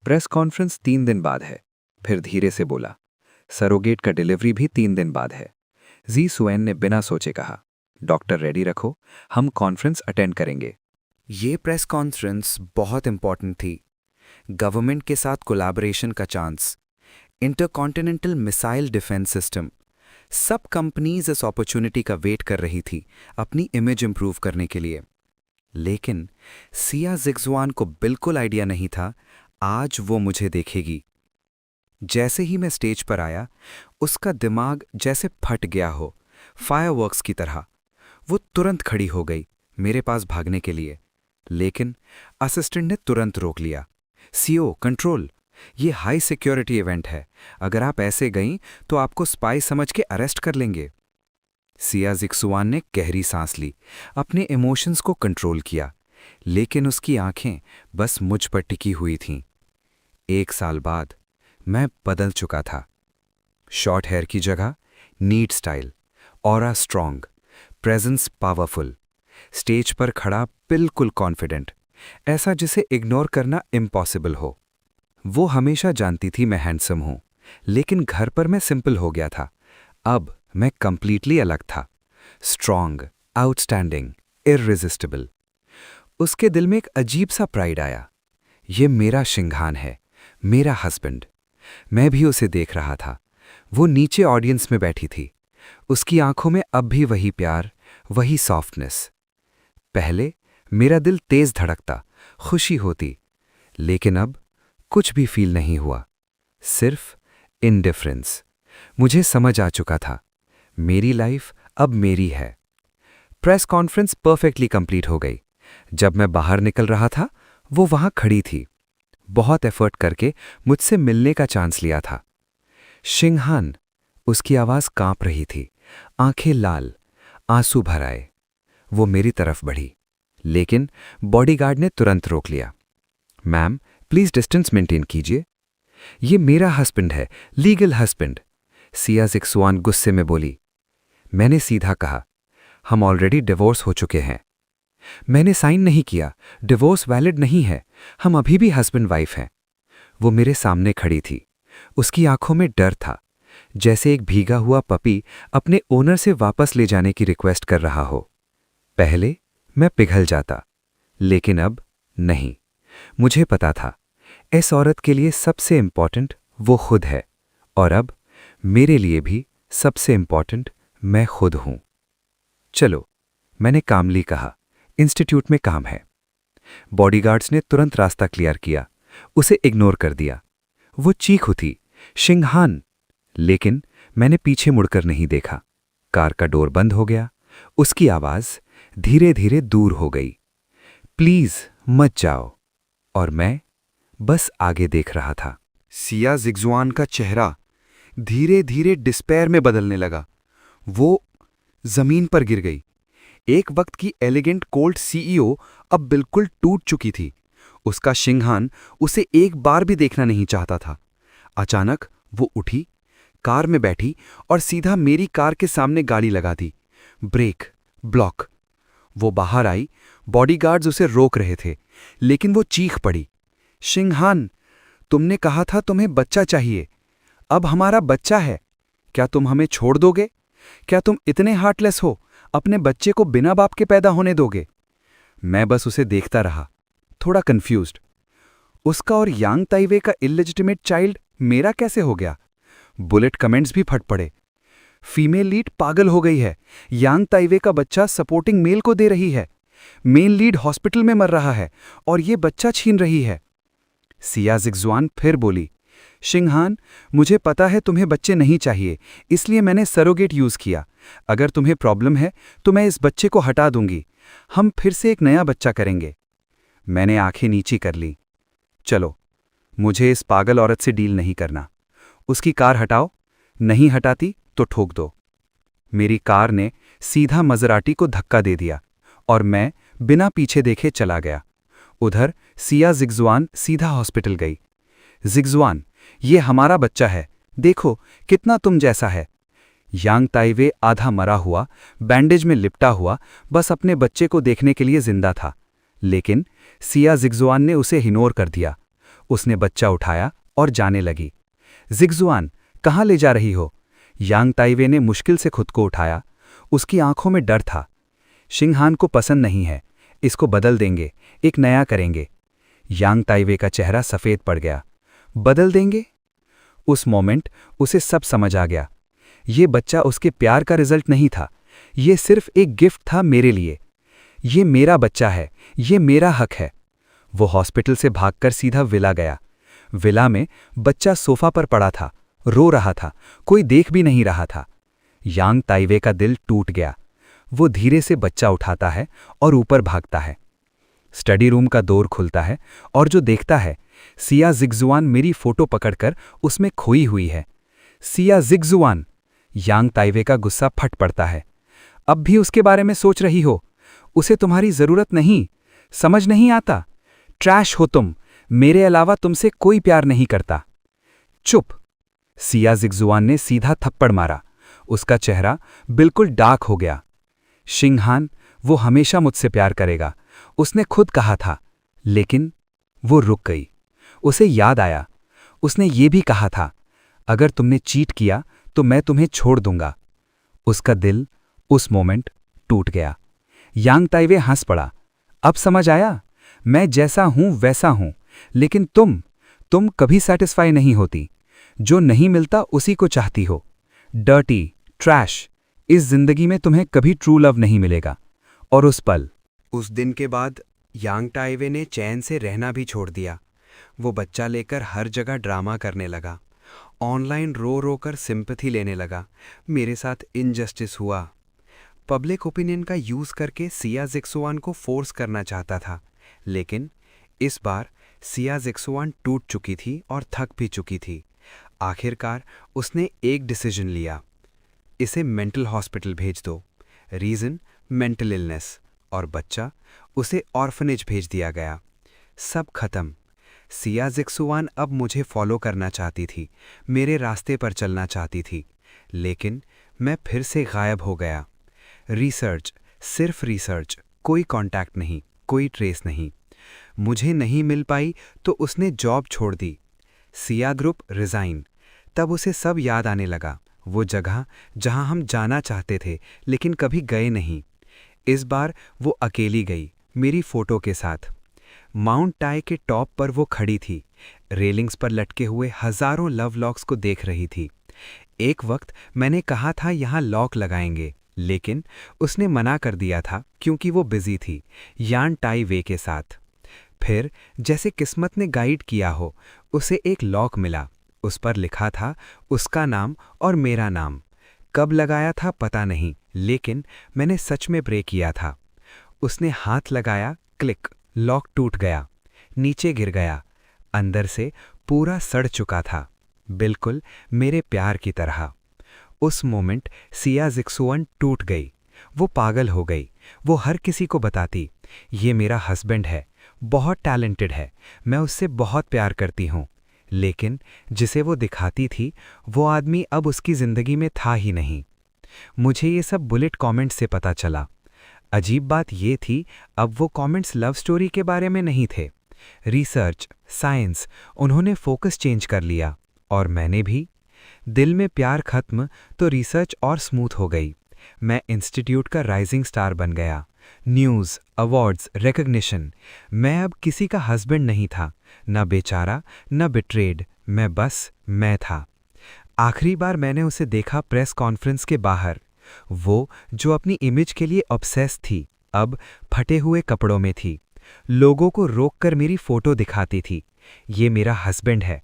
प्रेस कॉन्फ्रेंस 3 दिन बाद है। फिर धीरे से बोला, सरोगेट का डिलीवरी भी 3 दिन बाद है। जी सुएन ने बिना सोचे कहा, डॉक्टर रेडी रखो, हम कॉन्फ्रेंस अटेंड करेंगे। ये प्रेस कॉन्फ्रेंस बहुत इंपॉर्टेंट थी। गवर्नमेंट के साथ कोलैबोरेशन का chance, intercontinental missile defence system. सब कंपनीज इस अपॉर्चुनिटी का वेट कर रही थी अपनी इमेज इंप्रूव करने के लिए। लेकिन सिया जिक्सवान को बिल्कुल आइडिया नहीं था आज वो मुझे देखेगी। जैसे ही मैं स्टेज पर आया, उसका दिमाग जैसे फट गया हो, फायरवर्क्स की तरह। वो तुरंत खड़ी हो गई मेरे पास भागने के लिए, लेकिन असिस्टेंट ने तुरंत रोक लिया। सीओ कंट्रोल, ये हाई सिक्योरिटी इवेंट है, अगर आप ऐसे गईं तो आपको स्पाई समझ के अरेस्ट कर लेंगे। सिया जिक्सवान ने गहरी सांस ली, अपने इमोशंस को कंट्रोल किया, लेकिन उसकी आंखें बस मुझ पर टिकी हुई थीं। 1 साल बाद मैं बदल चुका था। शॉर्ट हेयर की जगह neat style, aura strong, presence powerful, stage पर खड़ा बिल्कुल कॉन्फिडेंट, ऐसा जिसे इग्नोर करना इम्पॉसिबल हो। वो हमेशा जानती थी मैं हैंडसम हूं, लेकिन घर पर मैं सिंपल हो गया था। अब मैं कंप्लीटली अलग था, स्ट्रॉन्ग, आउटस्टैंडिंग, इररेजिस्टिबल। उसके दिल में एक अजीब सा प्राइड आया। ये मेरा शिंघान है, मेरा हस्बैंड। मैं भी उसे देख रहा था। वो नीचे ऑडियंस में बैठी थी। उसकी आंखों में अब भी वही प्यार, वही सॉफ्टनेस। पहले मेरा दिल तेज धड़कता, खुशी होती, लेकिन अब कुछ भी फील नहीं हुआ, सिर्फ इनडिफरेंस। मुझे समझ आ चुका था, मेरी लाइफ अब मेरी है। प्रेस कॉन्फ्रेंस परफेक्टली कंप्लीट हो गई। जब मैं बाहर निकल रहा था, वो वहां खड़ी थी, बहुत एफर्ट करके मुझसे मिलने का चांस लिया था। शिंघान, उसकी आवाज कांप रही थी, आंखें लाल, आंसू भर आए। वो मेरी तरफ बढ़ी, लेकिन बॉडीगार्ड ने तुरंत रोक लिया। मैम, प्लीज डिस्टेंस मेंटेन कीजिए। ये मेरा हस्बैंड है, लीगल हस्बैंड। सिया जिक्सवान गुस्से में बोली। मैंने सीधा कहा, हम ऑलरेडी डिवोर्स हो चुके हैं। मैंने साइन नहीं किया, डिवोर्स वैलिड नहीं है, हम अभी भी हस्बैंड वाइफ हैं। वो मेरे सामने खड़ी थी, उसकी आंखों में डर था, जैसे एक भीगा हुआ पपी अपने ओनर से वापस ले जाने की रिक्वेस्ट कर रहा हो। पहले मैं पिघल जाता, लेकिन अब नहीं। मुझे पता था, इस औरत के लिए सबसे इंपॉर्टेंट वो खुद है, और अब मेरे लिए भी सबसे इंपॉर्टेंट मैं खुद हूं। चलो, मैंने कामली कहा, इंस्टीट्यूट में काम है। बॉडीगार्ड्स ने तुरंत रास्ता क्लियर किया, उसे इग्नोर कर दिया। वो चीख उठी, शिंघान, लेकिन मैंने पीछे मुड़कर नहीं देखा। कार का डोर बंद हो गया, उसकी आवाज धीरे धीरे दूर हो गई, प्लीज मत जाओ। और मैं बस आगे देख रहा था। सिया जिक्सवान का चेहरा धीरे धीरे डिस्पेयर में बदलने लगा। वो जमीन पर गिर गई। एक वक्त की एलिगेंट कोल्ड सीईओ अब बिल्कुल टूट चुकी थी। उसका शिंघान उसे एक बार भी देखना नहीं चाहता था। अचानक वो उठी, कार में बैठी और सीधा मेरी कार के सामने गाड़ी लगा दी। Break, block. वो बाहर आई, बॉडीगार्ड्स उसे रोक रहे थे, लेकिन वो चीख पड़ी, शिंघान, तुमने कहा था तुम्हें बच्चा चाहिए, अब हमारा बच्चा है, क्या तुम हमें छोड़ दोगे? क्या तुम इतने हार्टलेस हो, अपने बच्चे को बिना बाप के पैदा होने दोगे? मैं बस उसे देखता रहा, थोड़ा कंफ्यूज्ड। उसका और यांग ताइवे का इलेजिटिमेट चाइल्ड मेरा कैसे हो गया? बुलेट कमेंट्स भी फट पड़े। फीमेल लीड पागल हो गई है, यांग ताइवे का बच्चा सपोर्टिंग मेल को दे रही है, मेल लीड हॉस्पिटल में मर रहा है और ये बच्चा छीन रही है। सिया जिक्सवान फिर बोली, शिंघान, मुझे पता है तुम्हें बच्चे नहीं चाहिए, इसलिए मैंने सरोगेट यूज किया। अगर तुम्हें प्रॉब्लम है तो मैं इस बच्चे को हटा दूंगी, हम फिर से एक नया बच्चा करेंगे। मैंने आंखें नीची कर ली। चलो, मुझे इस पागल औरत से डील नहीं करना। उसकी कार हटाओ, नहीं हटाती तो ठोक दो। मेरी कार ने सीधा मजराटी को धक्का दे दिया और मैं बिना पीछे देखे चला गया। उधर सिया जिग्जुआन सीधा हॉस्पिटल गई। जिग्जुआन, ये हमारा बच्चा है, देखो कितना तुम जैसा है। यांग ताइवे आधा मरा हुआ, बैंडेज में लिपटा हुआ, बस अपने बच्चे को देखने के लिए जिंदा था। लेकिन सिया जिग्जुआन ने उसे इग्नोर कर दिया। उसने बच्चा उठाया और जाने लगी। जिग्जुआन, कहाँ ले जा रही हो? यांग ताइवे ने मुश्किल से खुद को उठाया। उसकी आंखों में डर था। शिंगहान को पसंद नहीं है, इसको बदल देंगे, एक नया करेंगे। यांग ताइवे का चेहरा सफेद पड़ गया। बदल देंगे? उस मोमेंट उसे सब समझ आ गया। ये बच्चा उसके प्यार का रिजल्ट नहीं था, ये सिर्फ एक गिफ्ट था मेरे लिए। ये मेरा बच्चा है, ये मेरा हक है। वो हॉस्पिटल से भागकर सीधा विला गया। विला में बच्चा सोफा पर पड़ा था, रो रहा था, कोई देख भी नहीं रहा था। यांग ताइवे का दिल टूट गया। वो धीरे से बच्चा उठाता है और ऊपर भागता है। स्टडी रूम का डोर खुलता है और जो देखता है, सिया जिग्जुआन मेरी फोटो पकड़कर उसमें खोई हुई है। सिया जिग्जुआन! यांग ताइवे का गुस्सा फट पड़ता है। अब भी उसके बारे में सोच रही हो? उसे तुम्हारी जरूरत नहीं, समझ नहीं आता? ट्रैश हो तुम, मेरे अलावा तुमसे कोई प्यार नहीं करता। चुप! सिया जिग्जुआन ने सीधा थप्पड़ मारा। उसका चेहरा बिल्कुल डार्क हो गया। शिंगहान, वो हमेशा मुझसे प्यार करेगा, उसने खुद कहा था। लेकिन वो रुक गई। उसे याद आया, उसने ये भी कहा था, अगर तुमने चीट किया तो मैं तुम्हें छोड़ दूंगा। उसका दिल उस मोमेंट टूट गया। यांग ताइवे हंस पड़ा। अब समझ आया, मैं जैसा हूं वैसा हूं, लेकिन तुम कभी सेटिस्फाई नहीं होती। जो नहीं मिलता उसी को चाहती हो। डर्टी, ट्रैश, इस जिंदगी में तुम्हें कभी ट्रू लव नहीं मिलेगा। और उस दिन के बाद यांग ताइवे ने चैन से रहना भी छोड़ दिया। वो बच्चा लेकर हर जगह ड्रामा करने लगा। ऑनलाइन रो रो कर सिंपैथी लेने लगा। मेरे साथ इनजस्टिस हुआ। पब्लिक ओपिनियन का यूज़ करके सिया जिग्जुआन को फोर्स करना चाहता था। लेकिन इस बार सिया जिग्जुआन टूट चुकी थी और थक भी चुकी थी। आखिरकार उसने एक डिसीजन लिया, इसे मेंटल हॉस्पिटल भेज दो। रीज़न मेंटल इलनेस, और बच्चा उसे ऑर्फनेज भेज दिया गया। सब खत्म। सिया जिग्जुआन अब मुझे फॉलो करना चाहती थी, मेरे रास्ते पर चलना चाहती थी, लेकिन मैं फिर से गायब हो गया। रिसर्च, सिर्फ रिसर्च, कोई कांटेक्ट नहीं, कोई ट्रेस नहीं। मुझे नहीं मिल पाई तो उसने जॉब छोड़ दी। Siya group resign. तब उसे सब याद आने लगा, वो जगह जहां हम जाना चाहते थे लेकिन कभी गए नहीं। इस बार वो अकेली गई, मेरी फोटो के साथ। माउंट टाई के टॉप पर वो खड़ी थी, रेलिंग्स पर लटके हुए हजारों लव लॉक्स को देख रही थी। एक वक्त मैंने कहा था यहाँ लॉक लगाएंगे, लेकिन उसने मना कर दिया था क्योंकि वो बिजी थी यान टाई वे के साथ। फिर जैसे किस्मत ने गाइड किया हो, उसे एक लॉक मिला। उस पर लिखा था उसका नाम और मेरा नाम। कब लगाया था पता नहीं, लेकिन मैंने सच में प्रे किया था। उसने हाथ लगाया, क्लिक, लॉक टूट गया, नीचे गिर गया। अंदर से पूरा सड़ चुका था, बिल्कुल मेरे प्यार की तरह। उस मोमेंट सिया जिग्जुआन टूट गई। वो पागल हो गई। वो हर किसी को बताती, ये मेरा हस्बैंड है, बहुत टैलेंटेड है, मैं उससे बहुत प्यार करती हूँ। लेकिन जिसे वो दिखाती थी, वो आदमी अब उसकी जिंदगी में था ही नहीं। मुझे ये सब बुलेट कमेंट्स से पता चला। अजीब बात ये थी, अब वो कमेंट्स लव स्टोरी के बारे में नहीं थे। रिसर्च, साइंस, उन्होंने फोकस चेंज कर लिया। और मैंने भी। दिल में प्यार खत्म तो रिसर्च और स्मूथ हो गई। मैं इंस्टीट्यूट का राइजिंग स्टार बन गया। News, awards, recognition. मैं अब किसी का हस्बैंड नहीं था, न बेचारा न बिट्रेड, मैं था। आखिरी बार मैंने उसे देखा प्रेस कॉन्फ्रेंस के बाहर। वो जो अपनी इमेज के लिए ऑब्सेस थी, अब फटे हुए कपड़ों में थी। लोगों को रोककर मेरी फोटो दिखाती थी, ये मेरा हस्बैंड है।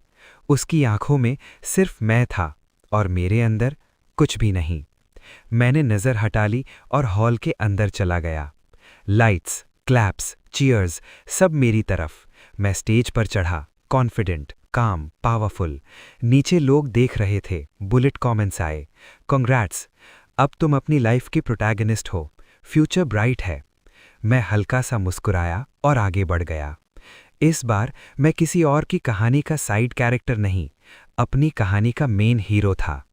उसकी आंखों में सिर्फ मैं था और मेरे अंदर कुछ भी नहीं। मैंने नज़र हटा ली और हॉल के अंदर चला गया। लाइट्स, क्लैप्स, चीयर्स, सब मेरी तरफ। मैं स्टेज पर चढ़ा, कॉन्फिडेंट, काम, पावरफुल। नीचे लोग देख रहे थे, बुलेट कमेंट्स आए, कांग्रेट्स, अब तुम अपनी लाइफ की प्रोटैगनिस्ट हो, फ्यूचर ब्राइट है। मैं हल्का सा मुस्कुराया और आगे बढ़ गया। इस बार मैं किसी और की कहानी का साइड कैरेक्टर नहीं, अपनी कहानी का मेन हीरो था।